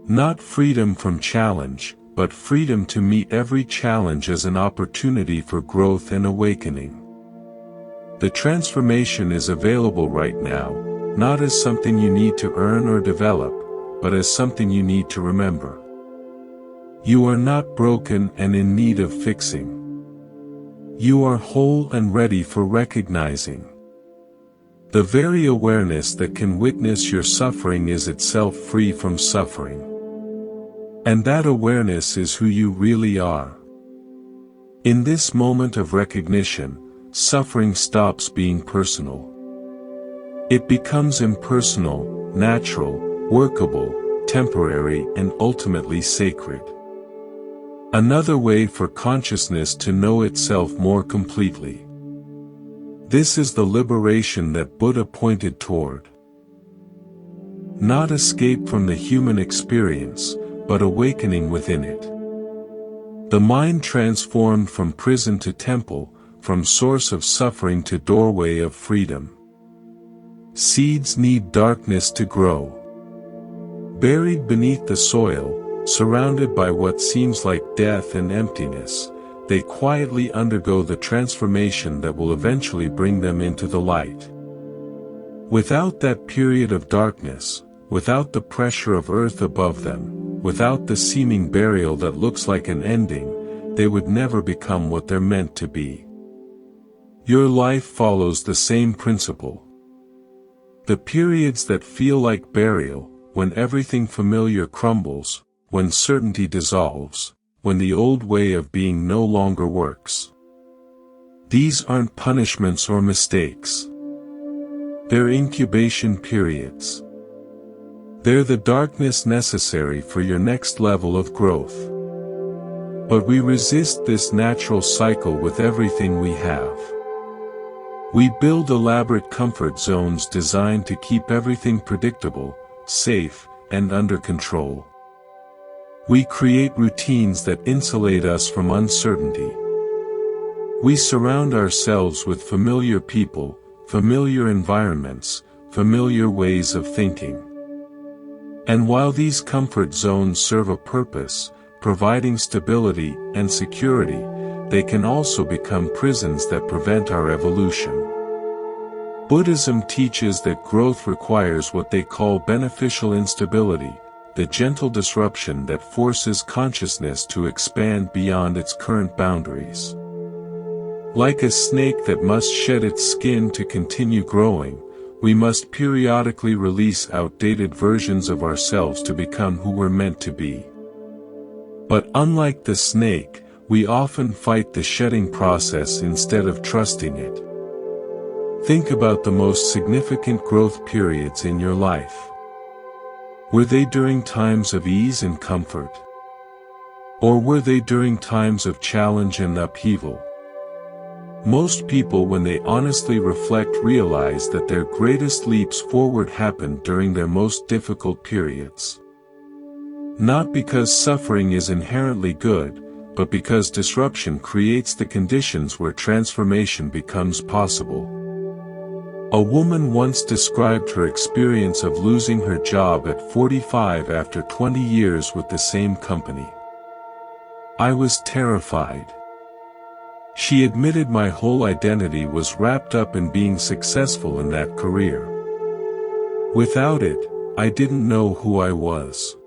Not freedom from challenge, but freedom to meet every challenge as an opportunity for growth and awakening. The transformation is available right now, not as something you need to earn or develop, but as something you need to remember. You are not broken and in need of fixing. You are whole and ready for recognizing. The very awareness that can witness your suffering is itself free from suffering. And that awareness is who you really are. In this moment of recognition, suffering stops being personal. It becomes impersonal, natural, workable, temporary, and ultimately sacred. Another way for consciousness to know itself more completely. This is the liberation that Buddha pointed toward. Not escape from the human experience, but awakening within it. The mind transformed from prison to temple, from source of suffering to doorway of freedom. Seeds need darkness to grow. Buried beneath the soil, surrounded by what seems like death and emptiness, they quietly undergo the transformation that will eventually bring them into the light. Without that period of darkness, without the pressure of earth above them, without the seeming burial that looks like an ending, they would never become what they're meant to be. Your life follows the same principle. The periods that feel like burial, when everything familiar crumbles, when certainty dissolves, when the old way of being no longer works. These aren't punishments or mistakes. They're incubation periods. They're the darkness necessary for your next level of growth. But we resist this natural cycle with everything we have. We build elaborate comfort zones designed to keep everything predictable, safe, and under control. We create routines that insulate us from uncertainty. We surround ourselves with familiar people, familiar environments, familiar ways of thinking. And while these comfort zones serve a purpose, providing stability and security, they can also become prisons that prevent our evolution. Buddhism teaches that growth requires what they call beneficial instability, the gentle disruption that forces consciousness to expand beyond its current boundaries. Like a snake that must shed its skin to continue growing, we must periodically release outdated versions of ourselves to become who we're meant to be. But unlike the snake, we often fight the shedding process instead of trusting it. Think about the most significant growth periods in your life. Were they during times of ease and comfort? Or were they during times of challenge and upheaval? Most people, when they honestly reflect, realize that their greatest leaps forward happened during their most difficult periods. Not because suffering is inherently good, but because disruption creates the conditions where transformation becomes possible. A woman once described her experience of losing her job at 45 after 20 years with the same company. "I was terrified. She admitted my whole identity was wrapped up in being successful in that career. Without it, I didn't know who I was."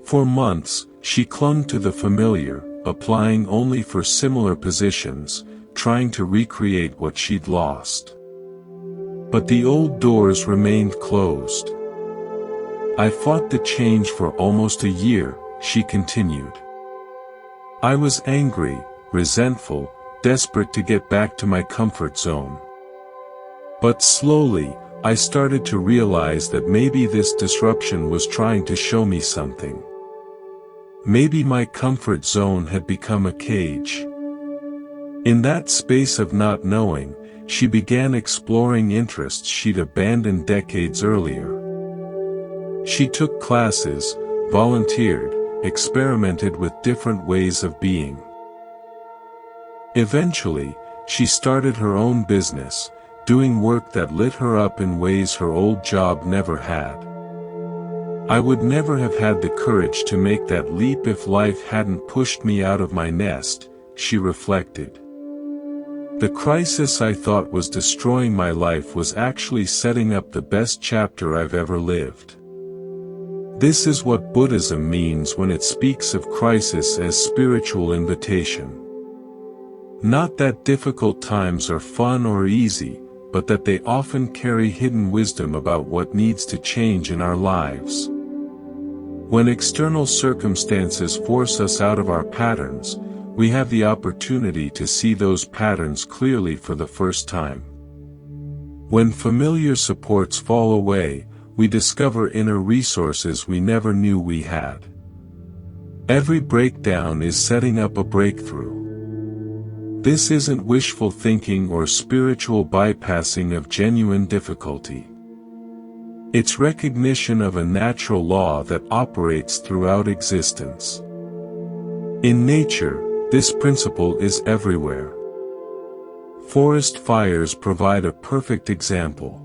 For months, she clung to the familiar, applying only for similar positions, trying to recreate what she'd lost. But the old doors remained closed. I fought the change for almost a year, she continued. I was angry, resentful, desperate to get back to my comfort zone. But slowly, I started to realize that maybe this disruption was trying to show me something. Maybe my comfort zone had become a cage. In that space of not knowing, she began exploring interests she'd abandoned decades earlier. She took classes, volunteered, experimented with different ways of being. Eventually, she started her own business, doing work that lit her up in ways her old job never had. I would never have had the courage to make that leap if life hadn't pushed me out of my nest, she reflected. The crisis I thought was destroying my life was actually setting up the best chapter I've ever lived. This is what Buddhism means when it speaks of crisis as spiritual invitation. Not that difficult times are fun or easy, but that they often carry hidden wisdom about what needs to change in our lives. When external circumstances force us out of our patterns, we have the opportunity to see those patterns clearly for the first time. When familiar supports fall away, we discover inner resources we never knew we had. Every breakdown is setting up a breakthrough. This isn't wishful thinking or spiritual bypassing of genuine difficulty. It's recognition of a natural law that operates throughout existence. In nature, this principle is everywhere. Forest fires provide a perfect example.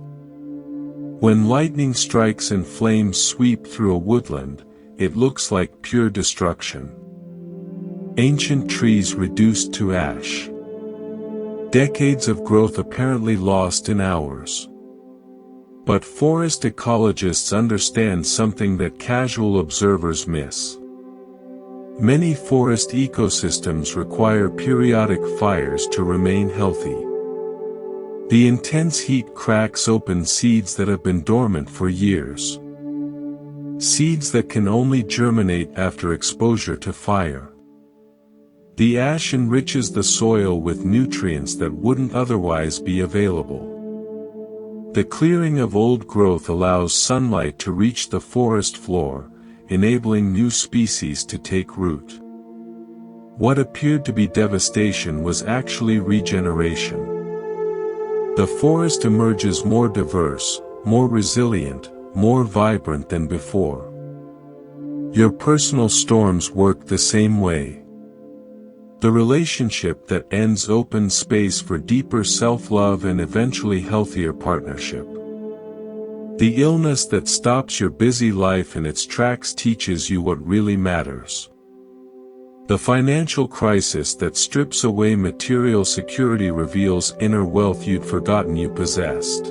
When lightning strikes and flames sweep through a woodland, it looks like pure destruction. Ancient trees reduced to ash. Decades of growth apparently lost in hours. But forest ecologists understand something that casual observers miss. Many forest ecosystems require periodic fires to remain healthy. The intense heat cracks open seeds that have been dormant for years. Seeds that can only germinate after exposure to fire. The ash enriches the soil with nutrients that wouldn't otherwise be available. The clearing of old growth allows sunlight to reach the forest floor, enabling new species to take root. What appeared to be devastation was actually regeneration. The forest emerges more diverse, more resilient, more vibrant than before. Your personal storms work the same way. The relationship that ends opens space for deeper self-love and eventually healthier partnership. The illness that stops your busy life in its tracks teaches you what really matters. The financial crisis that strips away material security reveals inner wealth you'd forgotten you possessed.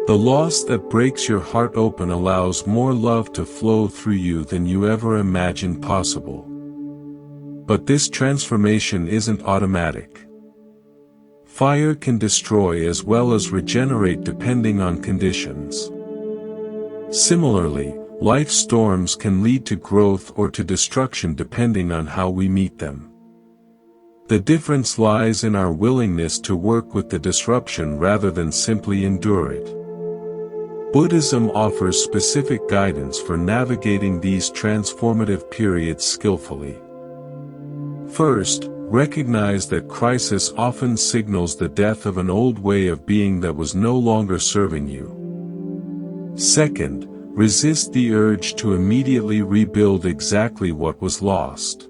The loss that breaks your heart open allows more love to flow through you than you ever imagined possible. But this transformation isn't automatic. Fire can destroy as well as regenerate depending on conditions. Similarly, life storms can lead to growth or to destruction depending on how we meet them. The difference lies in our willingness to work with the disruption rather than simply endure it. Buddhism offers specific guidance for navigating these transformative periods skillfully. First, recognize that crisis often signals the death of an old way of being that was no longer serving you. Second, resist the urge to immediately rebuild exactly what was lost.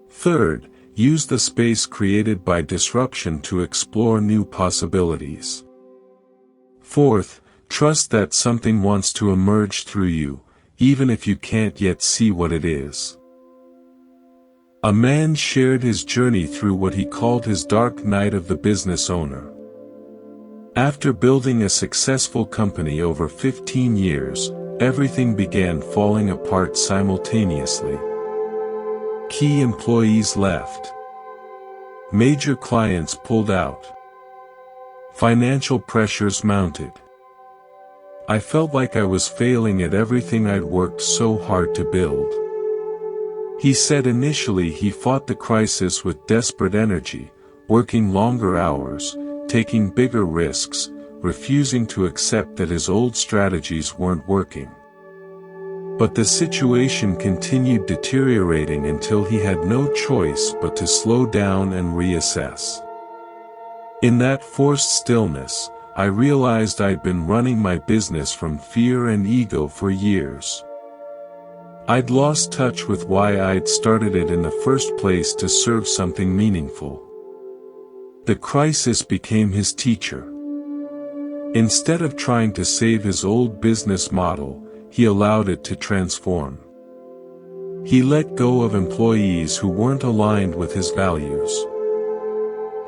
Third, use the space created by disruption to explore new possibilities. Fourth, trust that something wants to emerge through you, even if you can't yet see what it is. A man shared his journey through what he called his dark night of the business owner. After building a successful company over 15 years, everything began falling apart simultaneously. Key employees left. Major clients pulled out. Financial pressures mounted. I felt like I was failing at everything I'd worked so hard to build. He said initially he fought the crisis with desperate energy, working longer hours, taking bigger risks, refusing to accept that his old strategies weren't working. But the situation continued deteriorating until he had no choice but to slow down and reassess. In that forced stillness, I realized I'd been running my business from fear and ego for years. I'd lost touch with why I'd started it in the first place to serve something meaningful. The crisis became his teacher. Instead of trying to save his old business model, he allowed it to transform. He let go of employees who weren't aligned with his values.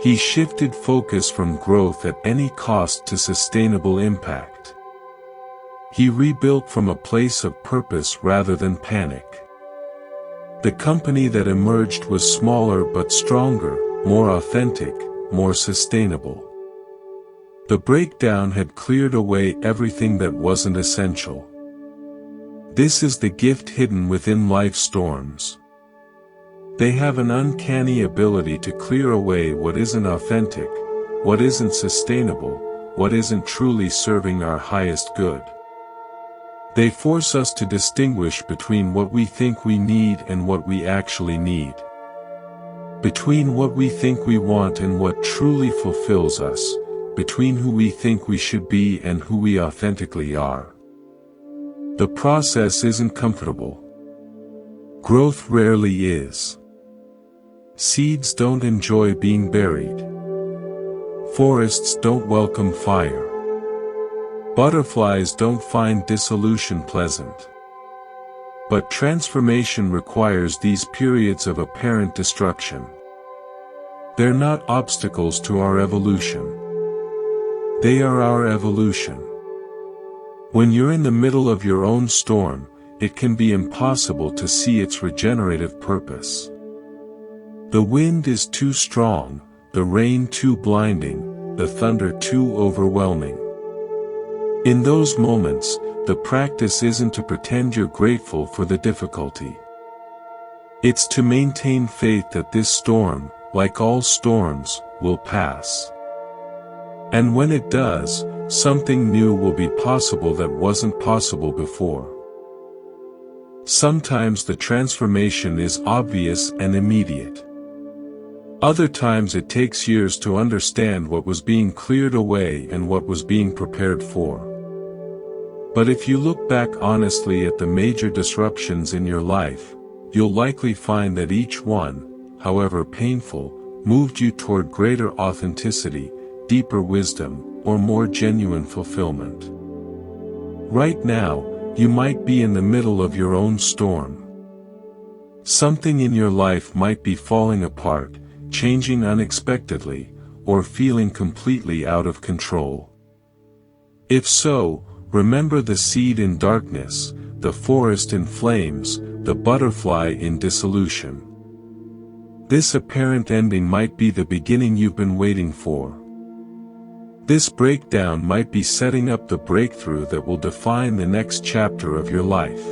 He shifted focus from growth at any cost to sustainable impact. He rebuilt from a place of purpose rather than panic. The company that emerged was smaller but stronger, more authentic, more sustainable. The breakdown had cleared away everything that wasn't essential. This is the gift hidden within life's storms. They have an uncanny ability to clear away what isn't authentic, what isn't sustainable, what isn't truly serving our highest good. They force us to distinguish between what we think we need and what we actually need. Between what we think we want and what truly fulfills us, between who we think we should be and who we authentically are. The process isn't comfortable. Growth rarely is. Seeds don't enjoy being buried. Forests don't welcome fire. Butterflies don't find dissolution pleasant. But transformation requires these periods of apparent destruction. They're not obstacles to our evolution. They are our evolution. When you're in the middle of your own storm, it can be impossible to see its regenerative purpose. The wind is too strong, the rain too blinding, the thunder too overwhelming. In those moments, the practice isn't to pretend you're grateful for the difficulty. It's to maintain faith that this storm, like all storms, will pass. And when it does, something new will be possible that wasn't possible before. Sometimes the transformation is obvious and immediate. Other times it takes years to understand what was being cleared away and what was being prepared for. But if you look back honestly at the major disruptions in your life, you'll likely find that each one, however painful, moved you toward greater authenticity, deeper wisdom, or more genuine fulfillment. Right now, you might be in the middle of your own storm. Something in your life might be falling apart, changing unexpectedly, or feeling completely out of control. If so, remember the seed in darkness, the forest in flames, the butterfly in dissolution. This apparent ending might be the beginning you've been waiting for. This breakdown might be setting up the breakthrough that will define the next chapter of your life.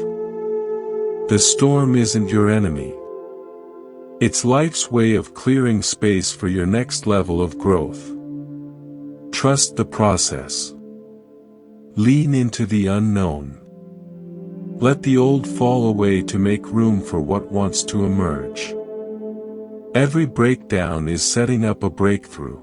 The storm isn't your enemy. It's life's way of clearing space for your next level of growth. Trust the process. Lean into the unknown. Let the old fall away to make room for what wants to emerge. Every breakdown is setting up a breakthrough.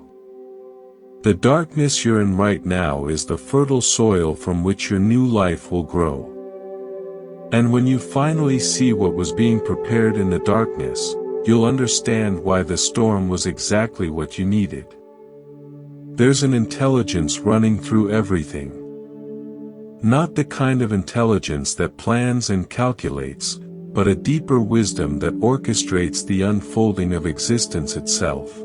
The darkness you're in right now is the fertile soil from which your new life will grow. And when you finally see what was being prepared in the darkness, you'll understand why the storm was exactly what you needed. There's an intelligence running through everything. Not the kind of intelligence that plans and calculates, but a deeper wisdom that orchestrates the unfolding of existence itself.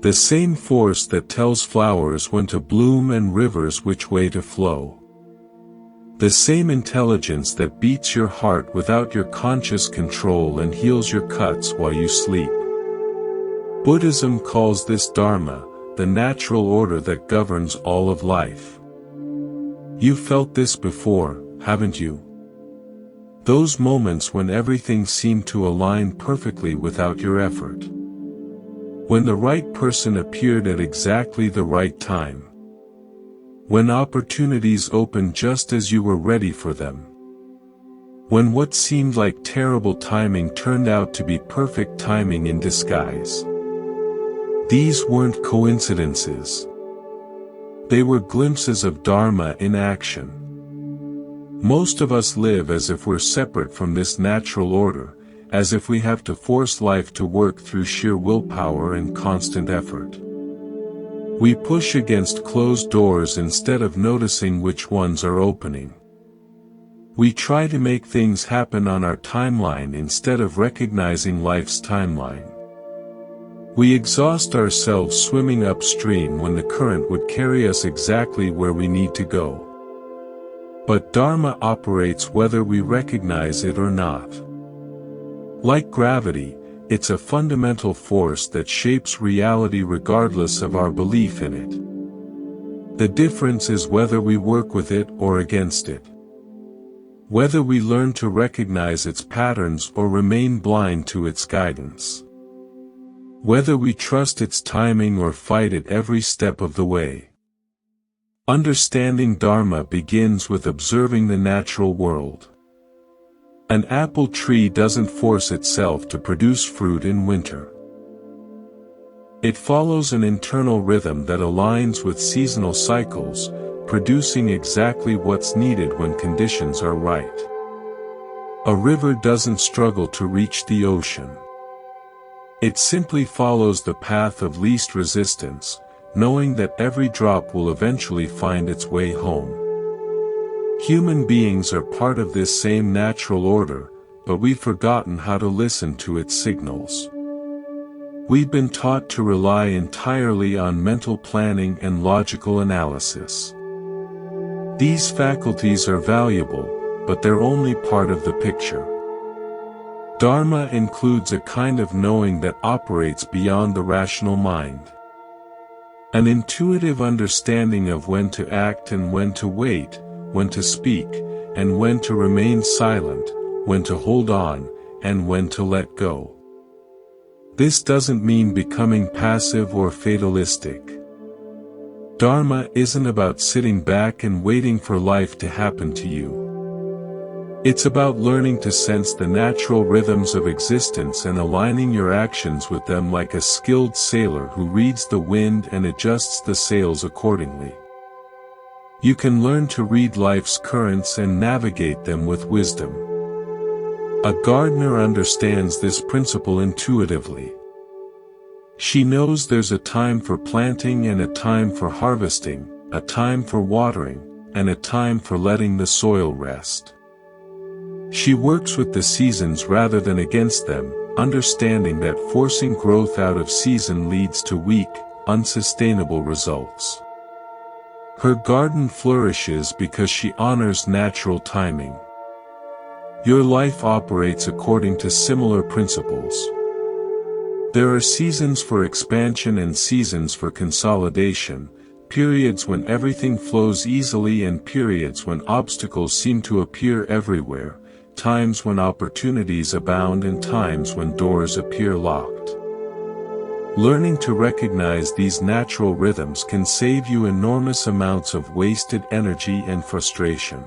The same force that tells flowers when to bloom and rivers which way to flow. The same intelligence that beats your heart without your conscious control and heals your cuts while you sleep. Buddhism calls this Dharma, the natural order that governs all of life. You've felt this before, haven't you? Those moments when everything seemed to align perfectly without your effort. When the right person appeared at exactly the right time. When opportunities opened just as you were ready for them. When what seemed like terrible timing turned out to be perfect timing in disguise. These weren't coincidences. They were glimpses of Dharma in action. Most of us live as if we're separate from this natural order, as if we have to force life to work through sheer willpower and constant effort. We push against closed doors instead of noticing which ones are opening. We try to make things happen on our timeline instead of recognizing life's timeline. We exhaust ourselves swimming upstream when the current would carry us exactly where we need to go. But Dharma operates whether we recognize it or not. Like gravity, it's a fundamental force that shapes reality regardless of our belief in it. The difference is whether we work with it or against it. Whether we learn to recognize its patterns or remain blind to its guidance. Whether we trust its timing or fight it every step of the way. Understanding Dharma begins with observing the natural world. An apple tree doesn't force itself to produce fruit in winter. It follows an internal rhythm that aligns with seasonal cycles, producing exactly what's needed when conditions are right. A river doesn't struggle to reach the ocean. It simply follows the path of least resistance, knowing that every drop will eventually find its way home. Human beings are part of this same natural order, but we've forgotten how to listen to its signals. We've been taught to rely entirely on mental planning and logical analysis. These faculties are valuable, but they're only part of the picture. Dharma includes a kind of knowing that operates beyond the rational mind. An intuitive understanding of when to act and when to wait, when to speak, and when to remain silent, when to hold on, and when to let go. This doesn't mean becoming passive or fatalistic. Dharma isn't about sitting back and waiting for life to happen to you. It's about learning to sense the natural rhythms of existence and aligning your actions with them like a skilled sailor who reads the wind and adjusts the sails accordingly. You can learn to read life's currents and navigate them with wisdom. A gardener understands this principle intuitively. She knows there's a time for planting and a time for harvesting, a time for watering, and a time for letting the soil rest. She works with the seasons rather than against them, understanding that forcing growth out of season leads to weak, unsustainable results. Her garden flourishes because she honors natural timing. Your life operates according to similar principles. There are seasons for expansion and seasons for consolidation, periods when everything flows easily and periods when obstacles seem to appear everywhere, times when opportunities abound and times when doors appear locked. Learning to recognize these natural rhythms can save you enormous amounts of wasted energy and frustration.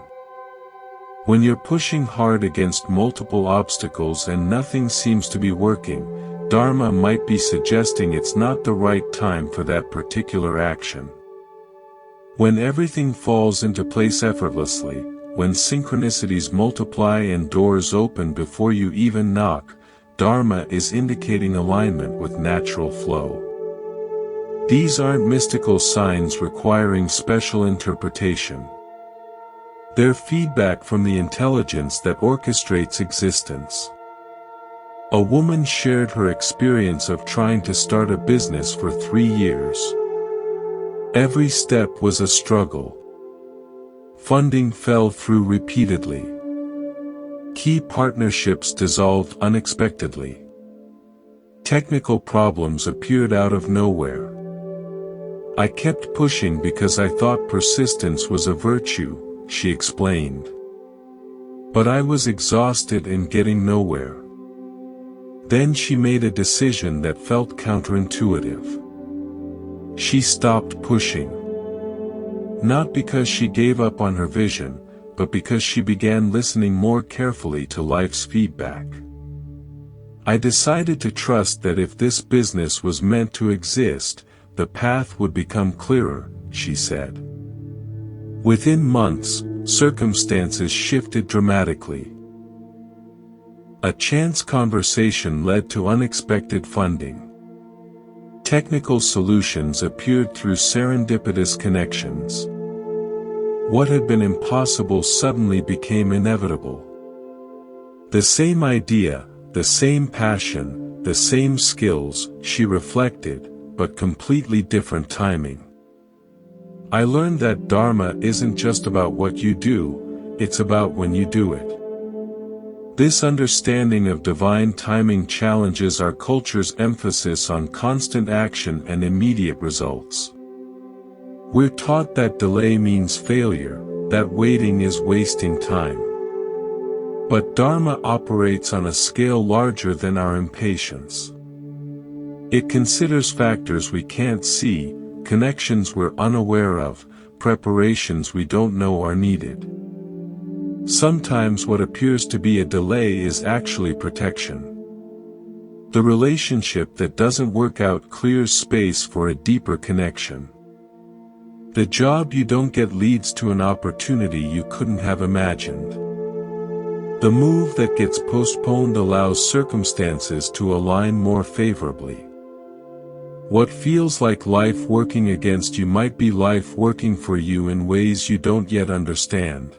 When you're pushing hard against multiple obstacles and nothing seems to be working, Dharma might be suggesting it's not the right time for that particular action. When everything falls into place effortlessly, when synchronicities multiply and doors open before you even knock, Dharma is indicating alignment with natural flow. These aren't mystical signs requiring special interpretation. They're feedback from the intelligence that orchestrates existence. A woman shared her experience of trying to start a business for 3 years. Every step was a struggle. Funding fell through repeatedly. Key partnerships dissolved unexpectedly. Technical problems appeared out of nowhere. I kept pushing because I thought persistence was a virtue, she explained. But I was exhausted and getting nowhere. Then she made a decision that felt counterintuitive. She stopped pushing. Not because she gave up on her vision, but because she began listening more carefully to life's feedback. I decided to trust that if this business was meant to exist, the path would become clearer, she said. Within months, circumstances shifted dramatically. A chance conversation led to unexpected funding. Technical solutions appeared through serendipitous connections. What had been impossible suddenly became inevitable. The same idea, the same passion, the same skills, she reflected, but completely different timing. I learned that Dharma isn't just about what you do, it's about when you do it. This understanding of divine timing challenges our culture's emphasis on constant action and immediate results. We're taught that delay means failure, that waiting is wasting time. But Dharma operates on a scale larger than our impatience. It considers factors we can't see, connections we're unaware of, preparations we don't know are needed. Sometimes what appears to be a delay is actually protection. The relationship that doesn't work out clears space for a deeper connection. The job you don't get leads to an opportunity you couldn't have imagined. The move that gets postponed allows circumstances to align more favorably. What feels like life working against you might be life working for you in ways you don't yet understand.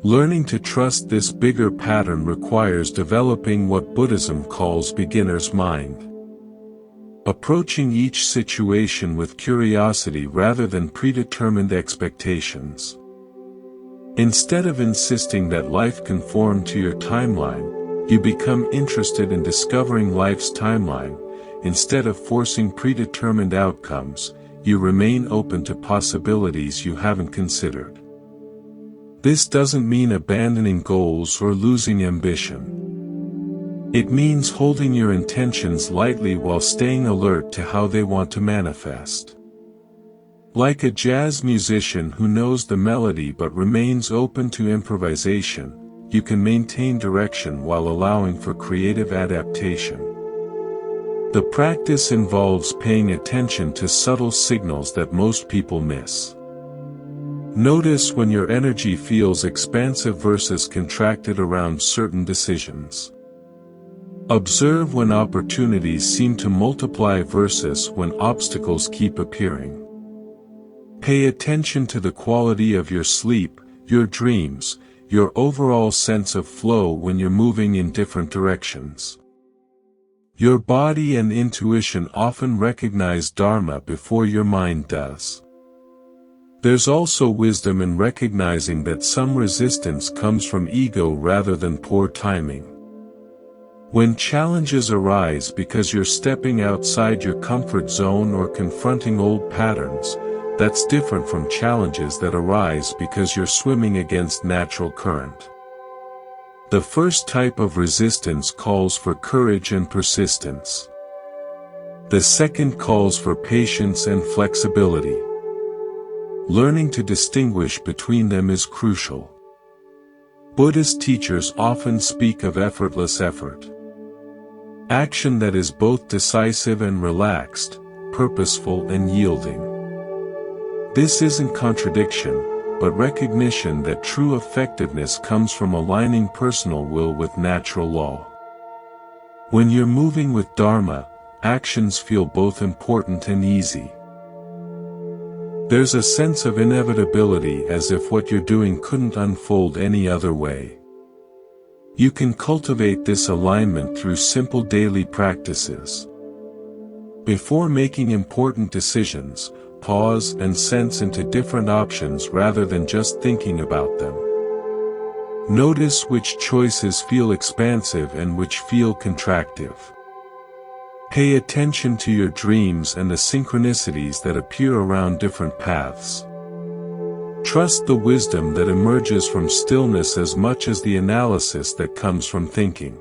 Learning to trust this bigger pattern requires developing what Buddhism calls beginner's mind. Approaching each situation with curiosity rather than predetermined expectations. Instead of insisting that life conform to your timeline, you become interested in discovering life's timeline. Instead of forcing predetermined outcomes, you remain open to possibilities you haven't considered. This doesn't mean abandoning goals or losing ambition. It means holding your intentions lightly while staying alert to how they want to manifest. Like a jazz musician who knows the melody but remains open to improvisation, you can maintain direction while allowing for creative adaptation. The practice involves paying attention to subtle signals that most people miss. Notice when your energy feels expansive versus contracted around certain decisions. Observe when opportunities seem to multiply versus when obstacles keep appearing. Pay attention to the quality of your sleep, your dreams, your overall sense of flow when you're moving in different directions. Your body and intuition often recognize Dharma before your mind does. There's also wisdom in recognizing that some resistance comes from ego rather than poor timing. When challenges arise because you're stepping outside your comfort zone or confronting old patterns, that's different from challenges that arise because you're swimming against natural current. The first type of resistance calls for courage and persistence. The second calls for patience and flexibility. Learning to distinguish between them is crucial. Buddhist teachers often speak of effortless effort. Action that is both decisive and relaxed, purposeful and yielding. This isn't contradiction, but recognition that true effectiveness comes from aligning personal will with natural law. When you're moving with Dharma, actions feel both important and easy. There's a sense of inevitability as if what you're doing couldn't unfold any other way. You can cultivate this alignment through simple daily practices. Before making important decisions, pause and sense into different options rather than just thinking about them. Notice which choices feel expansive and which feel contractive. Pay attention to your dreams and the synchronicities that appear around different paths. Trust the wisdom that emerges from stillness as much as the analysis that comes from thinking.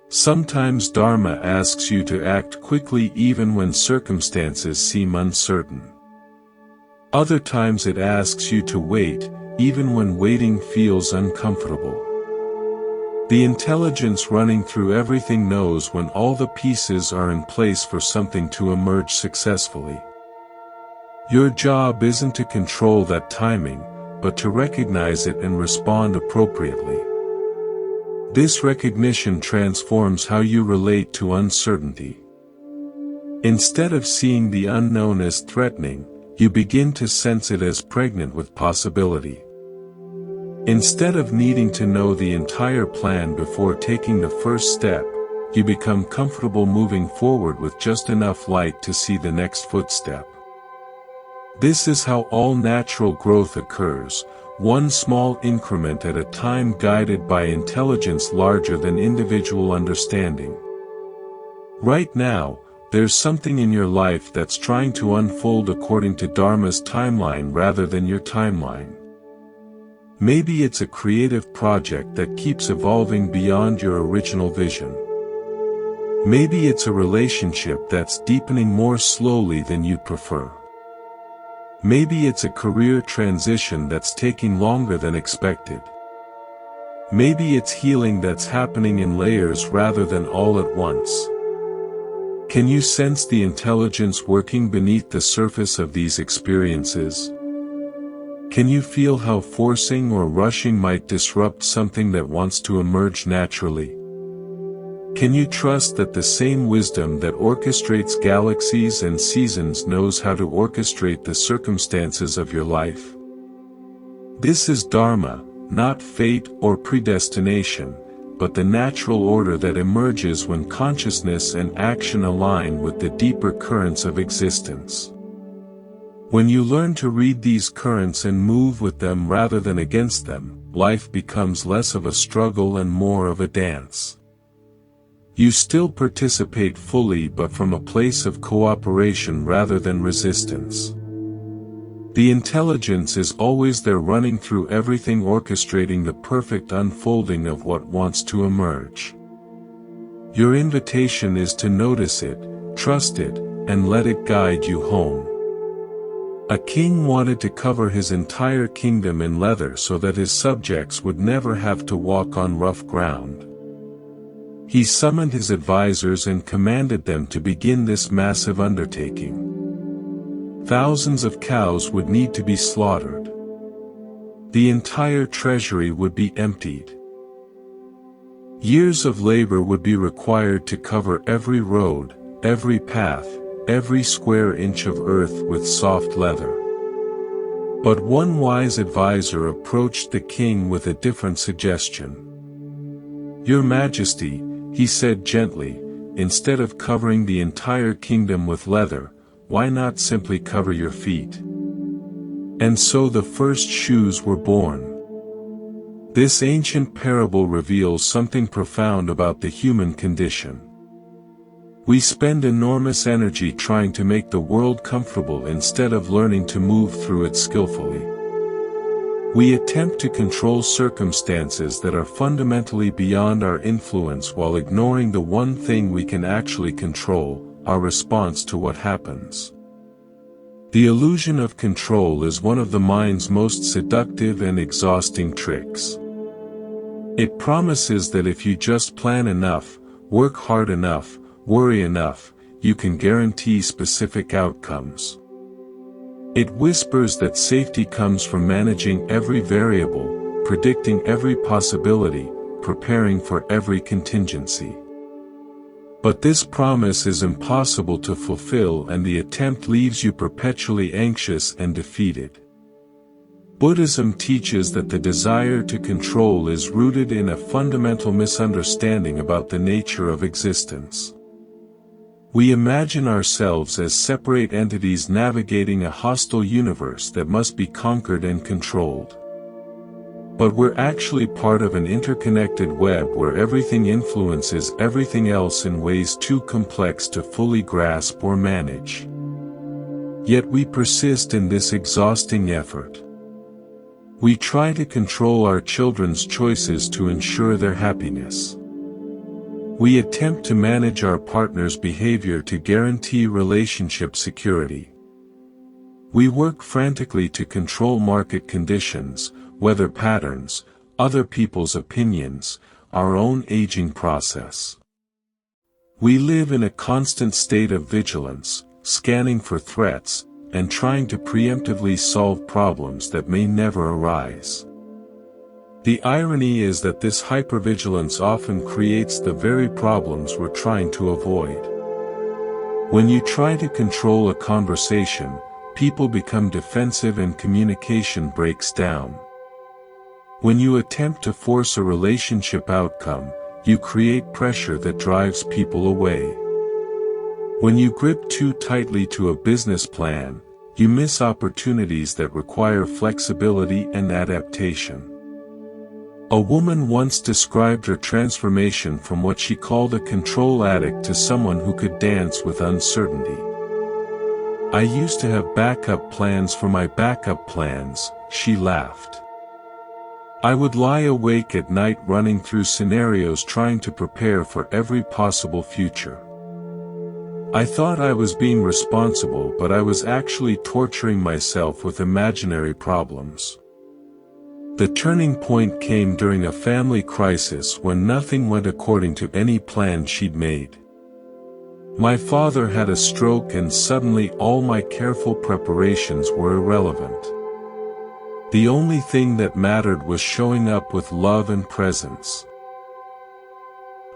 Sometimes Dharma asks you to act quickly even when circumstances seem uncertain. Other times it asks you to wait, even when waiting feels uncomfortable. The intelligence running through everything knows when all the pieces are in place for something to emerge successfully. Your job isn't to control that timing, but to recognize it and respond appropriately. This recognition transforms how you relate to uncertainty. Instead of seeing the unknown as threatening, you begin to sense it as pregnant with possibility. Instead of needing to know the entire plan before taking the first step, you become comfortable moving forward with just enough light to see the next footstep. This is how all natural growth occurs, one small increment at a time, guided by intelligence larger than individual understanding. Right now, there's something in your life that's trying to unfold according to Dharma's timeline rather than your timeline. Maybe it's a creative project that keeps evolving beyond your original vision. Maybe it's a relationship that's deepening more slowly than you'd prefer. Maybe it's a career transition that's taking longer than expected. Maybe it's healing that's happening in layers rather than all at once. Can you sense the intelligence working beneath the surface of these experiences? Can you feel how forcing or rushing might disrupt something that wants to emerge naturally? Can you trust that the same wisdom that orchestrates galaxies and seasons knows how to orchestrate the circumstances of your life? This is Dharma, not fate or predestination, but the natural order that emerges when consciousness and action align with the deeper currents of existence. When you learn to read these currents and move with them rather than against them, life becomes less of a struggle and more of a dance. You still participate fully, but from a place of cooperation rather than resistance. The intelligence is always there, running through everything, orchestrating the perfect unfolding of what wants to emerge. Your invitation is to notice it, trust it, and let it guide you home. A king wanted to cover his entire kingdom in leather so that his subjects would never have to walk on rough ground. He summoned his advisors and commanded them to begin this massive undertaking. Thousands of cows would need to be slaughtered. The entire treasury would be emptied. Years of labor would be required to cover every road, every path, every square inch of earth with soft leather. But one wise advisor approached the king with a different suggestion. "Your Majesty," he said gently, "instead of covering the entire kingdom with leather, why not simply cover your feet?" And so the first shoes were born. This ancient parable reveals something profound about the human condition. We spend enormous energy trying to make the world comfortable instead of learning to move through it skillfully. We attempt to control circumstances that are fundamentally beyond our influence while ignoring the one thing we can actually control, our response to what happens. The illusion of control is one of the mind's most seductive and exhausting tricks. It promises that if you just plan enough, work hard enough, worry enough, you can guarantee specific outcomes. It whispers that safety comes from managing every variable, predicting every possibility, preparing for every contingency. But this promise is impossible to fulfill, and the attempt leaves you perpetually anxious and defeated. Buddhism teaches that the desire to control is rooted in a fundamental misunderstanding about the nature of existence. We imagine ourselves as separate entities navigating a hostile universe that must be conquered and controlled. But we're actually part of an interconnected web where everything influences everything else in ways too complex to fully grasp or manage. Yet we persist in this exhausting effort. We try to control our children's choices to ensure their happiness. We attempt to manage our partner's behavior to guarantee relationship security. We work frantically to control market conditions, weather patterns, other people's opinions, our own aging process. We live in a constant state of vigilance, scanning for threats, and trying to preemptively solve problems that may never arise. The irony is that this hypervigilance often creates the very problems we're trying to avoid. When you try to control a conversation, people become defensive and communication breaks down. When you attempt to force a relationship outcome, you create pressure that drives people away. When you grip too tightly to a business plan, you miss opportunities that require flexibility and adaptation. A woman once described her transformation from what she called a control addict to someone who could dance with uncertainty. "I used to have backup plans for my backup plans," she laughed. "I would lie awake at night running through scenarios trying to prepare for every possible future. I thought I was being responsible, but I was actually torturing myself with imaginary problems." The turning point came during a family crisis when nothing went according to any plan she'd made. "My father had a stroke and suddenly all my careful preparations were irrelevant. The only thing that mattered was showing up with love and presence.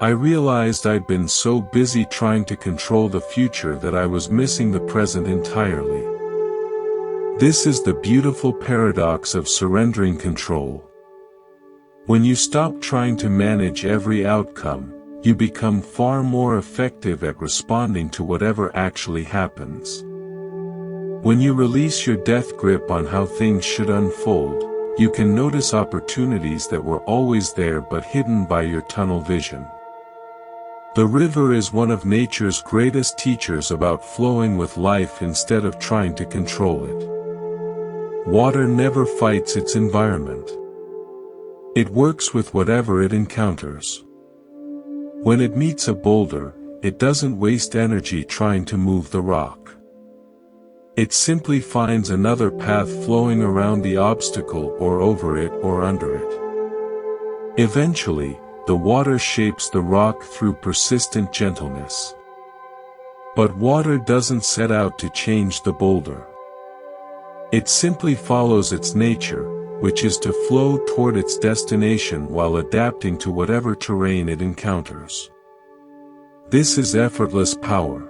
I realized I'd been so busy trying to control the future that I was missing the present entirely." This is the beautiful paradox of surrendering control. When you stop trying to manage every outcome, you become far more effective at responding to whatever actually happens. When you release your death grip on how things should unfold, you can notice opportunities that were always there but hidden by your tunnel vision. The river is one of nature's greatest teachers about flowing with life instead of trying to control it. Water never fights its environment. It works with whatever it encounters. When it meets a boulder, it doesn't waste energy trying to move the rock. It simply finds another path flowing around the obstacle or over it or under it. Eventually, the water shapes the rock through persistent gentleness. But water doesn't set out to change the boulder. It simply follows its nature, which is to flow toward its destination while adapting to whatever terrain it encounters. This is effortless power.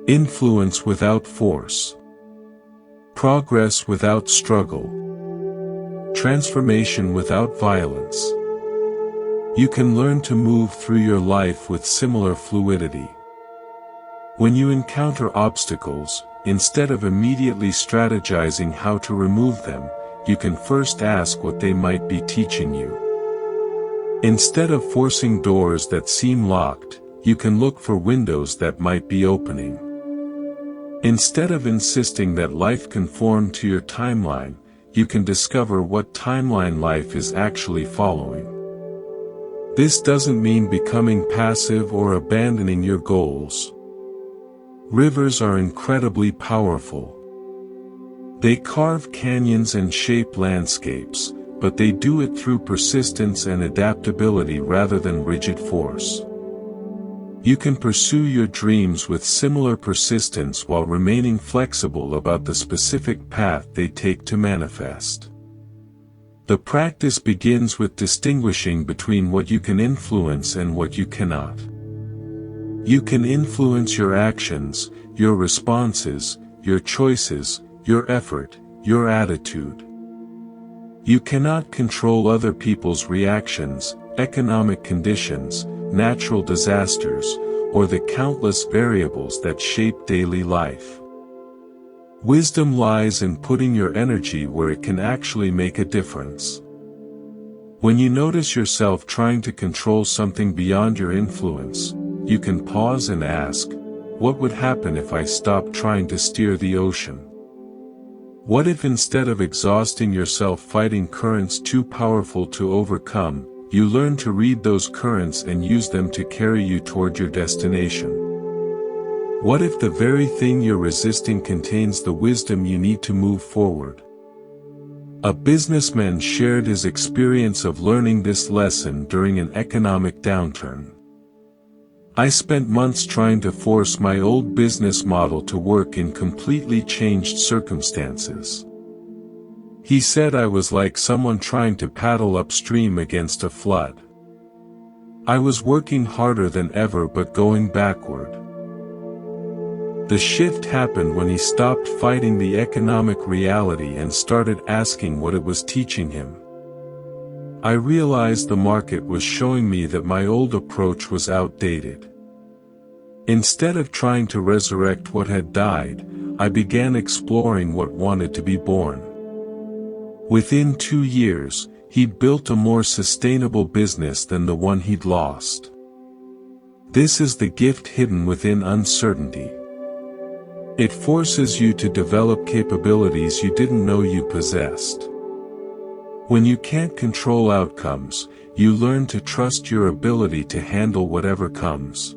Influence without force. Progress without struggle. Transformation without violence. You can learn to move through your life with similar fluidity. When you encounter obstacles, instead of immediately strategizing how to remove them, you can first ask what they might be teaching you. Instead of forcing doors that seem locked, you can look for windows that might be opening. Instead of insisting that life conform to your timeline, you can discover what timeline life is actually following. This doesn't mean becoming passive or abandoning your goals. Rivers are incredibly powerful. They carve canyons and shape landscapes, but they do it through persistence and adaptability rather than rigid force. You can pursue your dreams with similar persistence while remaining flexible about the specific path they take to manifest. The practice begins with distinguishing between what you can influence and what you cannot. You can influence your actions, your responses, your choices, your effort, your attitude. You cannot control other people's reactions, economic conditions, natural disasters, or the countless variables that shape daily life. Wisdom lies in putting your energy where it can actually make a difference. When you notice yourself trying to control something beyond your influence, you can pause and ask, what would happen if I stopped trying to steer the ocean? What if instead of exhausting yourself fighting currents too powerful to overcome, you learn to read those currents and use them to carry you toward your destination? What if the very thing you're resisting contains the wisdom you need to move forward? A businessman shared his experience of learning this lesson during an economic downturn. I spent months trying to force my old business model to work in completely changed circumstances. He said I was like someone trying to paddle upstream against a flood. I was working harder than ever but going backward. The shift happened when he stopped fighting the economic reality and started asking what it was teaching him. I realized the market was showing me that my old approach was outdated. Instead of trying to resurrect what had died, I began exploring what wanted to be born. Within 2 years, he'd built a more sustainable business than the one he'd lost. This is the gift hidden within uncertainty. It forces you to develop capabilities you didn't know you possessed. When you can't control outcomes, you learn to trust your ability to handle whatever comes.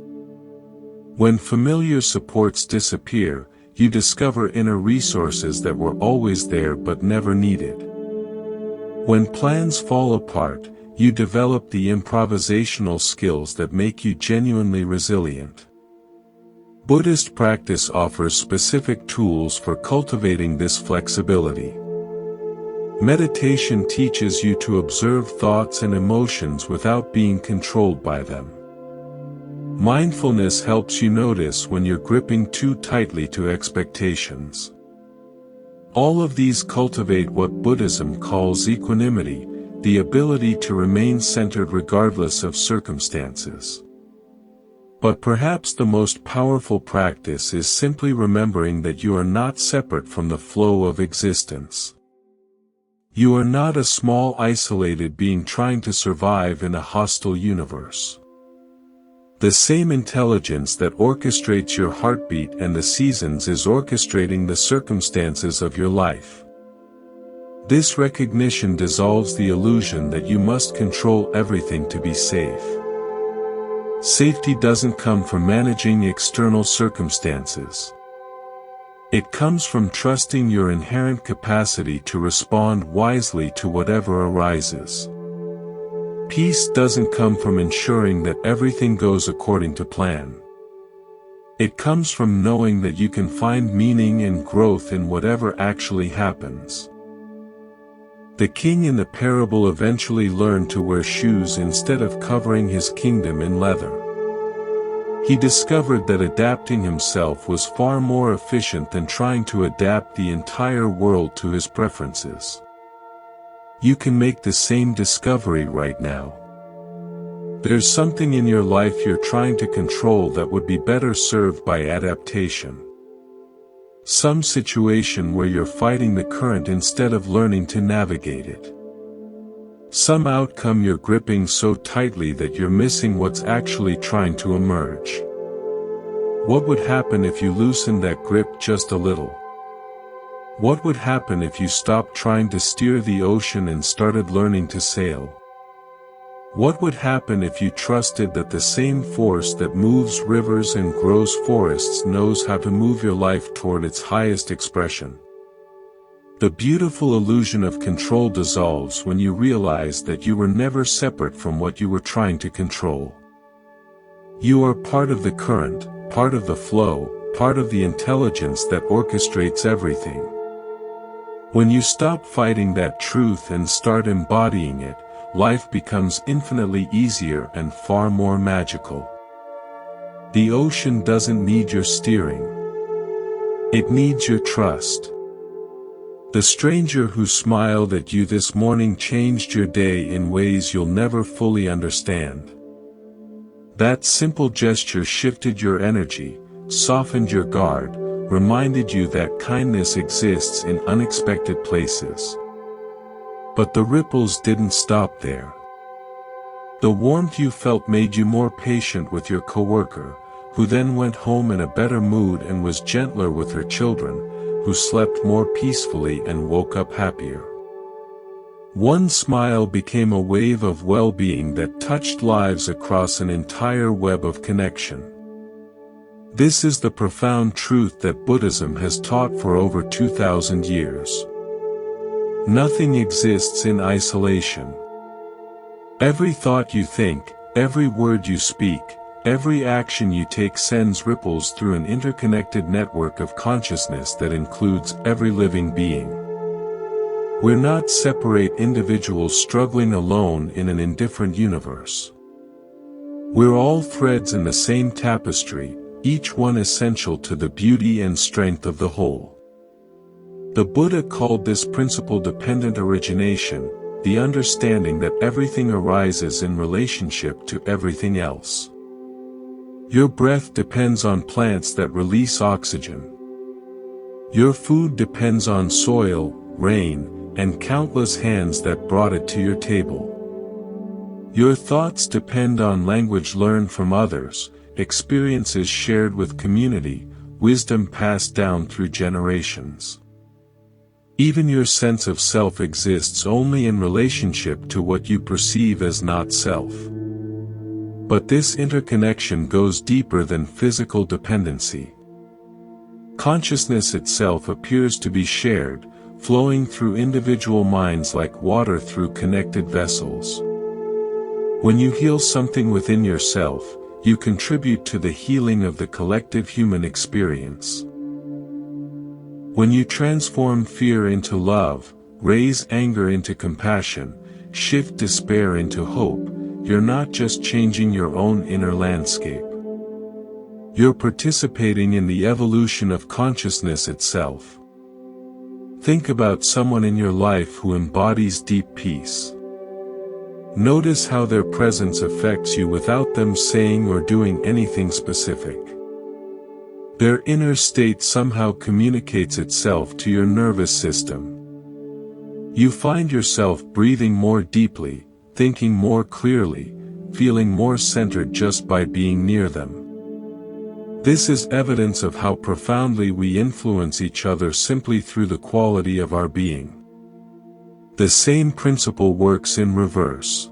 When familiar supports disappear, you discover inner resources that were always there but never needed. When plans fall apart, you develop the improvisational skills that make you genuinely resilient. Buddhist practice offers specific tools for cultivating this flexibility. Meditation teaches you to observe thoughts and emotions without being controlled by them. Mindfulness helps you notice when you're gripping too tightly to expectations. All of these cultivate what Buddhism calls equanimity, the ability to remain centered regardless of circumstances. But perhaps the most powerful practice is simply remembering that you are not separate from the flow of existence. You are not a small isolated being trying to survive in a hostile universe. The same intelligence that orchestrates your heartbeat and the seasons is orchestrating the circumstances of your life. This recognition dissolves the illusion that you must control everything to be safe. Safety doesn't come from managing external circumstances. It comes from trusting your inherent capacity to respond wisely to whatever arises. Peace doesn't come from ensuring that everything goes according to plan. It comes from knowing that you can find meaning and growth in whatever actually happens. The king in the parable eventually learned to wear shoes instead of covering his kingdom in leather. He discovered that adapting himself was far more efficient than trying to adapt the entire world to his preferences. You can make the same discovery right now. There's something in your life you're trying to control that would be better served by adaptation. Some situation where you're fighting the current instead of learning to navigate it. Some outcome you're gripping so tightly that you're missing what's actually trying to emerge. What would happen if you loosened that grip just a little? What would happen if you stopped trying to steer the ocean and started learning to sail? What would happen if you trusted that the same force that moves rivers and grows forests knows how to move your life toward its highest expression? The beautiful illusion of control dissolves when you realize that you were never separate from what you were trying to control. You are part of the current, part of the flow, part of the intelligence that orchestrates everything. When you stop fighting that truth and start embodying it, life becomes infinitely easier and far more magical. The ocean doesn't need your steering. It needs your trust. The stranger who smiled at you this morning changed your day in ways you'll never fully understand. That simple gesture shifted your energy, softened your guard, reminded you that kindness exists in unexpected places. But the ripples didn't stop there. The warmth you felt made you more patient with your coworker, who then went home in a better mood and was gentler with her children, who slept more peacefully and woke up happier. One smile became a wave of well-being that touched lives across an entire web of connection. This is the profound truth that Buddhism has taught for over 2,000 years. Nothing exists in isolation. Every thought you think, every word you speak, every action you take sends ripples through an interconnected network of consciousness that includes every living being. We're not separate individuals struggling alone in an indifferent universe. We're all threads in the same tapestry, each one essential to the beauty and strength of the whole. The Buddha called this principle dependent origination, the understanding that everything arises in relationship to everything else. Your breath depends on plants that release oxygen. Your food depends on soil, rain, and countless hands that brought it to your table. Your thoughts depend on language learned from others, experiences shared with community, wisdom passed down through generations. Even your sense of self exists only in relationship to what you perceive as not self. But this interconnection goes deeper than physical dependency. Consciousness itself appears to be shared, flowing through individual minds like water through connected vessels. When you heal something within yourself, you contribute to the healing of the collective human experience. When you transform fear into love, raise anger into compassion, shift despair into hope, you're not just changing your own inner landscape. You're participating in the evolution of consciousness itself. Think about someone in your life who embodies deep peace. Notice how their presence affects you without them saying or doing anything specific. Their inner state somehow communicates itself to your nervous system. You find yourself breathing more deeply, thinking more clearly, feeling more centered just by being near them. This is evidence of how profoundly we influence each other simply through the quality of our being. The same principle works in reverse.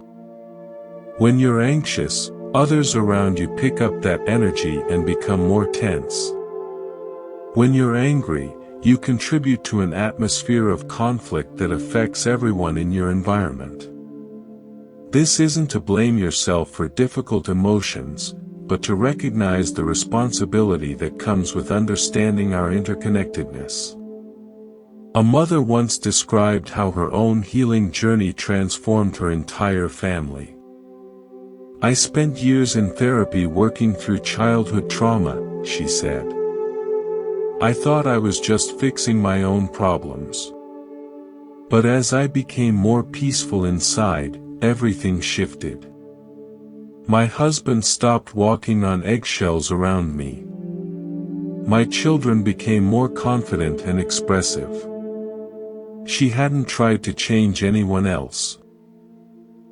When you're anxious, others around you pick up that energy and become more tense. When you're angry, you contribute to an atmosphere of conflict that affects everyone in your environment. This isn't to blame yourself for difficult emotions, but to recognize the responsibility that comes with understanding our interconnectedness. A mother once described how her own healing journey transformed her entire family. "I spent years in therapy working through childhood trauma," she said. "I thought I was just fixing my own problems. But as I became more peaceful inside, everything shifted. My husband stopped walking on eggshells around me. My children became more confident and expressive." She hadn't tried to change anyone else.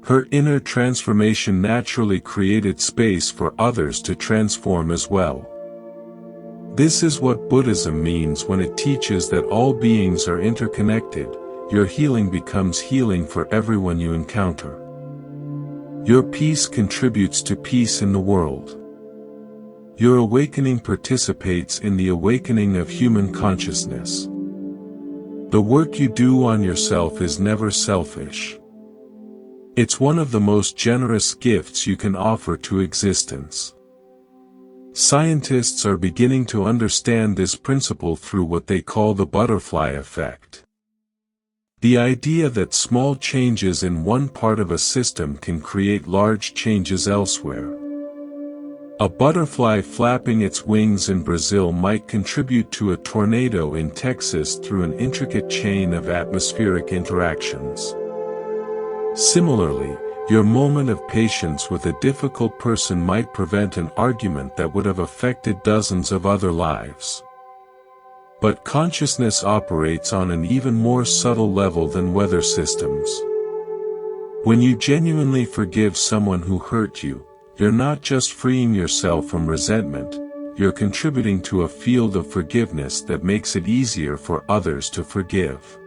Her inner transformation naturally created space for others to transform as well. This is what Buddhism means when it teaches that all beings are interconnected. Your healing becomes healing for everyone you encounter. Your peace contributes to peace in the world. Your awakening participates in the awakening of human consciousness. The work you do on yourself is never selfish. It's one of the most generous gifts you can offer to existence. Scientists are beginning to understand this principle through what they call the butterfly effect. The idea that small changes in one part of a system can create large changes elsewhere. A butterfly flapping its wings in Brazil might contribute to a tornado in Texas through an intricate chain of atmospheric interactions. Similarly, your moment of patience with a difficult person might prevent an argument that would have affected dozens of other lives. But consciousness operates on an even more subtle level than weather systems. When you genuinely forgive someone who hurt you, you're not just freeing yourself from resentment, you're contributing to a field of forgiveness that makes it easier for others to forgive.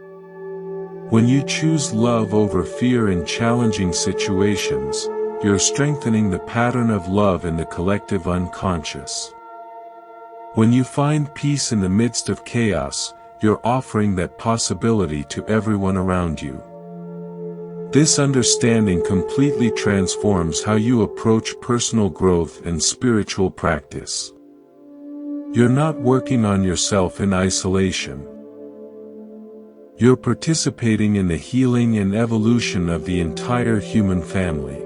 When you choose love over fear in challenging situations, you're strengthening the pattern of love in the collective unconscious. When you find peace in the midst of chaos, you're offering that possibility to everyone around you. This understanding completely transforms how you approach personal growth and spiritual practice. You're not working on yourself in isolation. You're participating in the healing and evolution of the entire human family.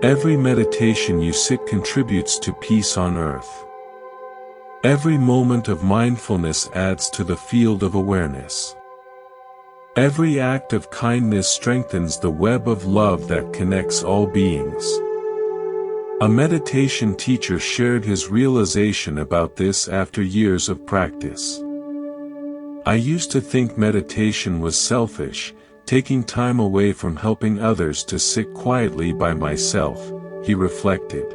Every meditation you sit contributes to peace on earth. Every moment of mindfulness adds to the field of awareness. Every act of kindness strengthens the web of love that connects all beings. A meditation teacher shared his realization about this after years of practice. I used to think meditation was selfish, taking time away from helping others to sit quietly by myself, he reflected.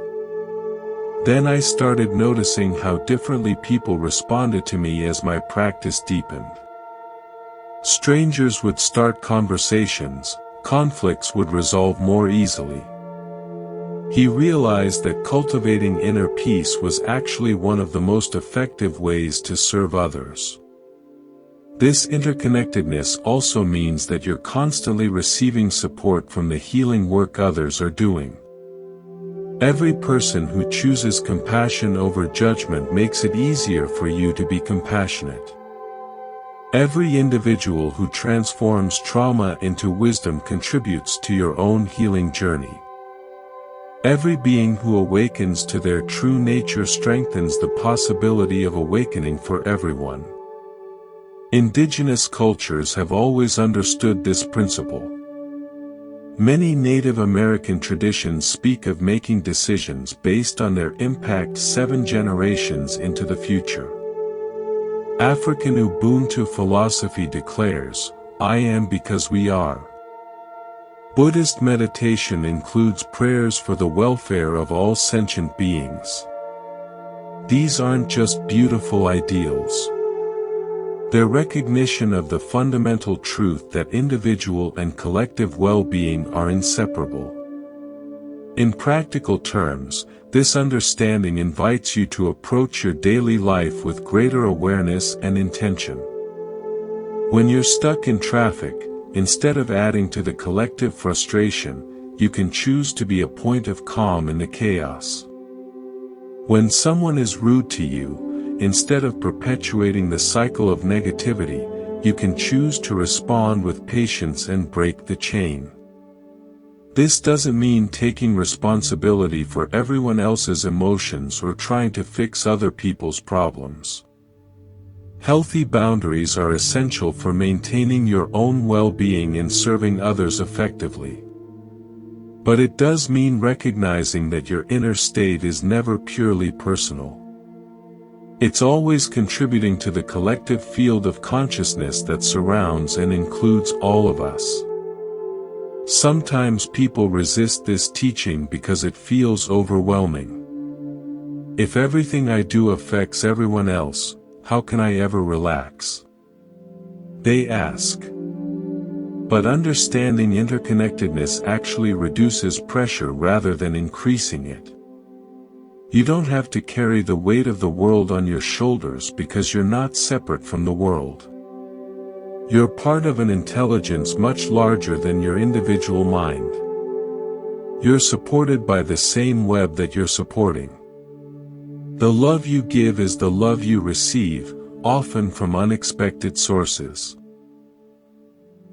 Then I started noticing how differently people responded to me as my practice deepened. Strangers would start conversations, conflicts would resolve more easily. He realized that cultivating inner peace was actually one of the most effective ways to serve others. This interconnectedness also means that you're constantly receiving support from the healing work others are doing. Every person who chooses compassion over judgment makes it easier for you to be compassionate. Every individual who transforms trauma into wisdom contributes to your own healing journey. Every being who awakens to their true nature strengthens the possibility of awakening for everyone. Indigenous cultures have always understood this principle. Many Native American traditions speak of making decisions based on their impact 7 generations into the future. African Ubuntu philosophy declares, "I am because we are." Buddhist meditation includes prayers for the welfare of all sentient beings. These aren't just beautiful ideals. Their recognition of the fundamental truth that individual and collective well-being are inseparable. In practical terms, this understanding invites you to approach your daily life with greater awareness and intention. When you're stuck in traffic, instead of adding to the collective frustration, you can choose to be a point of calm in the chaos. When someone is rude to you, instead of perpetuating the cycle of negativity, you can choose to respond with patience and break the chain. This doesn't mean taking responsibility for everyone else's emotions or trying to fix other people's problems. Healthy boundaries are essential for maintaining your own well-being and serving others effectively. But it does mean recognizing that your inner state is never purely personal. It's always contributing to the collective field of consciousness that surrounds and includes all of us. Sometimes people resist this teaching because it feels overwhelming. If everything I do affects everyone else, how can I ever relax? They ask. But understanding interconnectedness actually reduces pressure rather than increasing it. You don't have to carry the weight of the world on your shoulders because you're not separate from the world. You're part of an intelligence much larger than your individual mind. You're supported by the same web that you're supporting. The love you give is the love you receive, often from unexpected sources.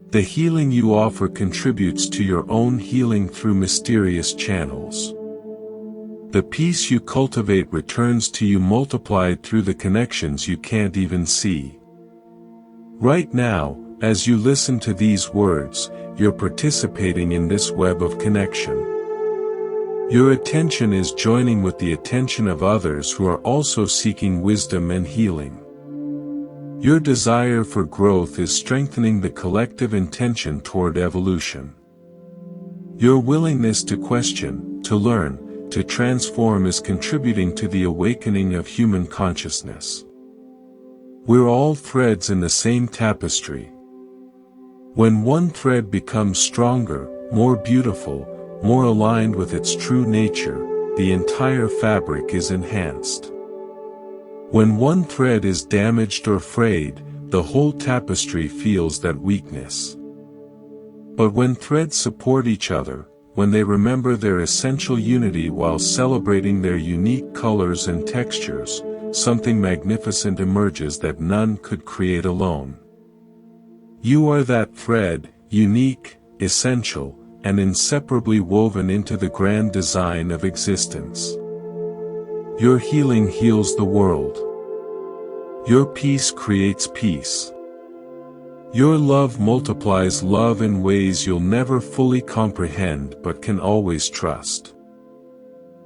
The healing you offer contributes to your own healing through mysterious channels. The peace you cultivate returns to you multiplied through the connections you can't even see. Right now, as you listen to these words, you're participating in this web of connection. Your attention is joining with the attention of others who are also seeking wisdom and healing. Your desire for growth is strengthening the collective intention toward evolution. Your willingness to question, to learn, to transform is contributing to the awakening of human consciousness. We're all threads in the same tapestry. When one thread becomes stronger, more beautiful, more aligned with its true nature, the entire fabric is enhanced. When one thread is damaged or frayed, the whole tapestry feels that weakness. But when threads support each other, when they remember their essential unity while celebrating their unique colors and textures, something magnificent emerges that none could create alone. You are that thread, unique, essential, and inseparably woven into the grand design of existence. Your healing heals the world. Your peace creates peace. Your love multiplies love in ways you'll never fully comprehend but can always trust.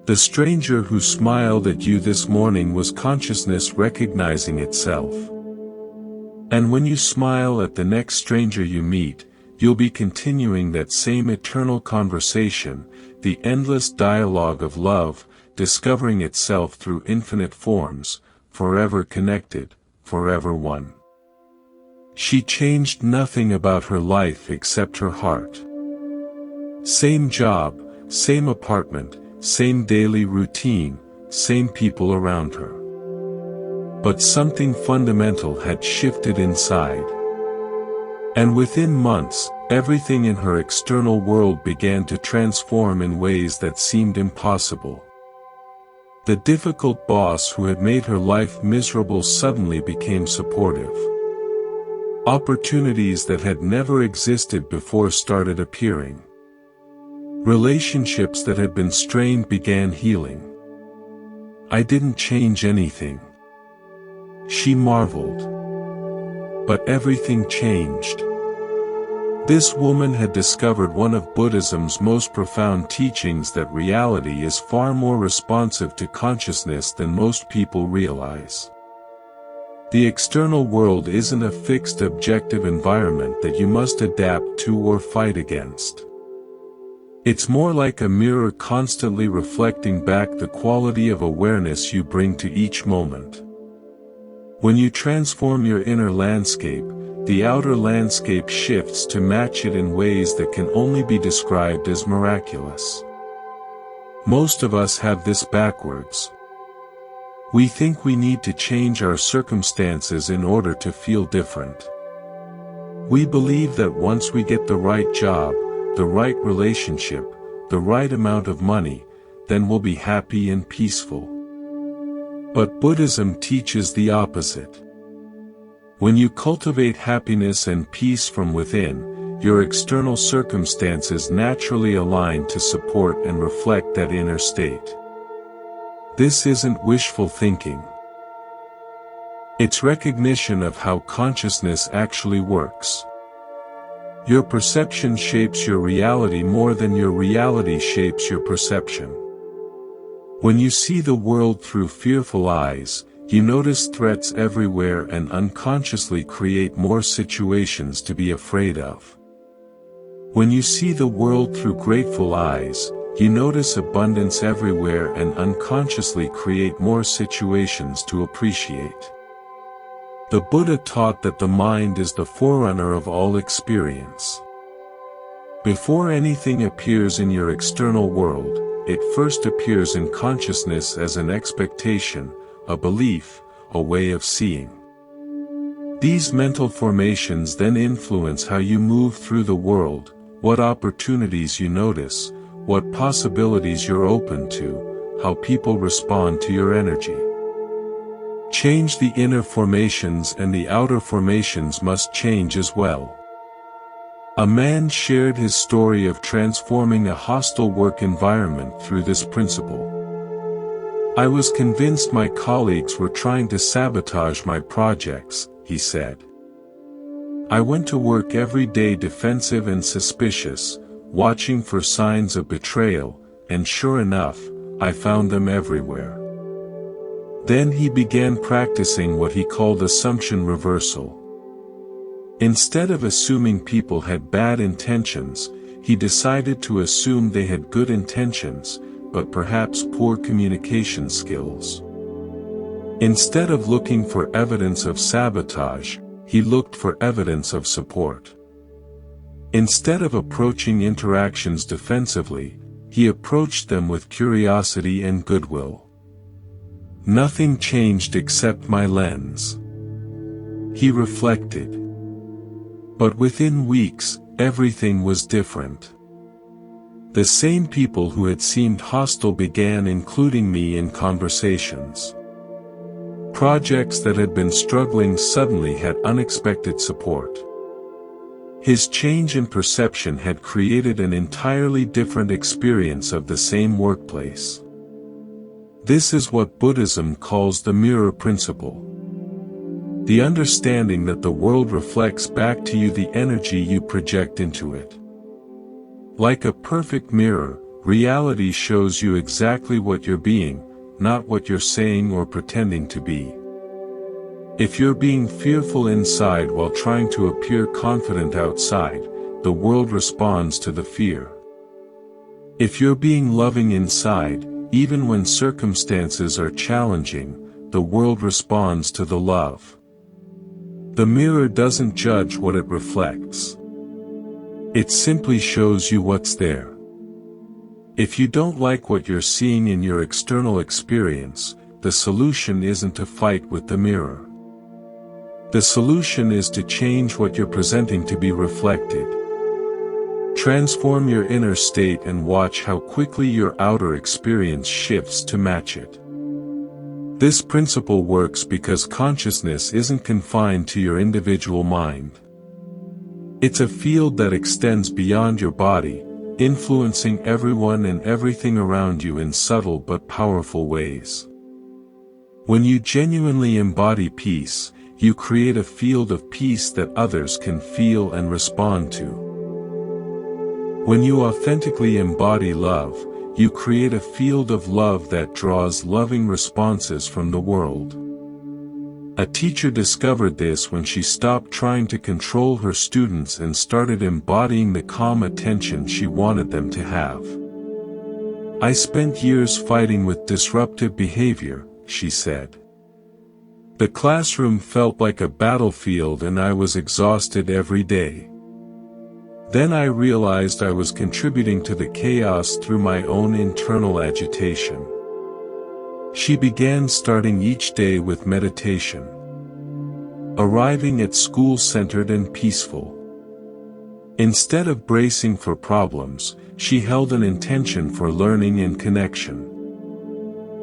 The stranger who smiled at you this morning was consciousness recognizing itself. And when you smile at the next stranger you meet, you'll be continuing that same eternal conversation, the endless dialogue of love, discovering itself through infinite forms, forever connected, forever one. She changed nothing about her life except her heart. Same job, same apartment, same daily routine, same people around her. But something fundamental had shifted inside. And within months, everything in her external world began to transform in ways that seemed impossible. The difficult boss who had made her life miserable suddenly became supportive. Opportunities that had never existed before started appearing. Relationships that had been strained began healing. I didn't change anything. She marveled. But everything changed. This woman had discovered one of Buddhism's most profound teachings, that reality is far more responsive to consciousness than most people realize. The external world isn't a fixed objective environment that you must adapt to or fight against. It's more like a mirror constantly reflecting back the quality of awareness you bring to each moment. When you transform your inner landscape, the outer landscape shifts to match it in ways that can only be described as miraculous. Most of us have this backwards. We think we need to change our circumstances in order to feel different. We believe that once we get the right job, the right relationship, the right amount of money, then we'll be happy and peaceful. But Buddhism teaches the opposite. When you cultivate happiness and peace from within, your external circumstances naturally align to support and reflect that inner state. This isn't wishful thinking. It's recognition of how consciousness actually works. Your perception shapes your reality more than your reality shapes your perception. When you see the world through fearful eyes, you notice threats everywhere and unconsciously create more situations to be afraid of. When you see the world through grateful eyes, you notice abundance everywhere and unconsciously create more situations to appreciate. The Buddha taught that the mind is the forerunner of all experience. Before anything appears in your external world, it first appears in consciousness as an expectation, a belief, a way of seeing. These mental formations then influence how you move through the world, what opportunities you notice, what possibilities you're open to, how people respond to your energy. Change the inner formations and the outer formations must change as well. A man shared his story of transforming a hostile work environment through this principle. I was convinced my colleagues were trying to sabotage my projects, he said. I went to work every day defensive and suspicious, watching for signs of betrayal, and sure enough, I found them everywhere. Then he began practicing what he called assumption reversal. Instead of assuming people had bad intentions, he decided to assume they had good intentions, but perhaps poor communication skills. Instead of looking for evidence of sabotage, he looked for evidence of support. Instead of approaching interactions defensively, he approached them with curiosity and goodwill. Nothing changed except my lens, he reflected. But within weeks, everything was different. The same people who had seemed hostile began including me in conversations. Projects that had been struggling suddenly had unexpected support. His change in perception had created an entirely different experience of the same workplace. This is what Buddhism calls the mirror principle. The understanding that the world reflects back to you the energy you project into it. Like a perfect mirror, reality shows you exactly what you're being, not what you're saying or pretending to be. If you're being fearful inside while trying to appear confident outside, the world responds to the fear. If you're being loving inside, even when circumstances are challenging, the world responds to the love. The mirror doesn't judge what it reflects. It simply shows you what's there. If you don't like what you're seeing in your external experience, the solution isn't to fight with the mirror. The solution is to change what you're presenting to be reflected. Transform your inner state and watch how quickly your outer experience shifts to match it. This principle works because consciousness isn't confined to your individual mind. It's a field that extends beyond your body, influencing everyone and everything around you in subtle but powerful ways. When you genuinely embody peace, you create a field of peace that others can feel and respond to. When you authentically embody love, you create a field of love that draws loving responses from the world. A teacher discovered this when she stopped trying to control her students and started embodying the calm attention she wanted them to have. I spent years fighting with disruptive behavior, she said. The classroom felt like a battlefield and I was exhausted every day. Then I realized I was contributing to the chaos through my own internal agitation. She began starting each day with meditation. Arriving at school centered and peaceful. Instead of bracing for problems, she held an intention for learning and connection.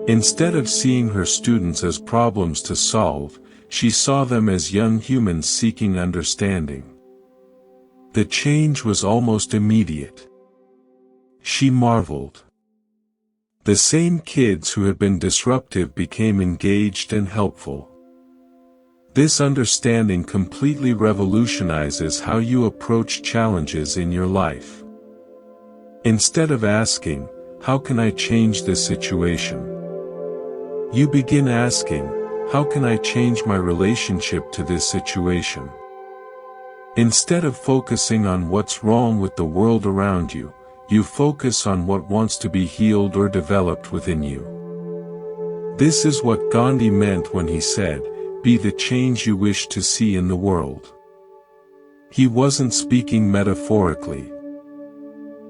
Instead of seeing her students as problems to solve, she saw them as young humans seeking understanding. The change was almost immediate. She marveled. The same kids who had been disruptive became engaged and helpful. This understanding completely revolutionizes how you approach challenges in your life. Instead of asking, "How can I change this situation?" you begin asking, "How can I change my relationship to this situation?" Instead of focusing on what's wrong with the world around you, you focus on what wants to be healed or developed within you. This is what Gandhi meant when he said, "Be the change you wish to see in the world." He wasn't speaking metaphorically.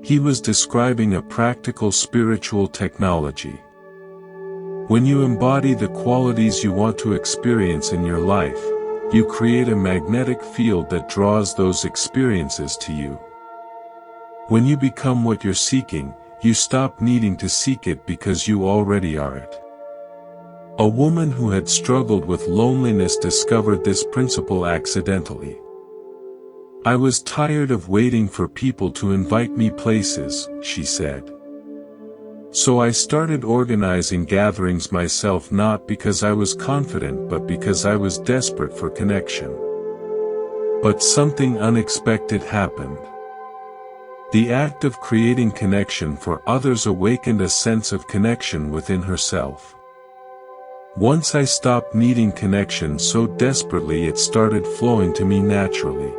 He was describing a practical spiritual technology. When you embody the qualities you want to experience in your life, you create a magnetic field that draws those experiences to you. When you become what you're seeking, you stop needing to seek it because you already are it. A woman who had struggled with loneliness discovered this principle accidentally. "I was tired of waiting for people to invite me places," she said. "So I started organizing gatherings myself, not because I was confident but because I was desperate for connection." But something unexpected happened. The act of creating connection for others awakened a sense of connection within herself. "Once I stopped needing connection so desperately, it started flowing to me naturally,"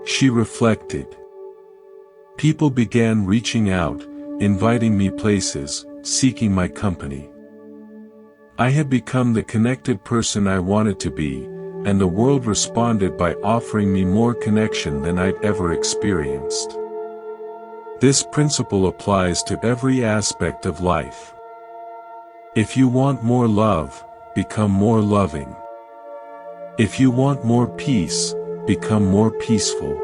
she reflected. People began reaching out, inviting me places, seeking my company. I had become the connected person I wanted to be, and the world responded by offering me more connection than I'd ever experienced. This principle applies to every aspect of life. If you want more love, become more loving. If you want more peace, become more peaceful.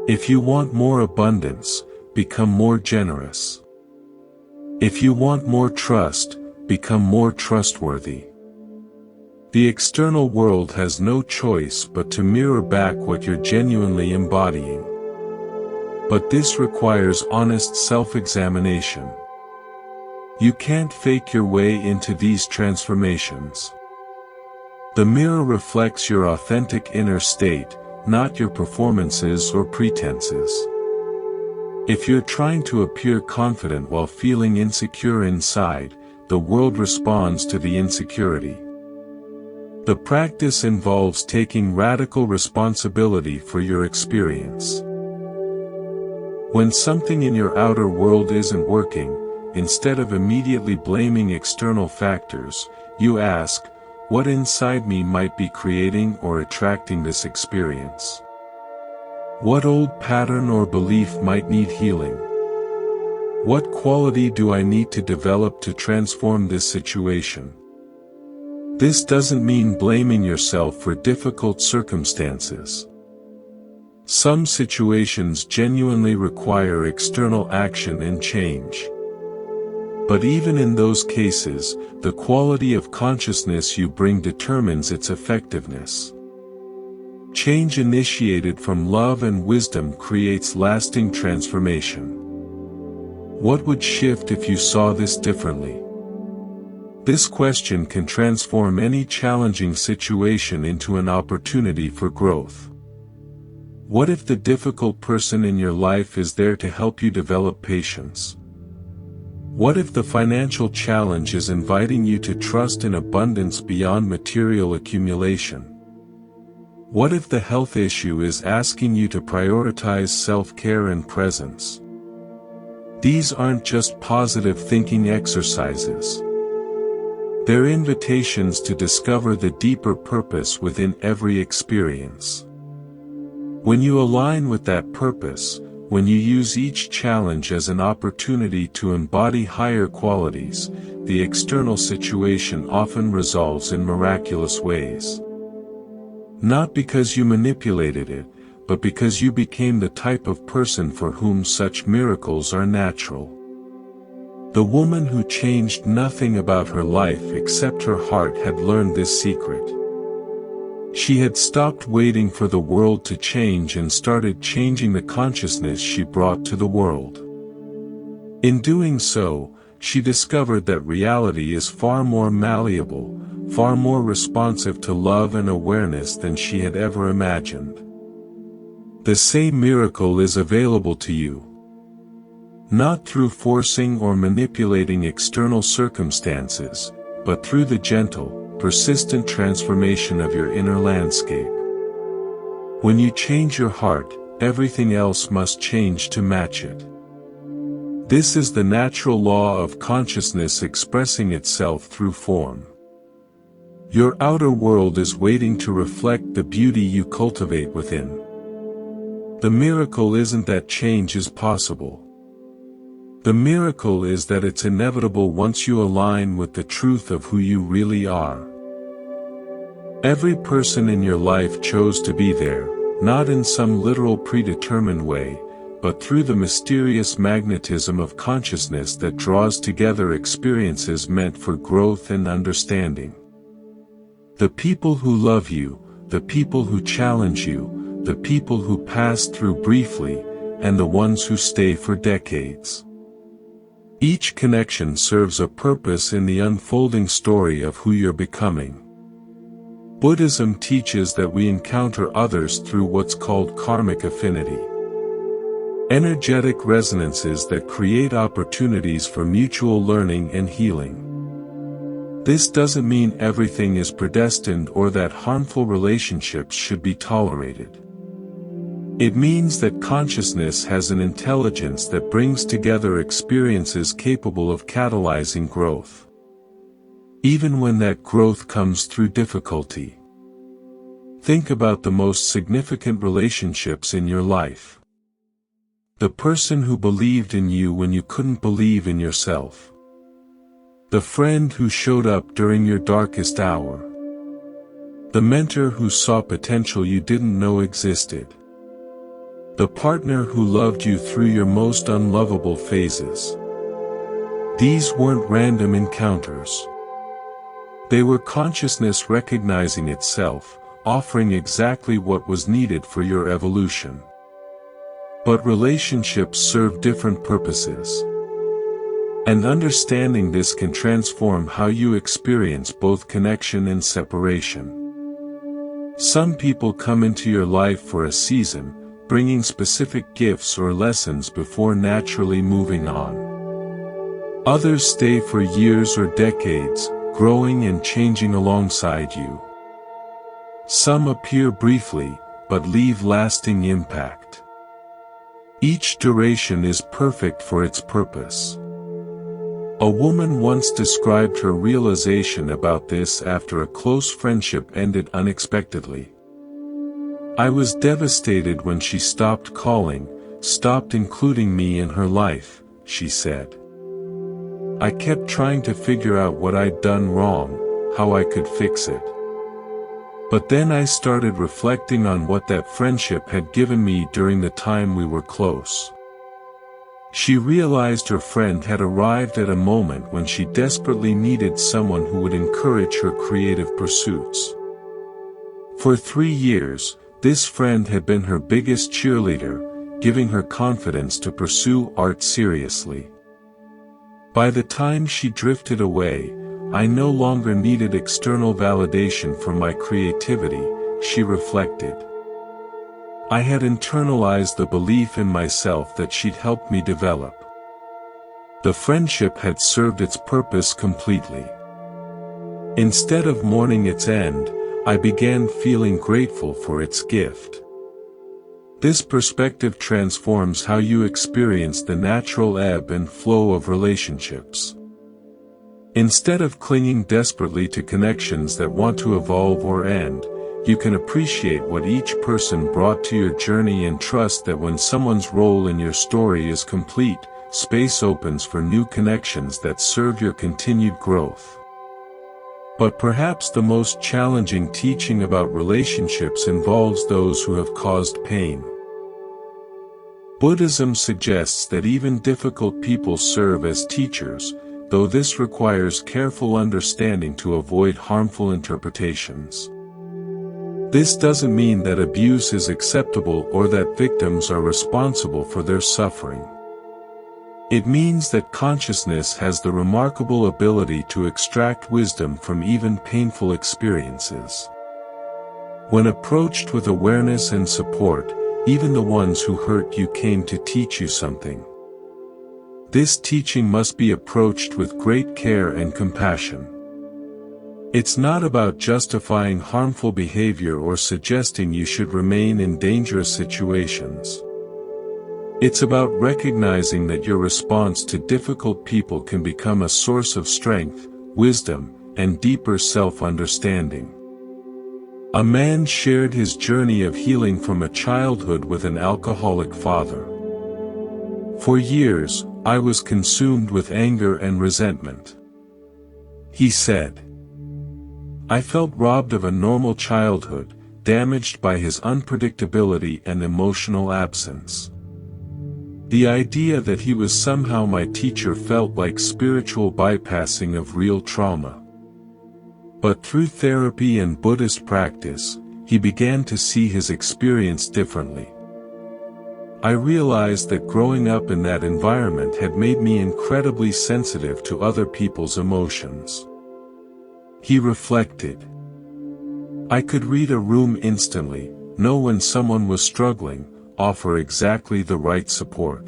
If you want more abundance, become more generous. If you want more trust, become more trustworthy. The external world has no choice but to mirror back what you're genuinely embodying. But this requires honest self-examination. You can't fake your way into these transformations. The mirror reflects your authentic inner state, not your performances or pretenses. If you're trying to appear confident while feeling insecure inside, the world responds to the insecurity. The practice involves taking radical responsibility for your experience. When something in your outer world isn't working, instead of immediately blaming external factors, you ask, what inside me might be creating or attracting this experience? What old pattern or belief might need healing? What quality do I need to develop to transform this situation? This doesn't mean blaming yourself for difficult circumstances. Some situations genuinely require external action and change. But even in those cases, the quality of consciousness you bring determines its effectiveness. Change initiated from love and wisdom creates lasting transformation. What would shift if you saw this differently? This question can transform any challenging situation into an opportunity for growth. What if the difficult person in your life is there to help you develop patience? What if the financial challenge is inviting you to trust in abundance beyond material accumulation? What if the health issue is asking you to prioritize self-care and presence? These aren't just positive thinking exercises. They're invitations to discover the deeper purpose within every experience. When you align with that purpose, when you use each challenge as an opportunity to embody higher qualities, the external situation often resolves in miraculous ways. Not because you manipulated it, but because you became the type of person for whom such miracles are natural. The woman who changed nothing about her life except her heart had learned this secret. She had stopped waiting for the world to change and started changing the consciousness she brought to the world. In doing so, she discovered that reality is far more malleable, far more responsive to love and awareness than she had ever imagined. The same miracle is available to you. Not through forcing or manipulating external circumstances, but through the gentle, persistent transformation of your inner landscape. When you change your heart, everything else must change to match it. This is the natural law of consciousness expressing itself through form. Your outer world is waiting to reflect the beauty you cultivate within. The miracle isn't that change is possible. The miracle is that it's inevitable once you align with the truth of who you really are. Every person in your life chose to be there, not in some literal predetermined way, but through the mysterious magnetism of consciousness that draws together experiences meant for growth and understanding. The people who love you, the people who challenge you, the people who pass through briefly, and the ones who stay for decades. Each connection serves a purpose in the unfolding story of who you're becoming. Buddhism teaches that we encounter others through what's called karmic affinity. Energetic resonances that create opportunities for mutual learning and healing. This doesn't mean everything is predestined or that harmful relationships should be tolerated. It means that consciousness has an intelligence that brings together experiences capable of catalyzing growth, even when that growth comes through difficulty. Think about the most significant relationships in your life. The person who believed in you when you couldn't believe in yourself. The friend who showed up during your darkest hour. The mentor who saw potential you didn't know existed. The partner who loved you through your most unlovable phases. These weren't random encounters. They were consciousness recognizing itself, offering exactly what was needed for your evolution. But relationships serve different purposes. And understanding this can transform how you experience both connection and separation. Some people come into your life for a season, bringing specific gifts or lessons before naturally moving on. Others stay for years or decades, growing and changing alongside you. Some appear briefly, but leave lasting impact. Each duration is perfect for its purpose. A woman once described her realization about this after a close friendship ended unexpectedly. I was devastated when she stopped calling, stopped including me in her life, she said. I kept trying to figure out what I'd done wrong, how I could fix it. But then I started reflecting on what that friendship had given me during the time we were close. She realized her friend had arrived at a moment when she desperately needed someone who would encourage her creative pursuits. For 3 years, this friend had been her biggest cheerleader, giving her confidence to pursue art seriously. By the time she drifted away, I no longer needed external validation for my creativity, she reflected. I had internalized the belief in myself that she'd helped me develop. The friendship had served its purpose completely. Instead of mourning its end, I began feeling grateful for its gift. This perspective transforms how you experience the natural ebb and flow of relationships. Instead of clinging desperately to connections that want to evolve or end, you can appreciate what each person brought to your journey and trust that when someone's role in your story is complete, space opens for new connections that serve your continued growth. But perhaps the most challenging teaching about relationships involves those who have caused pain. Buddhism suggests that even difficult people serve as teachers, though this requires careful understanding to avoid harmful interpretations. This doesn't mean that abuse is acceptable or that victims are responsible for their suffering. It means that consciousness has the remarkable ability to extract wisdom from even painful experiences. When approached with awareness and support, even the ones who hurt you came to teach you something. This teaching must be approached with great care and compassion. It's not about justifying harmful behavior or suggesting you should remain in dangerous situations. It's about recognizing that your response to difficult people can become a source of strength, wisdom, and deeper self-understanding. A man shared his journey of healing from a childhood with an alcoholic father. For years, I was consumed with anger and resentment. He said, I felt robbed of a normal childhood, damaged by his unpredictability and emotional absence. The idea that he was somehow my teacher felt like spiritual bypassing of real trauma. But through therapy and Buddhist practice, he began to see his experience differently. I realized that growing up in that environment had made me incredibly sensitive to other people's emotions. He reflected. I could read a room instantly, know when someone was struggling, offer exactly the right support.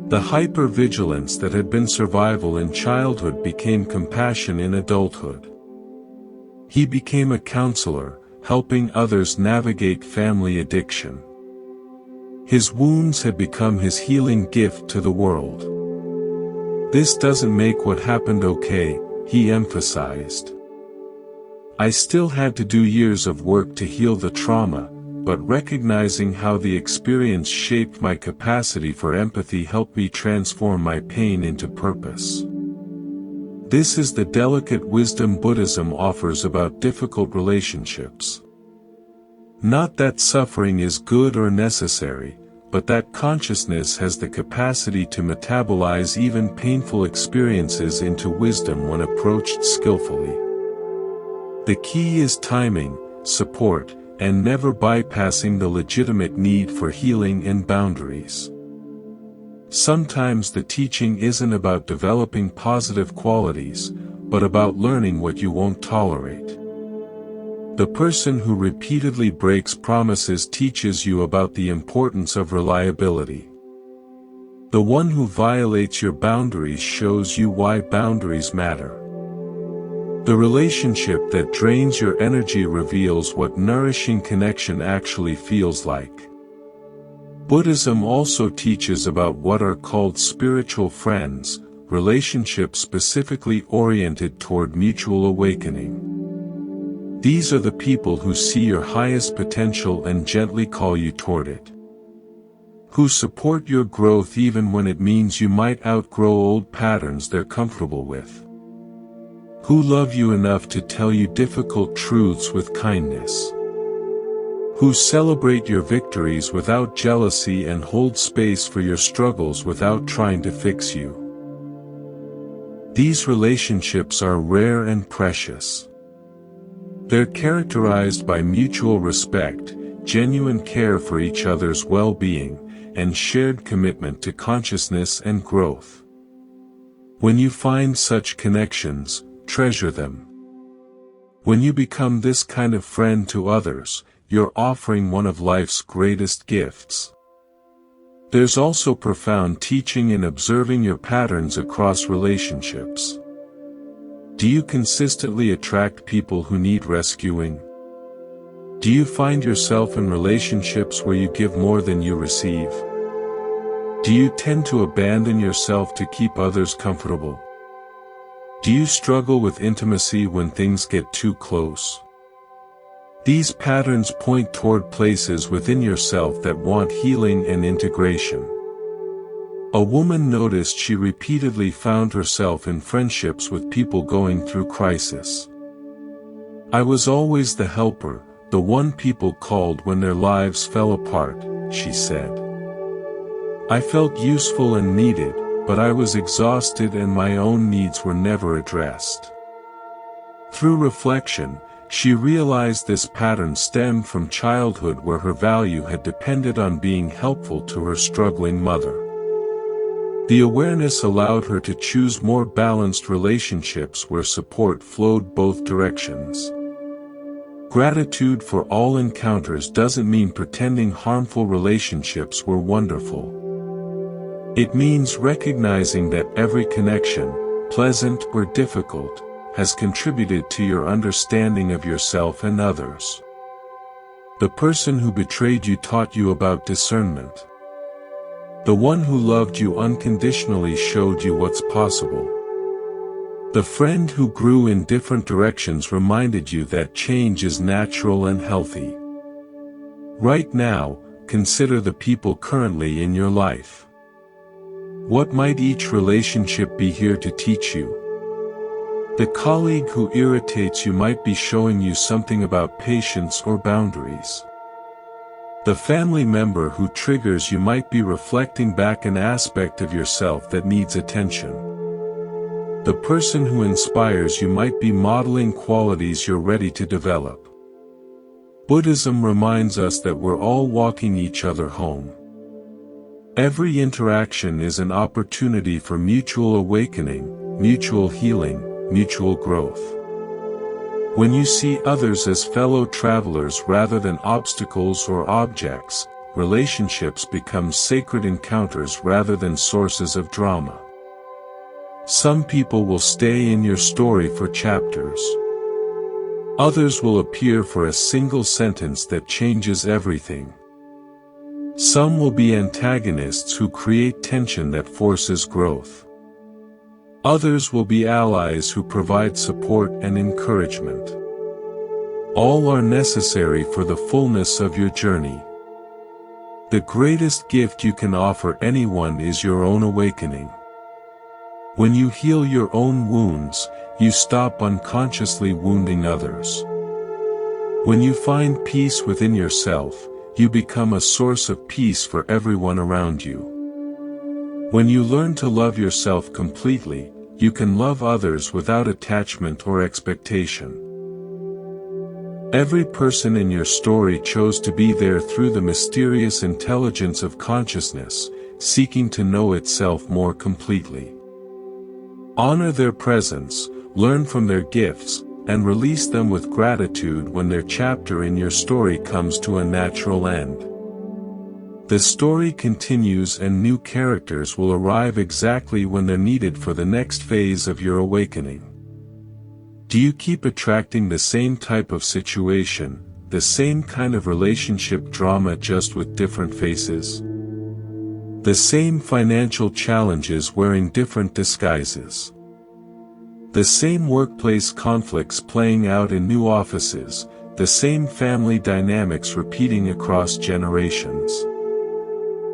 The hypervigilance that had been survival in childhood became compassion in adulthood. He became a counselor, helping others navigate family addiction. His wounds had become his healing gift to the world. This doesn't make what happened okay, he emphasized. I still had to do years of work to heal the trauma, but recognizing how the experience shaped my capacity for empathy helped me transform my pain into purpose. This is the delicate wisdom Buddhism offers about difficult relationships. Not that suffering is good or necessary, but that consciousness has the capacity to metabolize even painful experiences into wisdom when approached skillfully. The key is timing, support, and never bypassing the legitimate need for healing and boundaries. Sometimes the teaching isn't about developing positive qualities, but about learning what you won't tolerate. The person who repeatedly breaks promises teaches you about the importance of reliability. The one who violates your boundaries shows you why boundaries matter. The relationship that drains your energy reveals what nourishing connection actually feels like. Buddhism also teaches about what are called spiritual friends, relationships specifically oriented toward mutual awakening. These are the people who see your highest potential and gently call you toward it. Who support your growth even when it means you might outgrow old patterns they're comfortable with. Who love you enough to tell you difficult truths with kindness. Who celebrate your victories without jealousy and hold space for your struggles without trying to fix you. These relationships are rare and precious. They're characterized by mutual respect, genuine care for each other's well-being, and shared commitment to consciousness and growth. When you find such connections, treasure them. When you become this kind of friend to others, you're offering one of life's greatest gifts. There's also profound teaching in observing your patterns across relationships. Do you consistently attract people who need rescuing? Do you find yourself in relationships where you give more than you receive? Do you tend to abandon yourself to keep others comfortable? Do you struggle with intimacy when things get too close? These patterns point toward places within yourself that want healing and integration. A woman noticed she repeatedly found herself in friendships with people going through crisis. I was always the helper, the one people called when their lives fell apart, she said. I felt useful and needed, but I was exhausted and my own needs were never addressed. Through reflection, she realized this pattern stemmed from childhood where her value had depended on being helpful to her struggling mother. The awareness allowed her to choose more balanced relationships where support flowed both directions. Gratitude for all encounters doesn't mean pretending harmful relationships were wonderful. It means recognizing that every connection, pleasant or difficult, has contributed to your understanding of yourself and others. The person who betrayed you taught you about discernment. The one who loved you unconditionally showed you what's possible. The friend who grew in different directions reminded you that change is natural and healthy. Right now, consider the people currently in your life. What might each relationship be here to teach you? The colleague who irritates you might be showing you something about patience or boundaries. The family member who triggers you might be reflecting back an aspect of yourself that needs attention. The person who inspires you might be modeling qualities you're ready to develop. Buddhism reminds us that we're all walking each other home. Every interaction is an opportunity for mutual awakening, mutual healing, mutual growth. When you see others as fellow travelers rather than obstacles or objects, relationships become sacred encounters rather than sources of drama. Some people will stay in your story for chapters. Others will appear for a single sentence that changes everything. Some will be antagonists who create tension that forces growth. Others will be allies who provide support and encouragement. All are necessary for the fullness of your journey. The greatest gift you can offer anyone is your own awakening. When you heal your own wounds, you stop unconsciously wounding others. When you find peace within yourself, you become a source of peace for everyone around you. When you learn to love yourself completely, you can love others without attachment or expectation. Every person in your story chose to be there through the mysterious intelligence of consciousness, seeking to know itself more completely. Honor their presence, learn from their gifts, and release them with gratitude when their chapter in your story comes to a natural end. The story continues and new characters will arrive exactly when they're needed for the next phase of your awakening. Do you keep attracting the same type of situation, the same kind of relationship drama just with different faces? The same financial challenges wearing different disguises? The same workplace conflicts playing out in new offices, the same family dynamics repeating across generations?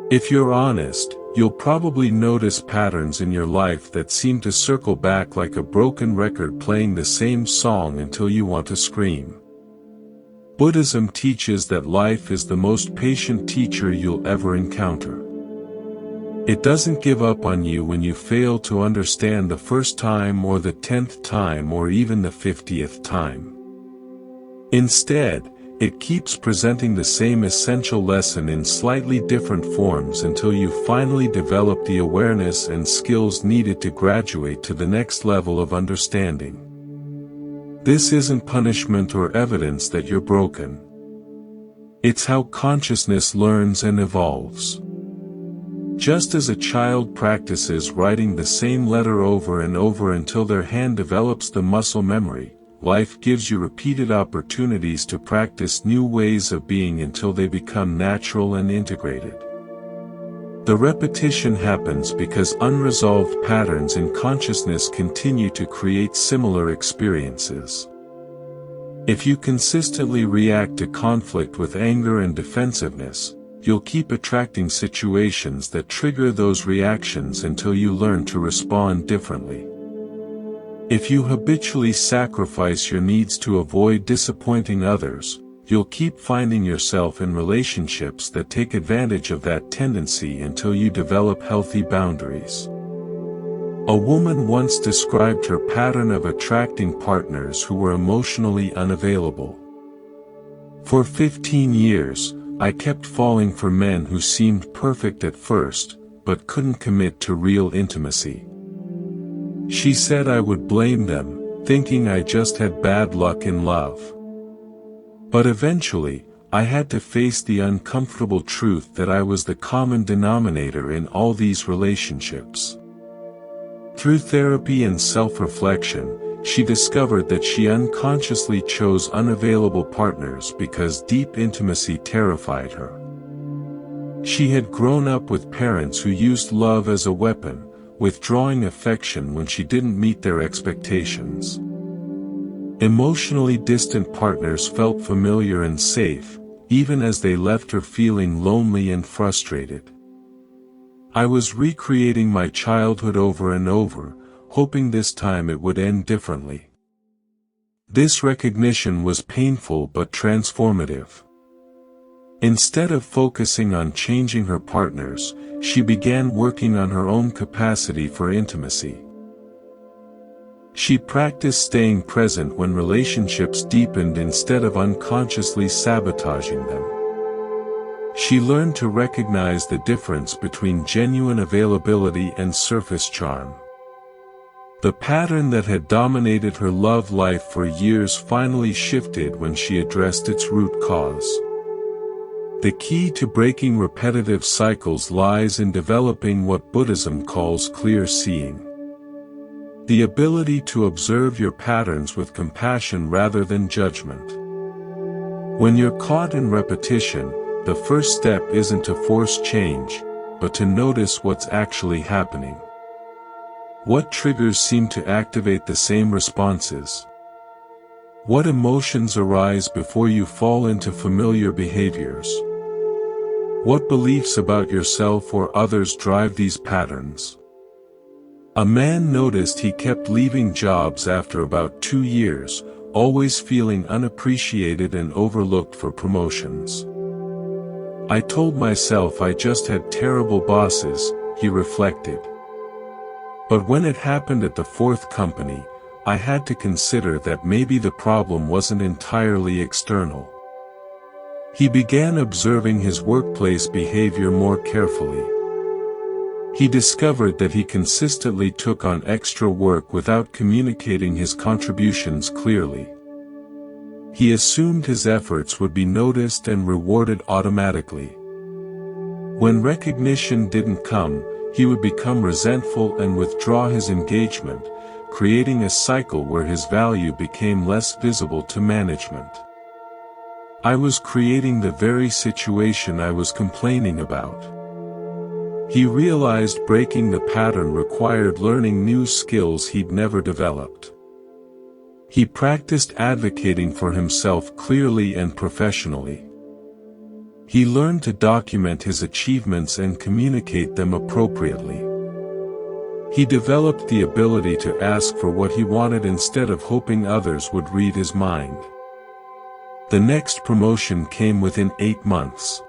If you're honest, you'll probably notice patterns in your life that seem to circle back like a broken record playing the same song until you want to scream. Buddhism teaches that life is the most patient teacher you'll ever encounter. It doesn't give up on you when you fail to understand the first time or the 10th time or even the 50th time. Instead, it keeps presenting the same essential lesson in slightly different forms until you finally develop the awareness and skills needed to graduate to the next level of understanding. This isn't punishment or evidence that you're broken. It's how consciousness learns and evolves. Just as a child practices writing the same letter over and over until their hand develops the muscle memory, life gives you repeated opportunities to practice new ways of being until they become natural and integrated. The repetition happens because unresolved patterns in consciousness continue to create similar experiences. If you consistently react to conflict with anger and defensiveness, you'll keep attracting situations that trigger those reactions until you learn to respond differently. If you habitually sacrifice your needs to avoid disappointing others, you'll keep finding yourself in relationships that take advantage of that tendency until you develop healthy boundaries. A woman once described her pattern of attracting partners who were emotionally unavailable. For 15 years, I kept falling for men who seemed perfect at first, but couldn't commit to real intimacy. She said I would blame them, thinking I just had bad luck in love. But eventually, I had to face the uncomfortable truth that I was the common denominator in all these relationships. Through therapy and self-reflection, she discovered that she unconsciously chose unavailable partners because deep intimacy terrified her. She had grown up with parents who used love as a weapon, withdrawing affection when she didn't meet their expectations. Emotionally distant partners felt familiar and safe, even as they left her feeling lonely and frustrated. I was recreating my childhood over and over, hoping this time it would end differently. This recognition was painful but transformative. Instead of focusing on changing her partners, she began working on her own capacity for intimacy. She practiced staying present when relationships deepened instead of unconsciously sabotaging them. She learned to recognize the difference between genuine availability and surface charm. The pattern that had dominated her love life for years finally shifted when she addressed its root cause. The key to breaking repetitive cycles lies in developing what Buddhism calls clear seeing. The ability to observe your patterns with compassion rather than judgment. When you're caught in repetition, the first step isn't to force change, but to notice what's actually happening. What triggers seem to activate the same responses? What emotions arise before you fall into familiar behaviors? What beliefs about yourself or others drive these patterns? A man noticed he kept leaving jobs after about 2 years, always feeling unappreciated and overlooked for promotions. I told myself I just had terrible bosses, he reflected. But when it happened at the 4th company, I had to consider that maybe the problem wasn't entirely external. He began observing his workplace behavior more carefully. He discovered that he consistently took on extra work without communicating his contributions clearly. He assumed his efforts would be noticed and rewarded automatically. When recognition didn't come, he would become resentful and withdraw his engagement, creating a cycle where his value became less visible to management. I was creating the very situation I was complaining about. He realized breaking the pattern required learning new skills he'd never developed. He practiced advocating for himself clearly and professionally. He learned to document his achievements and communicate them appropriately. He developed the ability to ask for what he wanted instead of hoping others would read his mind. The next promotion came within 8 months.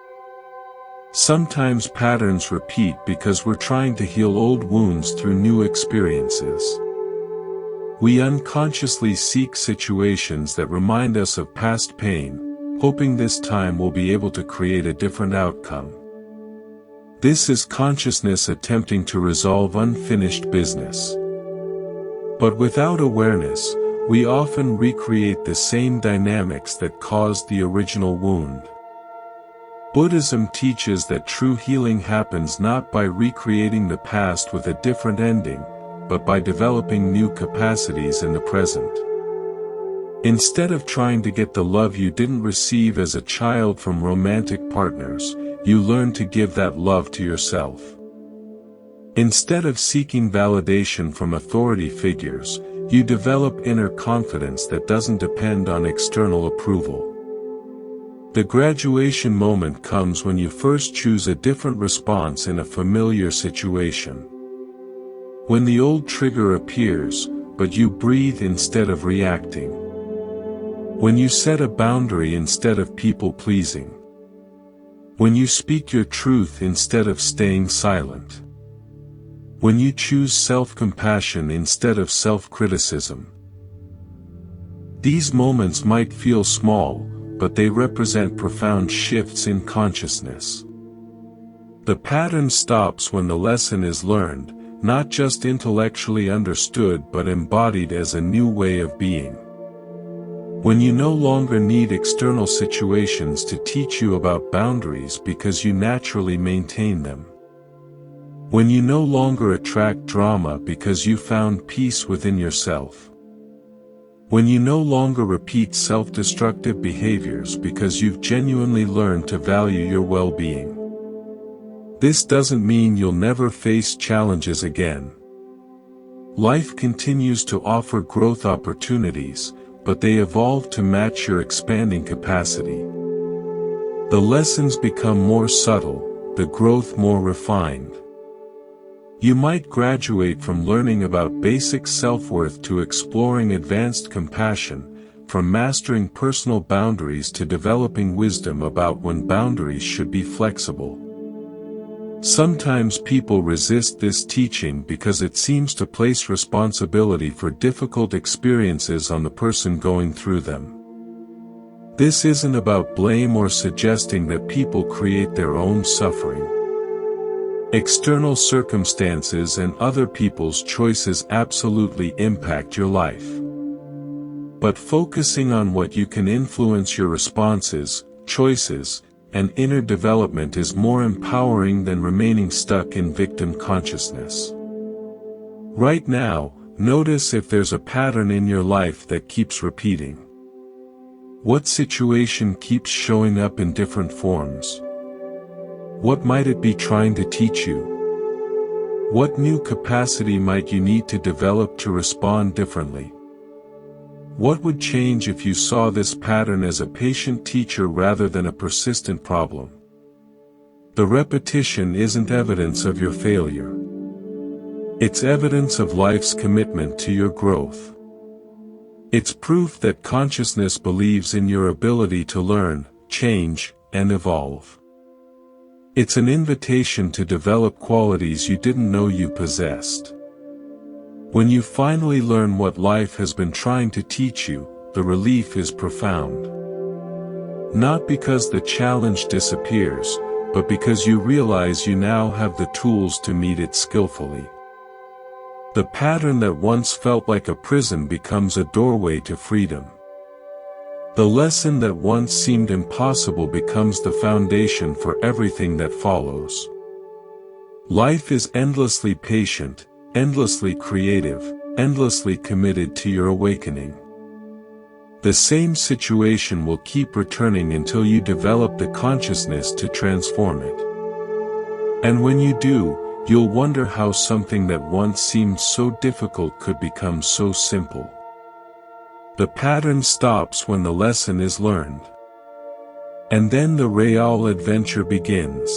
Sometimes patterns repeat because we're trying to heal old wounds through new experiences. We unconsciously seek situations that remind us of past pain, hoping this time we'll be able to create a different outcome. This is consciousness attempting to resolve unfinished business. But without awareness, we often recreate the same dynamics that caused the original wound. Buddhism teaches that true healing happens not by recreating the past with a different ending, but by developing new capacities in the present. Instead of trying to get the love you didn't receive as a child from romantic partners, you learn to give that love to yourself. Instead of seeking validation from authority figures, you develop inner confidence that doesn't depend on external approval. The graduation moment comes when you first choose a different response in a familiar situation. When the old trigger appears, but you breathe instead of reacting. When you set a boundary instead of people-pleasing. When you speak your truth instead of staying silent. When you choose self-compassion instead of self-criticism. These moments might feel small, but they represent profound shifts in consciousness. The pattern stops when the lesson is learned, not just intellectually understood but embodied as a new way of being. When you no longer need external situations to teach you about boundaries because you naturally maintain them. When you no longer attract drama because you found peace within yourself. When you no longer repeat self-destructive behaviors because you've genuinely learned to value your well-being. This doesn't mean you'll never face challenges again. Life continues to offer growth opportunities, but they evolve to match your expanding capacity. The lessons become more subtle, the growth more refined. You might graduate from learning about basic self-worth to exploring advanced compassion, from mastering personal boundaries to developing wisdom about when boundaries should be flexible. Sometimes people resist this teaching because it seems to place responsibility for difficult experiences on the person going through them. This isn't about blame or suggesting that people create their own suffering. External circumstances and other people's choices absolutely impact your life. But focusing on what you can influence your responses, choices, and inner development is more empowering than remaining stuck in victim consciousness. Right now, notice if there's a pattern in your life that keeps repeating. What situation keeps showing up in different forms? What might it be trying to teach you? What new capacity might you need to develop to respond differently? What would change if you saw this pattern as a patient teacher rather than a persistent problem? The repetition isn't evidence of your failure. It's evidence of life's commitment to your growth. It's proof that consciousness believes in your ability to learn, change, and evolve. It's an invitation to develop qualities you didn't know you possessed. When you finally learn what life has been trying to teach you, the relief is profound. Not because the challenge disappears, but because you realize you now have the tools to meet it skillfully. The pattern that once felt like a prison becomes a doorway to freedom. The lesson that once seemed impossible becomes the foundation for everything that follows. Life is endlessly patient, endlessly creative, endlessly committed to your awakening. The same situation will keep returning until you develop the consciousness to transform it. And when you do, you'll wonder how something that once seemed so difficult could become so simple. The pattern stops when the lesson is learned. And then the real adventure begins.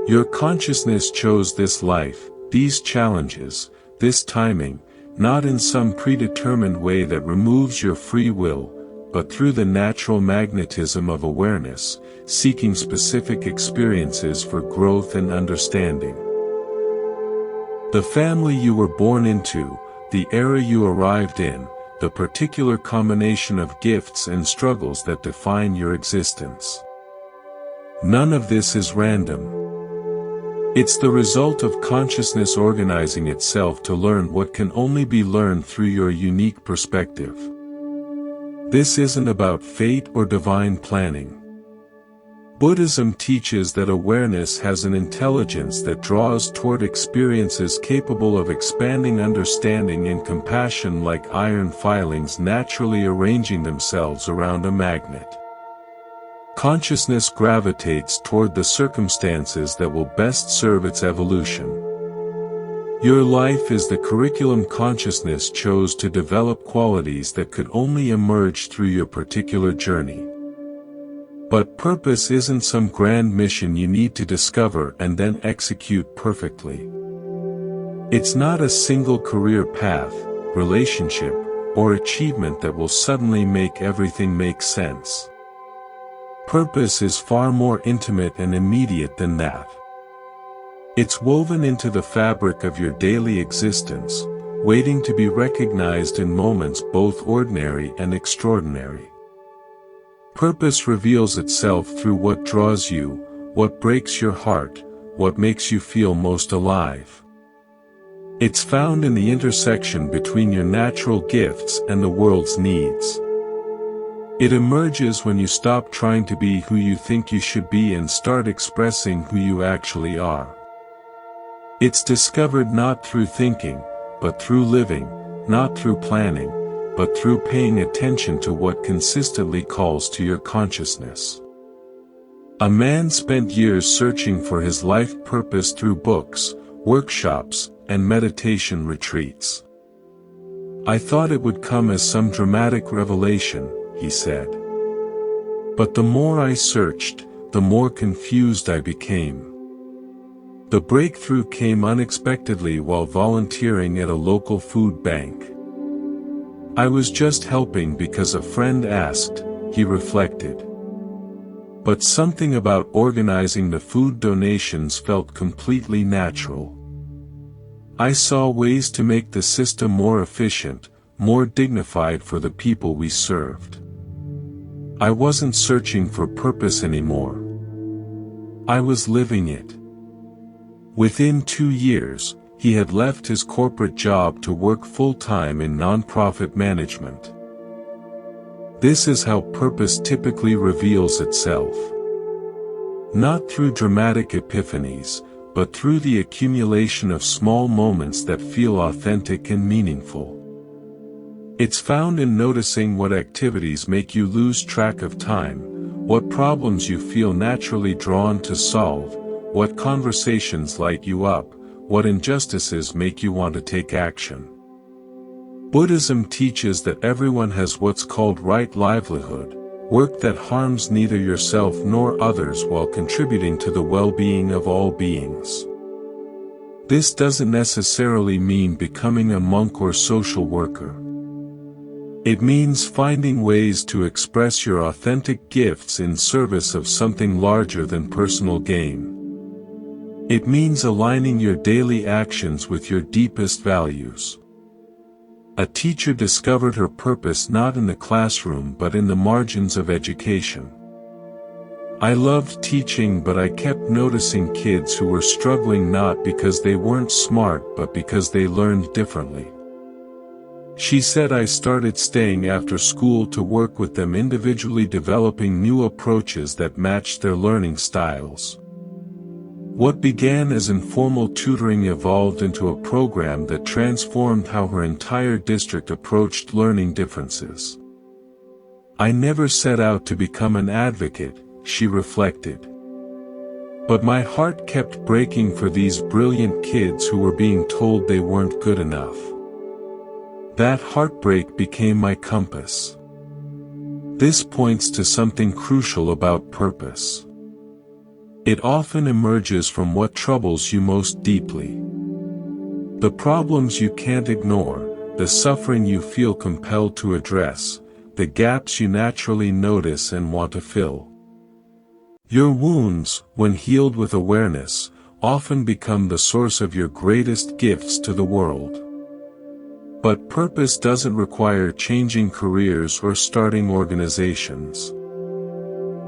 Your consciousness chose this life, these challenges, this timing, not in some predetermined way that removes your free will, but through the natural magnetism of awareness, seeking specific experiences for growth and understanding. The family you were born into, the era you arrived in, the particular combination of gifts and struggles that define your existence. None of this is random. It's the result of consciousness organizing itself to learn what can only be learned through your unique perspective. This isn't about fate or divine planning. Buddhism teaches that awareness has an intelligence that draws toward experiences capable of expanding understanding and compassion like iron filings naturally arranging themselves around a magnet. Consciousness gravitates toward the circumstances that will best serve its evolution. Your life is the curriculum consciousness chose to develop qualities that could only emerge through your particular journey. But purpose isn't some grand mission you need to discover and then execute perfectly. It's not a single career path, relationship, or achievement that will suddenly make everything make sense. Purpose is far more intimate and immediate than that. It's woven into the fabric of your daily existence, waiting to be recognized in moments both ordinary and extraordinary. Purpose reveals itself through what draws you, what breaks your heart, what makes you feel most alive. It's found in the intersection between your natural gifts and the world's needs. It emerges when you stop trying to be who you think you should be and start expressing who you actually are. It's discovered not through thinking, but through living, not through planning, but through paying attention to what consistently calls to your consciousness. A man spent years searching for his life purpose through books, workshops, and meditation retreats. I thought it would come as some dramatic revelation, he said. But the more I searched, the more confused I became. The breakthrough came unexpectedly while volunteering at a local food bank. I was just helping because a friend asked, he reflected. But something about organizing the food donations felt completely natural. I saw ways to make the system more efficient, more dignified for the people we served. I wasn't searching for purpose anymore. I was living it. Within 2 years, he had left his corporate job to work full-time in nonprofit management. This is how purpose typically reveals itself. Not through dramatic epiphanies, but through the accumulation of small moments that feel authentic and meaningful. It's found in noticing what activities make you lose track of time, what problems you feel naturally drawn to solve, what conversations light you up, what injustices make you want to take action. Buddhism teaches that everyone has what's called right livelihood, work that harms neither yourself nor others while contributing to the well-being of all beings. This doesn't necessarily mean becoming a monk or social worker. It means finding ways to express your authentic gifts in service of something larger than personal gain. It means aligning your daily actions with your deepest values. A teacher discovered her purpose not in the classroom but in the margins of education. I loved teaching, but I kept noticing kids who were struggling not because they weren't smart but because they learned differently. She said I started staying after school to work with them, individually developing new approaches that matched their learning styles. What began as informal tutoring evolved into a program that transformed how her entire district approached learning differences. I never set out to become an advocate, she reflected. But my heart kept breaking for these brilliant kids who were being told they weren't good enough. That heartbreak became my compass. This points to something crucial about purpose. It often emerges from what troubles you most deeply. The problems you can't ignore, the suffering you feel compelled to address, the gaps you naturally notice and want to fill. Your wounds, when healed with awareness, often become the source of your greatest gifts to the world. But purpose doesn't require changing careers or starting organizations.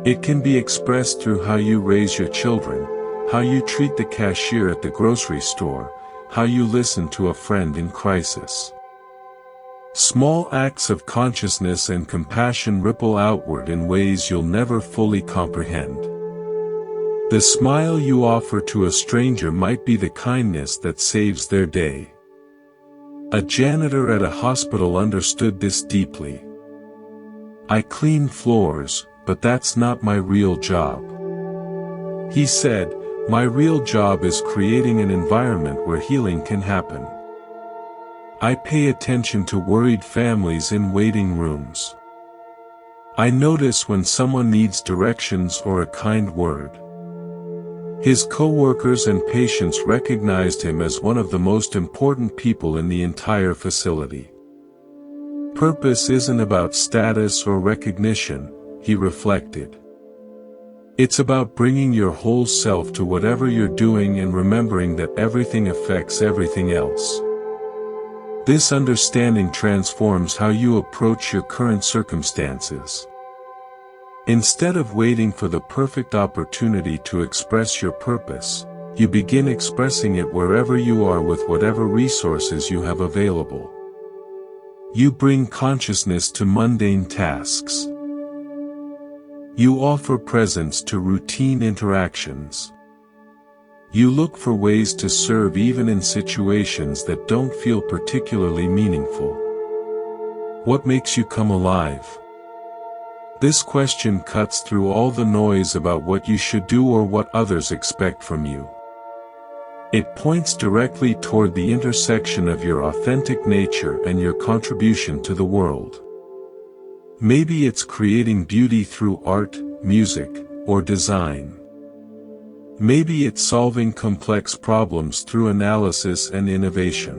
It can be expressed through how you raise your children, how you treat the cashier at the grocery store, how you listen to a friend in crisis. Small acts of consciousness and compassion ripple outward in ways you'll never fully comprehend. The smile you offer to a stranger might be the kindness that saves their day. A janitor at a hospital understood this deeply. I clean floors, but that's not my real job. He said, my real job is creating an environment where healing can happen. I pay attention to worried families in waiting rooms. I notice when someone needs directions or a kind word. His co-workers and patients recognized him as one of the most important people in the entire facility. Purpose isn't about status or recognition, he reflected. It's about bringing your whole self to whatever you're doing and remembering that everything affects everything else. This understanding transforms how you approach your current circumstances. Instead of waiting for the perfect opportunity to express your purpose, you begin expressing it wherever you are with whatever resources you have available. You bring consciousness to mundane tasks. You offer presence to routine interactions. You look for ways to serve even in situations that don't feel particularly meaningful. What makes you come alive? This question cuts through all the noise about what you should do or what others expect from you. It points directly toward the intersection of your authentic nature and your contribution to the world. Maybe it's creating beauty through art, music, or design. Maybe it's solving complex problems through analysis and innovation.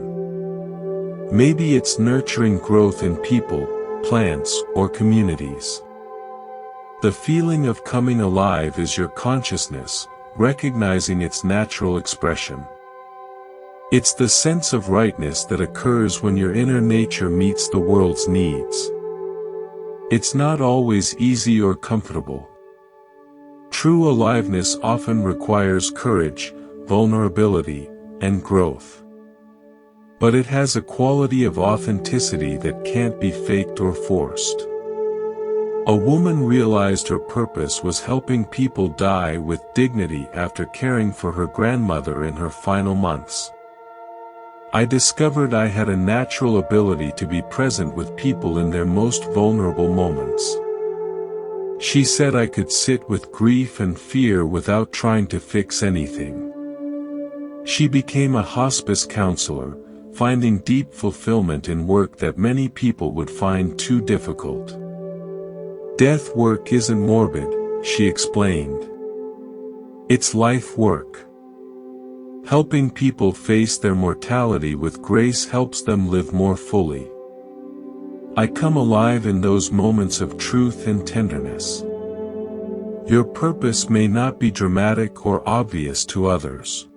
Maybe it's nurturing growth in people, plants, or communities. The feeling of coming alive is your consciousness, recognizing its natural expression. It's the sense of rightness that occurs when your inner nature meets the world's needs. It's not always easy or comfortable. True aliveness often requires courage, vulnerability, and growth. But it has a quality of authenticity that can't be faked or forced. A woman realized her purpose was helping people die with dignity after caring for her grandmother in her final months. I discovered I had a natural ability to be present with people in their most vulnerable moments. She said I could sit with grief and fear without trying to fix anything. She became a hospice counselor, finding deep fulfillment in work that many people would find too difficult. Death work isn't morbid, she explained. It's life work. Helping people face their mortality with grace helps them live more fully. I come alive in those moments of truth and tenderness. Your purpose may not be dramatic or obvious to others.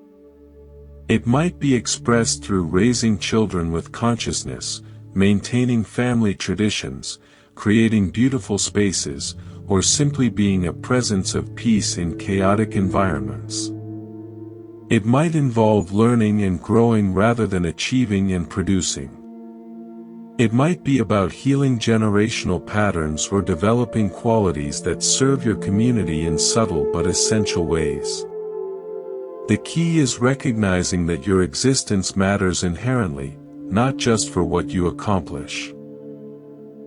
It might be expressed through raising children with consciousness, maintaining family traditions, creating beautiful spaces, or simply being a presence of peace in chaotic environments. It might involve learning and growing rather than achieving and producing. It might be about healing generational patterns or developing qualities that serve your community in subtle but essential ways. The key is recognizing that your existence matters inherently, not just for what you accomplish.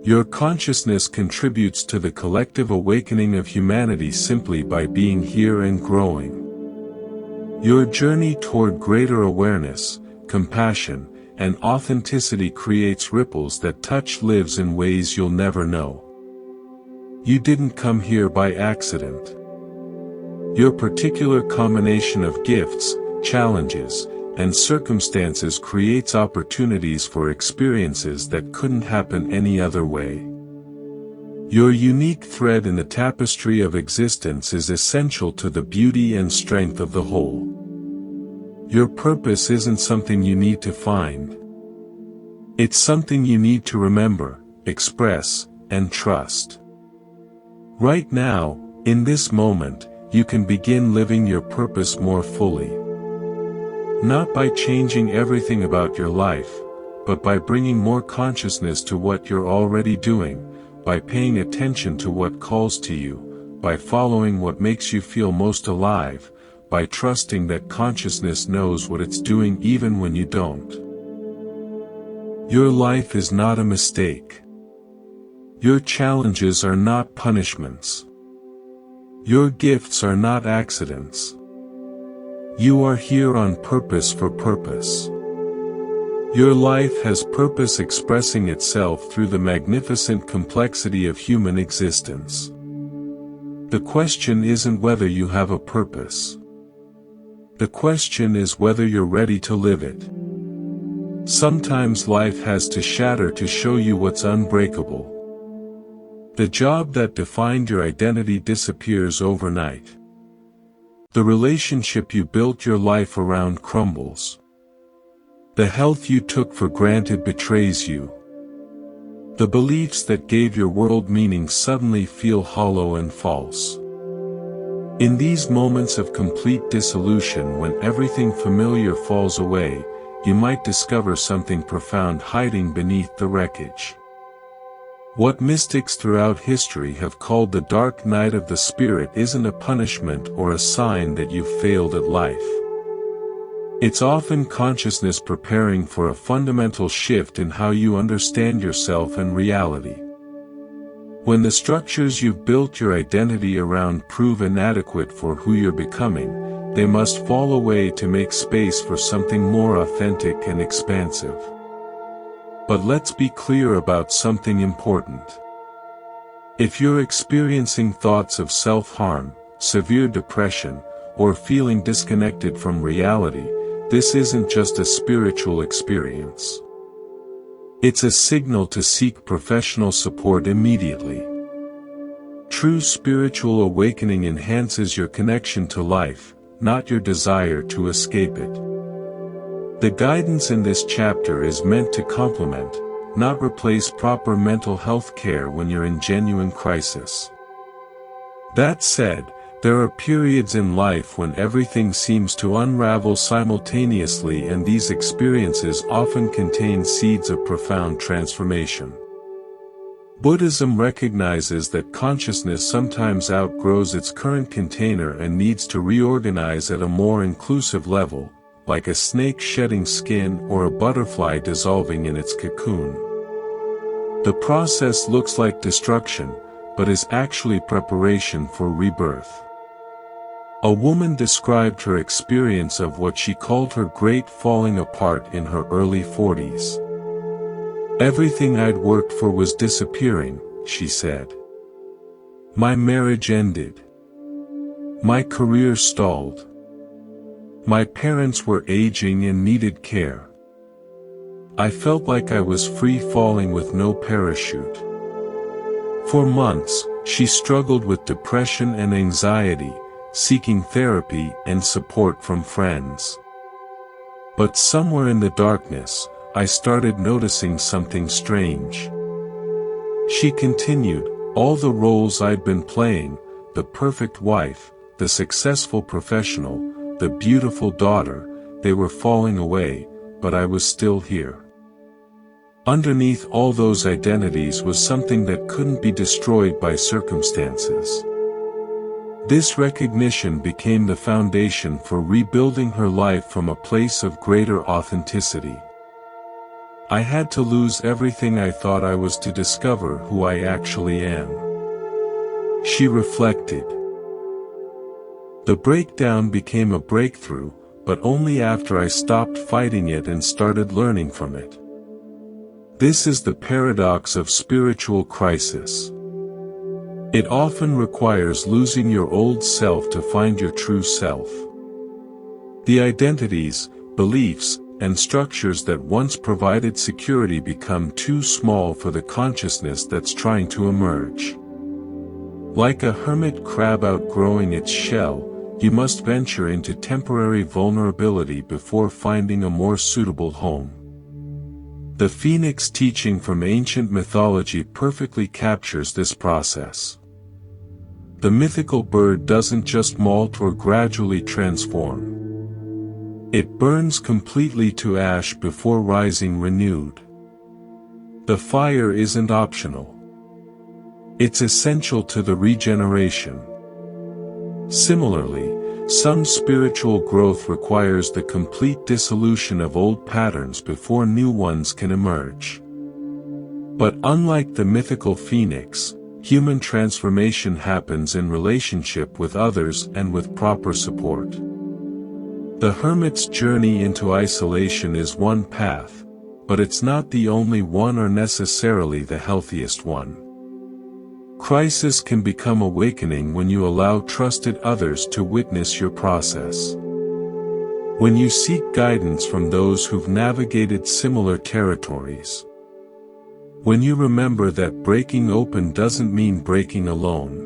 Your consciousness contributes to the collective awakening of humanity simply by being here and growing. Your journey toward greater awareness, compassion, and authenticity creates ripples that touch lives in ways you'll never know. You didn't come here by accident. Your particular combination of gifts, challenges, and circumstances creates opportunities for experiences that couldn't happen any other way. Your unique thread in the tapestry of existence is essential to the beauty and strength of the whole. Your purpose isn't something you need to find. It's something you need to remember, express, and trust. Right now, in this moment, you can begin living your purpose more fully. Not by changing everything about your life, but by bringing more consciousness to what you're already doing, by paying attention to what calls to you, by following what makes you feel most alive, by trusting that consciousness knows what it's doing even when you don't. Your life is not a mistake. Your challenges are not punishments. Your gifts are not accidents. You are here on purpose for purpose. Your life has purpose expressing itself through the magnificent complexity of human existence. The question isn't whether you have a purpose. The question is whether you're ready to live it. Sometimes life has to shatter to show you what's unbreakable. The job that defined your identity disappears overnight. The relationship you built your life around crumbles. The health you took for granted betrays you. The beliefs that gave your world meaning suddenly feel hollow and false. In these moments of complete dissolution, when everything familiar falls away, you might discover something profound hiding beneath the wreckage. What mystics throughout history have called the dark night of the spirit isn't a punishment or a sign that you've failed at life. It's often consciousness preparing for a fundamental shift in how you understand yourself and reality. When the structures you've built your identity around prove inadequate for who you're becoming, they must fall away to make space for something more authentic and expansive. But let's be clear about something important. If you're experiencing thoughts of self-harm, severe depression, or feeling disconnected from reality, this isn't just a spiritual experience. It's a signal to seek professional support immediately. True spiritual awakening enhances your connection to life, not your desire to escape it. The guidance in this chapter is meant to complement, not replace proper mental health care when you're in genuine crisis. That said, there are periods in life when everything seems to unravel simultaneously, and these experiences often contain seeds of profound transformation. Buddhism recognizes that consciousness sometimes outgrows its current container and needs to reorganize at a more inclusive level, like a snake shedding skin or a butterfly dissolving in its cocoon. The process looks like destruction, but is actually preparation for rebirth. A woman described her experience of what she called her great falling apart in her early 40s. Everything I'd worked for was disappearing, she said. My marriage ended. My career stalled. My parents were aging and needed care. I felt like I was free falling with no parachute. For months, she struggled with depression and anxiety, seeking therapy and support from friends. But somewhere in the darkness, I started noticing something strange. She continued, all the roles I'd been playing, the perfect wife, the successful professional, the beautiful daughter, they were falling away, but I was still here. Underneath all those identities was something that couldn't be destroyed by circumstances. This recognition became the foundation for rebuilding her life from a place of greater authenticity. I had to lose everything I thought I was to discover who I actually am. She reflected. The breakdown became a breakthrough, but only after I stopped fighting it and started learning from it. This is the paradox of spiritual crisis. It often requires losing your old self to find your true self. The identities, beliefs, and structures that once provided security become too small for the consciousness that's trying to emerge. Like a hermit crab outgrowing its shell, you must venture into temporary vulnerability before finding a more suitable home. The phoenix teaching from ancient mythology perfectly captures this process. The mythical bird doesn't just molt or gradually transform. It burns completely to ash before rising renewed. The fire isn't optional. It's essential to the regeneration. Similarly, some spiritual growth requires the complete dissolution of old patterns before new ones can emerge. But unlike the mythical phoenix, human transformation happens in relationship with others and with proper support. The hermit's journey into isolation is one path, but it's not the only one or necessarily the healthiest one. Crisis can become awakening when you allow trusted others to witness your process. When you seek guidance from those who've navigated similar territories. When you remember that breaking open doesn't mean breaking alone.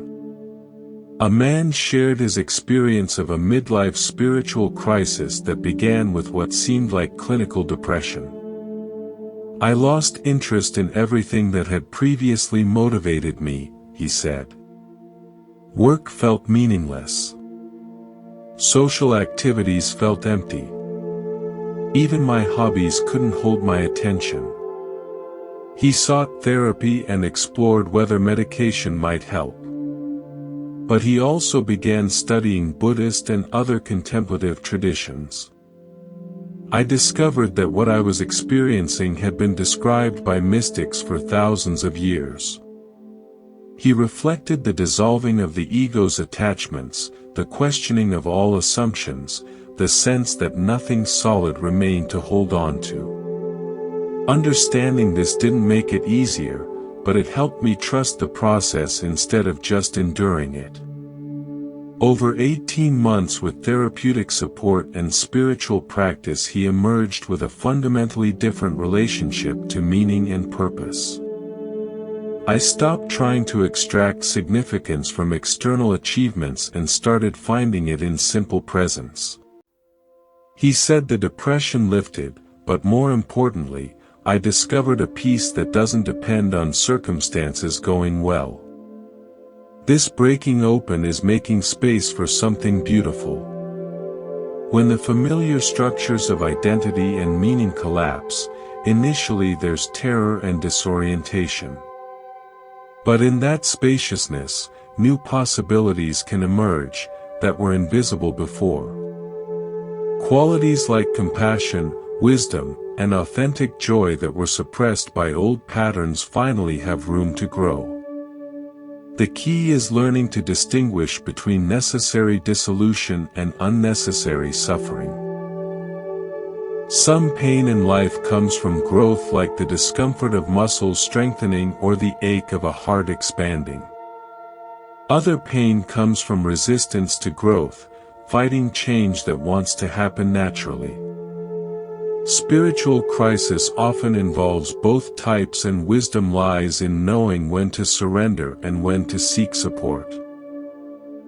A man shared his experience of a midlife spiritual crisis that began with what seemed like clinical depression. I lost interest in everything that had previously motivated me, he said. Work felt meaningless. Social activities felt empty. Even my hobbies couldn't hold my attention. He sought therapy and explored whether medication might help. But he also began studying Buddhist and other contemplative traditions. I discovered that what I was experiencing had been described by mystics for thousands of years. He reflected the dissolving of the ego's attachments, the questioning of all assumptions, the sense that nothing solid remained to hold on to. Understanding this didn't make it easier, but it helped me trust the process instead of just enduring it. Over 18 months with therapeutic support and spiritual practice, he emerged with a fundamentally different relationship to meaning and purpose. I stopped trying to extract significance from external achievements and started finding it in simple presence. He said the depression lifted, but more importantly, I discovered a peace that doesn't depend on circumstances going well. This breaking open is making space for something beautiful. When the familiar structures of identity and meaning collapse, initially there's terror and disorientation. But in that spaciousness, new possibilities can emerge that were invisible before. Qualities like compassion, wisdom, and authentic joy that were suppressed by old patterns finally have room to grow. The key is learning to distinguish between necessary dissolution and unnecessary suffering. Some pain in life comes from growth, like the discomfort of muscles strengthening or the ache of a heart expanding. Other pain comes from resistance to growth, fighting change that wants to happen naturally. Spiritual crisis often involves both types, and wisdom lies in knowing when to surrender and when to seek support.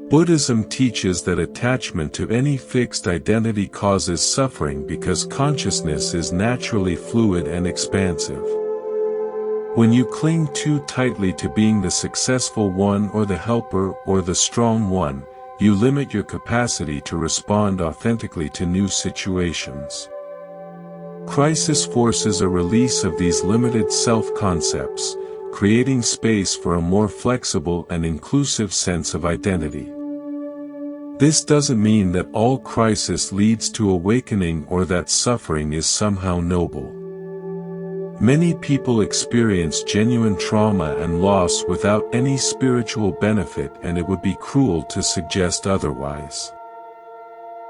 Buddhism teaches that attachment to any fixed identity causes suffering because consciousness is naturally fluid and expansive. When you cling too tightly to being the successful one or the helper or the strong one, you limit your capacity to respond authentically to new situations. Crisis forces a release of these limited self-concepts, creating space for a more flexible and inclusive sense of identity. This doesn't mean that all crisis leads to awakening or that suffering is somehow noble. Many people experience genuine trauma and loss without any spiritual benefit, and it would be cruel to suggest otherwise.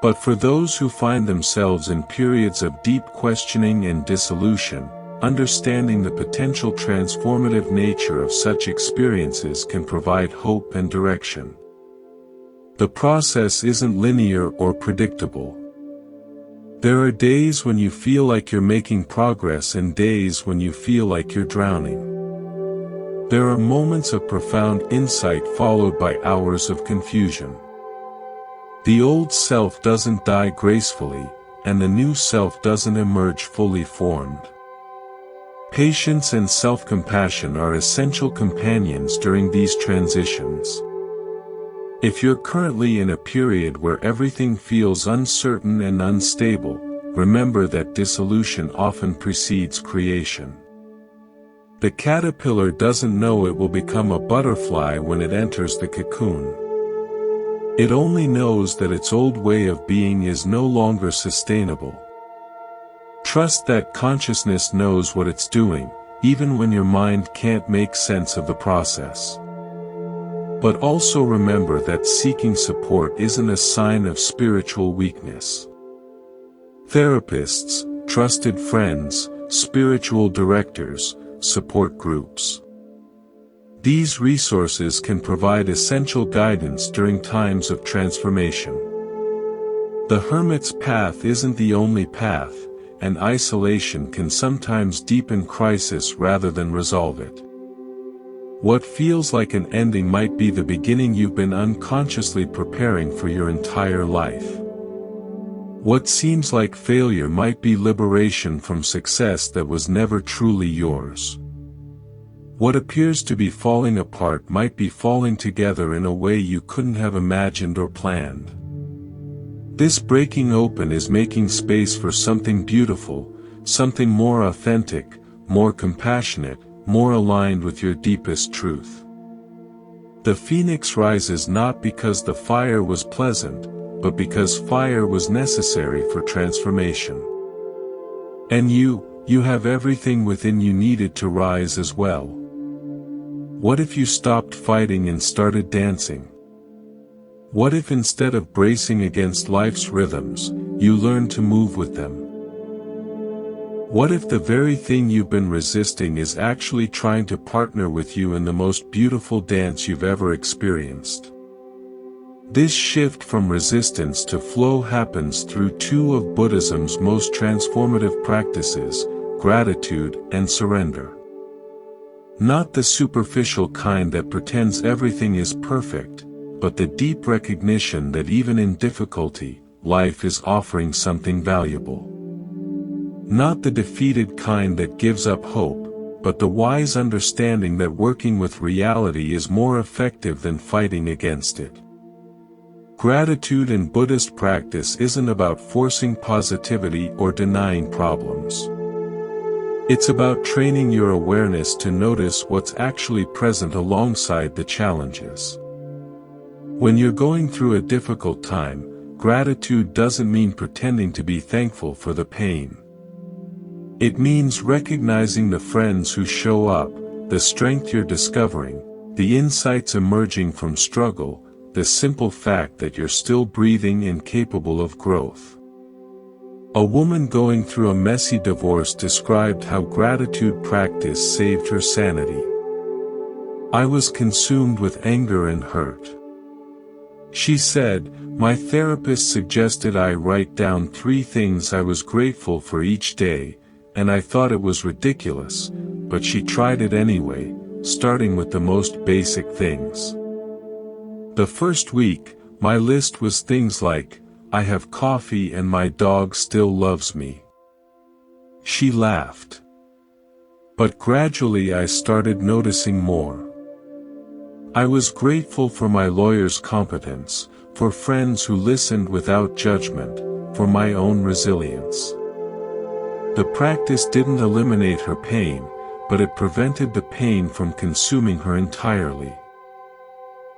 But for those who find themselves in periods of deep questioning and dissolution, understanding the potential transformative nature of such experiences can provide hope and direction. The process isn't linear or predictable. There are days when you feel like you're making progress and days when you feel like you're drowning. There are moments of profound insight followed by hours of confusion. The old self doesn't die gracefully, and the new self doesn't emerge fully formed. Patience and self-compassion are essential companions during these transitions. If you're currently in a period where everything feels uncertain and unstable, remember that dissolution often precedes creation. The caterpillar doesn't know it will become a butterfly when it enters the cocoon. It only knows that its old way of being is no longer sustainable. Trust that consciousness knows what it's doing, even when your mind can't make sense of the process. But also remember that seeking support isn't a sign of spiritual weakness. Therapists, trusted friends, spiritual directors, support groups. These resources can provide essential guidance during times of transformation. The hermit's path isn't the only path, and isolation can sometimes deepen crisis rather than resolve it. What feels like an ending might be the beginning you've been unconsciously preparing for your entire life. What seems like failure might be liberation from success that was never truly yours. What appears to be falling apart might be falling together in a way you couldn't have imagined or planned. This breaking open is making space for something beautiful, something more authentic, more compassionate, more aligned with your deepest truth. The phoenix rises not because the fire was pleasant, but because fire was necessary for transformation. And you have everything within you needed to rise as well. What if you stopped fighting and started dancing? What if instead of bracing against life's rhythms, you learned to move with them? What if the very thing you've been resisting is actually trying to partner with you in the most beautiful dance you've ever experienced? This shift from resistance to flow happens through two of Buddhism's most transformative practices, gratitude and surrender. Not the superficial kind that pretends everything is perfect, but the deep recognition that even in difficulty, life is offering something valuable. Not the defeated kind that gives up hope, but the wise understanding that working with reality is more effective than fighting against it. Gratitude in Buddhist practice isn't about forcing positivity or denying problems. It's about training your awareness to notice what's actually present alongside the challenges. When you're going through a difficult time, gratitude doesn't mean pretending to be thankful for the pain. It means recognizing the friends who show up, the strength you're discovering, the insights emerging from struggle, the simple fact that you're still breathing and capable of growth. A woman going through a messy divorce described how gratitude practice saved her sanity. I was consumed with anger and hurt. She said, my therapist suggested I write down 3 things I was grateful for each day, and I thought it was ridiculous, but she tried it anyway, starting with the most basic things. The first week, my list was things like, I have coffee and my dog still loves me. She laughed. But gradually I started noticing more. I was grateful for my lawyer's competence, for friends who listened without judgment, for my own resilience. The practice didn't eliminate her pain, but it prevented the pain from consuming her entirely.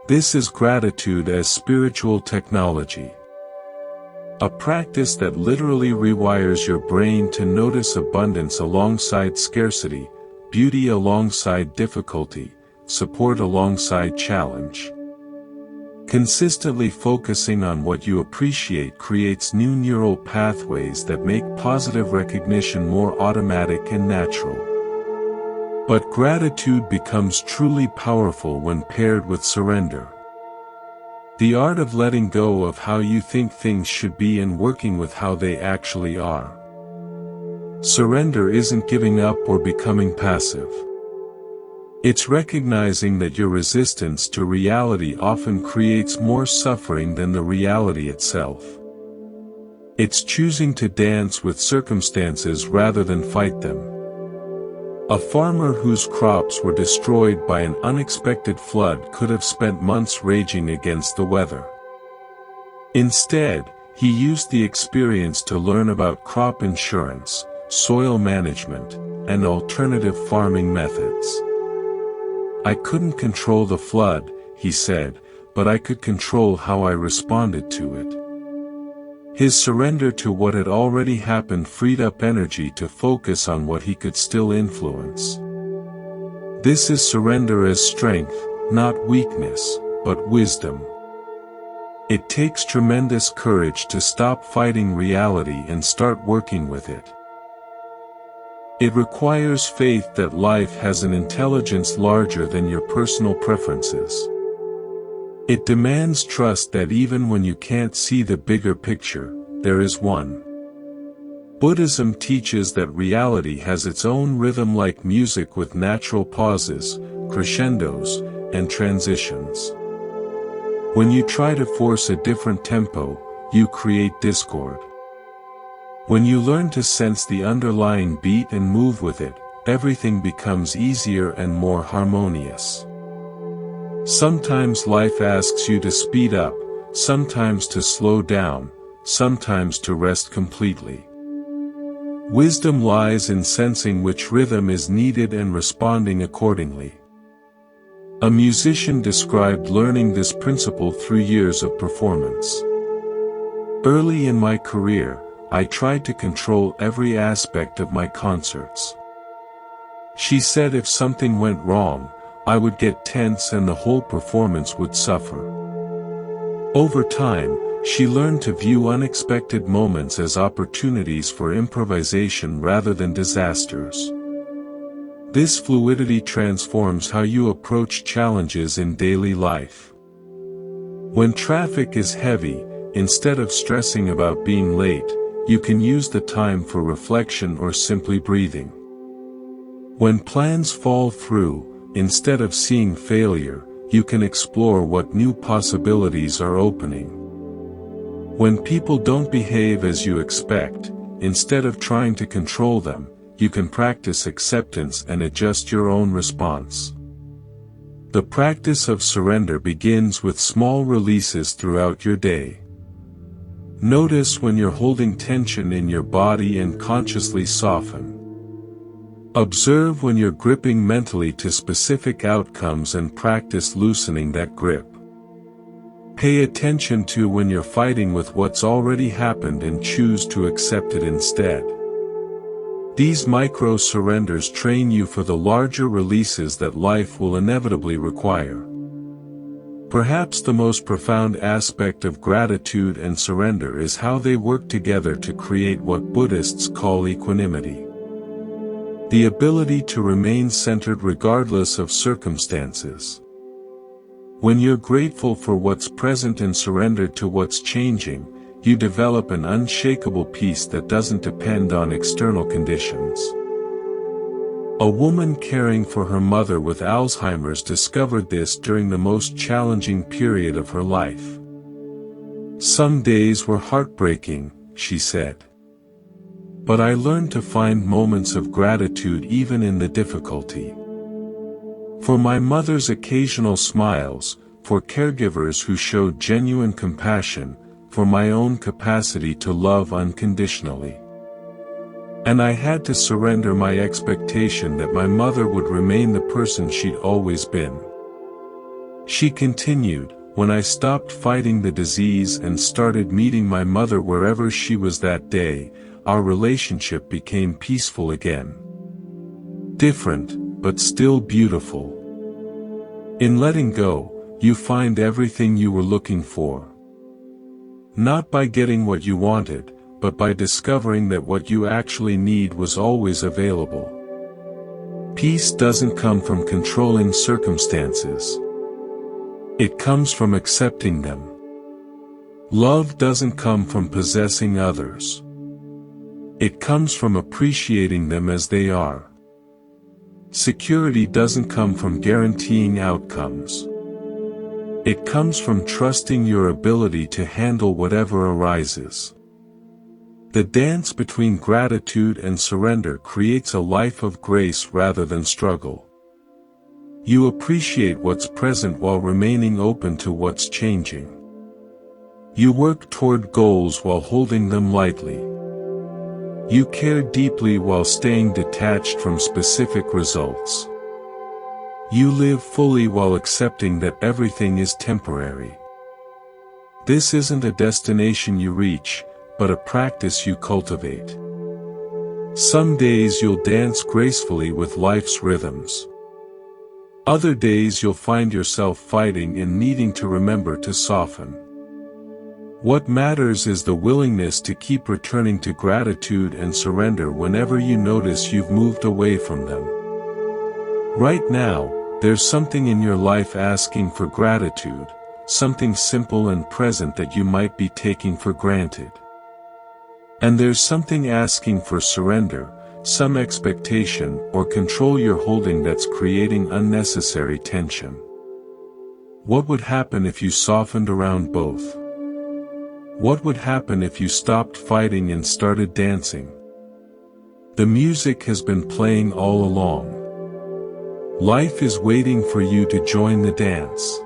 This is gratitude as spiritual technology. A practice that literally rewires your brain to notice abundance alongside scarcity, beauty alongside difficulty, support alongside challenge. Consistently focusing on what you appreciate creates new neural pathways that make positive recognition more automatic and natural. But gratitude becomes truly powerful when paired with surrender. The art of letting go of how you think things should be and working with how they actually are. Surrender isn't giving up or becoming passive. It's recognizing that your resistance to reality often creates more suffering than the reality itself. It's choosing to dance with circumstances rather than fight them. A farmer whose crops were destroyed by an unexpected flood could have spent months raging against the weather. Instead, he used the experience to learn about crop insurance, soil management, and alternative farming methods. I couldn't control the flood, he said, but I could control how I responded to it. His surrender to what had already happened freed up energy to focus on what he could still influence. This is surrender as strength, not weakness, but wisdom. It takes tremendous courage to stop fighting reality and start working with it. It requires faith that life has an intelligence larger than your personal preferences. It demands trust that even when you can't see the bigger picture, there is one. Buddhism teaches that reality has its own rhythm like music with natural pauses, crescendos, and transitions. When you try to force a different tempo, you create discord. When you learn to sense the underlying beat and move with it, everything becomes easier and more harmonious. Sometimes life asks you to speed up, sometimes to slow down, sometimes to rest completely. Wisdom lies in sensing which rhythm is needed and responding accordingly. A musician described learning this principle through years of performance. Early in my career, I tried to control every aspect of my concerts. She said if something went wrong, I would get tense and the whole performance would suffer. Over time, she learned to view unexpected moments as opportunities for improvisation rather than disasters. This fluidity transforms how you approach challenges in daily life. When traffic is heavy, instead of stressing about being late, you can use the time for reflection or simply breathing. When plans fall through, instead of seeing failure, you can explore what new possibilities are opening. When people don't behave as you expect, instead of trying to control them, you can practice acceptance and adjust your own response. The practice of surrender begins with small releases throughout your day. Notice when you're holding tension in your body and consciously soften. Observe when you're gripping mentally to specific outcomes and practice loosening that grip. Pay attention to when you're fighting with what's already happened and choose to accept it instead. These micro-surrenders train you for the larger releases that life will inevitably require. Perhaps the most profound aspect of gratitude and surrender is how they work together to create what Buddhists call equanimity. The ability to remain centered regardless of circumstances. When you're grateful for what's present and surrendered to what's changing, you develop an unshakable peace that doesn't depend on external conditions. A woman caring for her mother with Alzheimer's discovered this during the most challenging period of her life. "Some days were heartbreaking," she said. "But I learned to find moments of gratitude even in the difficulty. For my mother's occasional smiles, for caregivers who showed genuine compassion, for my own capacity to love unconditionally. And I had to surrender my expectation that my mother would remain the person she'd always been." She continued, "When I stopped fighting the disease and started meeting my mother wherever she was that day, our relationship became peaceful again. Different, but still beautiful. In letting go, you find everything you were looking for. Not by getting what you wanted, but by discovering that what you actually need was always available. Peace doesn't come from controlling circumstances. It comes from accepting them. Love doesn't come from possessing others. It comes from appreciating them as they are. Security doesn't come from guaranteeing outcomes. It comes from trusting your ability to handle whatever arises." The dance between gratitude and surrender creates a life of grace rather than struggle. You appreciate what's present while remaining open to what's changing. You work toward goals while holding them lightly. You care deeply while staying detached from specific results. You live fully while accepting that everything is temporary. This isn't a destination you reach, but a practice you cultivate. Some days you'll dance gracefully with life's rhythms. Other days you'll find yourself fighting and needing to remember to soften. What matters is the willingness to keep returning to gratitude and surrender whenever you notice you've moved away from them. Right now, there's something in your life asking for gratitude, something simple and present that you might be taking for granted. And there's something asking for surrender, some expectation or control you're holding that's creating unnecessary tension. What would happen if you softened around both? What would happen if you stopped fighting and started dancing? The music has been playing all along. Life is waiting for you to join the dance.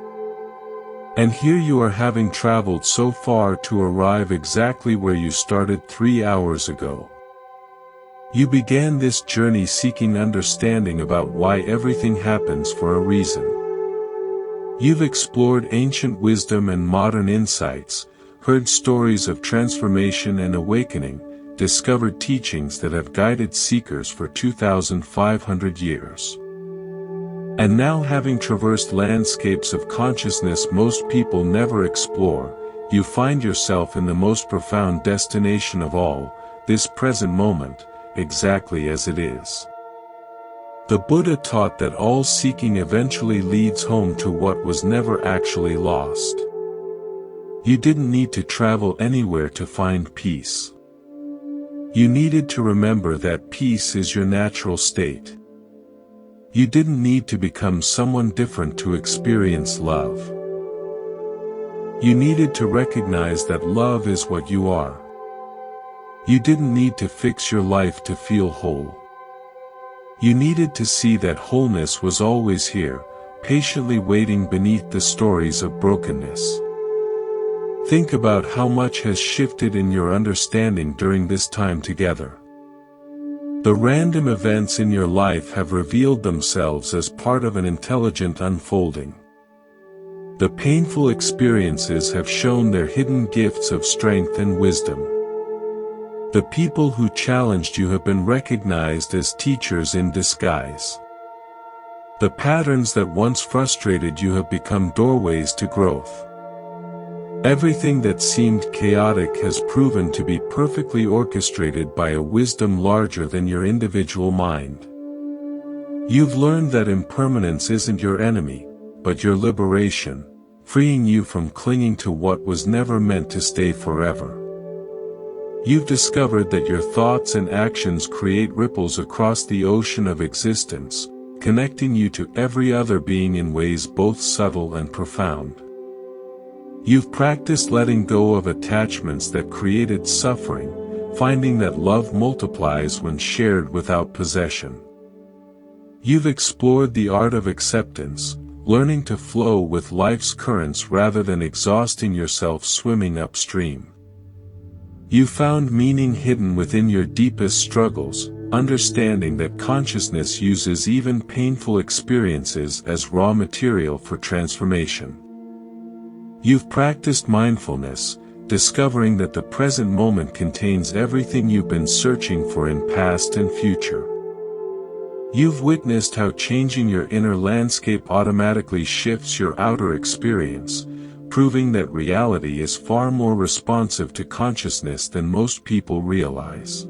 And here you are, having traveled so far to arrive exactly where you started 3 hours ago. You began this journey seeking understanding about why everything happens for a reason. You've explored ancient wisdom and modern insights, heard stories of transformation and awakening, discovered teachings that have guided seekers for 2,500 years. And now, having traversed landscapes of consciousness most people never explore, you find yourself in the most profound destination of all, this present moment, exactly as it is. The Buddha taught that all seeking eventually leads home to what was never actually lost. You didn't need to travel anywhere to find peace. You needed to remember that peace is your natural state. You didn't need to become someone different to experience love. You needed to recognize that love is what you are. You didn't need to fix your life to feel whole. You needed to see that wholeness was always here, patiently waiting beneath the stories of brokenness. Think about how much has shifted in your understanding during this time together. The random events in your life have revealed themselves as part of an intelligent unfolding. The painful experiences have shown their hidden gifts of strength and wisdom. The people who challenged you have been recognized as teachers in disguise. The patterns that once frustrated you have become doorways to growth. Everything that seemed chaotic has proven to be perfectly orchestrated by a wisdom larger than your individual mind. You've learned that impermanence isn't your enemy, but your liberation, freeing you from clinging to what was never meant to stay forever. You've discovered that your thoughts and actions create ripples across the ocean of existence, connecting you to every other being in ways both subtle and profound. You've practiced letting go of attachments that created suffering, finding that love multiplies when shared without possession. You've explored the art of acceptance, learning to flow with life's currents rather than exhausting yourself swimming upstream. You found meaning hidden within your deepest struggles, understanding that consciousness uses even painful experiences as raw material for transformation. You've practiced mindfulness, discovering that the present moment contains everything you've been searching for in past and future. You've witnessed how changing your inner landscape automatically shifts your outer experience, proving that reality is far more responsive to consciousness than most people realize.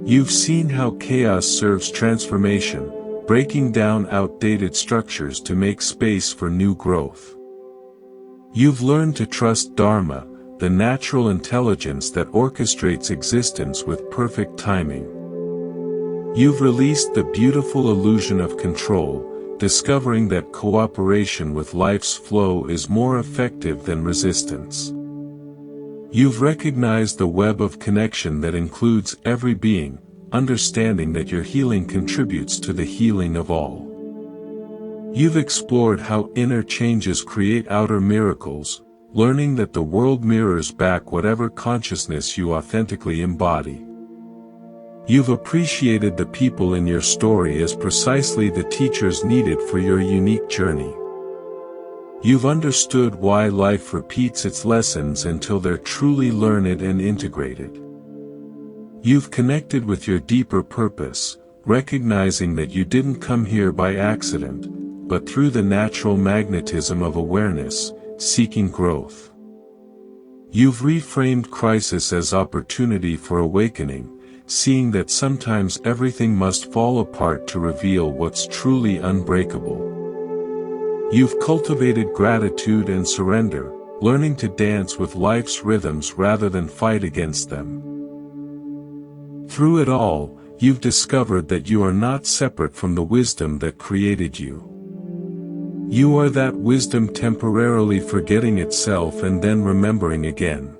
You've seen how chaos serves transformation, breaking down outdated structures to make space for new growth. You've learned to trust Dharma, the natural intelligence that orchestrates existence with perfect timing. You've released the beautiful illusion of control, discovering that cooperation with life's flow is more effective than resistance. You've recognized the web of connection that includes every being, understanding that your healing contributes to the healing of all. You've explored how inner changes create outer miracles, learning that the world mirrors back whatever consciousness you authentically embody. You've appreciated the people in your story as precisely the teachers needed for your unique journey. You've understood why life repeats its lessons until they're truly learned and integrated. You've connected with your deeper purpose, recognizing that you didn't come here by accident, but through the natural magnetism of awareness, seeking growth. You've reframed crisis as opportunity for awakening, seeing that sometimes everything must fall apart to reveal what's truly unbreakable. You've cultivated gratitude and surrender, learning to dance with life's rhythms rather than fight against them. Through it all, you've discovered that you are not separate from the wisdom that created you. You are that wisdom temporarily forgetting itself and then remembering again.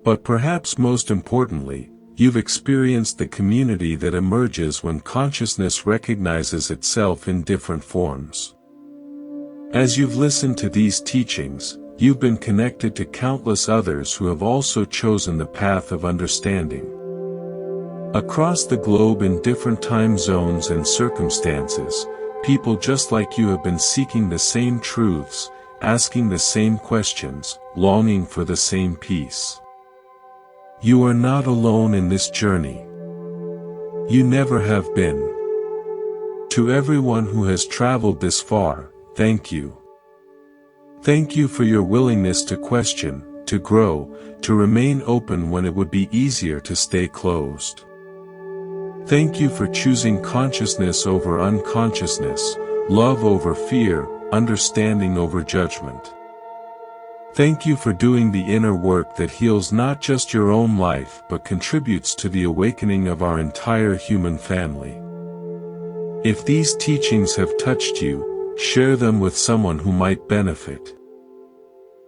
But perhaps most importantly, you've experienced the community that emerges when consciousness recognizes itself in different forms. As you've listened to these teachings, you've been connected to countless others who have also chosen the path of understanding. Across the globe in different time zones and circumstances, people just like you have been seeking the same truths, asking the same questions, longing for the same peace. You are not alone in this journey. You never have been. To everyone who has traveled this far, thank you. Thank you for your willingness to question, to grow, to remain open when it would be easier to stay closed. Thank you for choosing consciousness over unconsciousness, love over fear, understanding over judgment. Thank you for doing the inner work that heals not just your own life but contributes to the awakening of our entire human family. If these teachings have touched you, share them with someone who might benefit.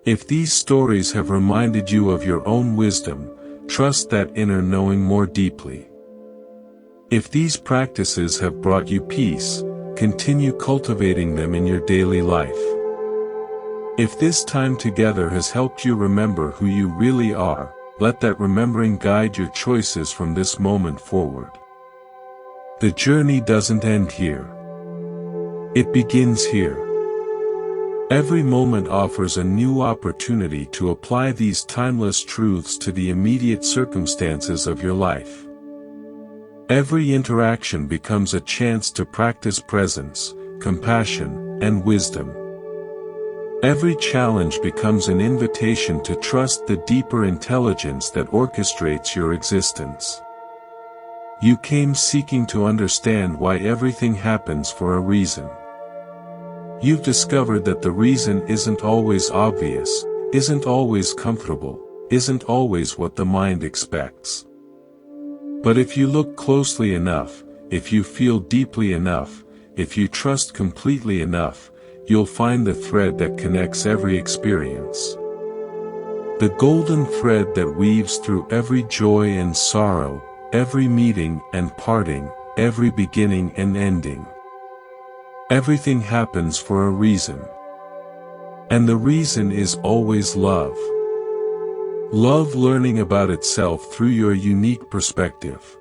If these stories have reminded you of your own wisdom, trust that inner knowing more deeply. If these practices have brought you peace, continue cultivating them in your daily life. If this time together has helped you remember who you really are, let that remembering guide your choices from this moment forward. The journey doesn't end here. It begins here. Every moment offers a new opportunity to apply these timeless truths to the immediate circumstances of your life. Every interaction becomes a chance to practice presence, compassion, and wisdom. Every challenge becomes an invitation to trust the deeper intelligence that orchestrates your existence. You came seeking to understand why everything happens for a reason. You've discovered that the reason isn't always obvious, isn't always comfortable, isn't always what the mind expects. But if you look closely enough, if you feel deeply enough, if you trust completely enough, you'll find the thread that connects every experience. The golden thread that weaves through every joy and sorrow, every meeting and parting, every beginning and ending. Everything happens for a reason. And the reason is always love. Love learning about itself through your unique perspective.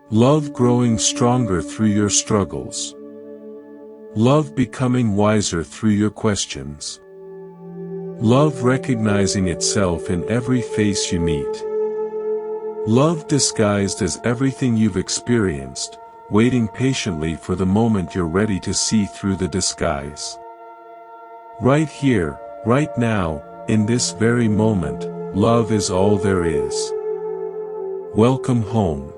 Love growing stronger through your struggles. Love becoming wiser through your questions. Love recognizing itself in every face you meet. Love disguised as everything you've experienced, waiting patiently for the moment you're ready to see through the disguise. Right here, right now, in this very moment, love is all there is. Welcome home.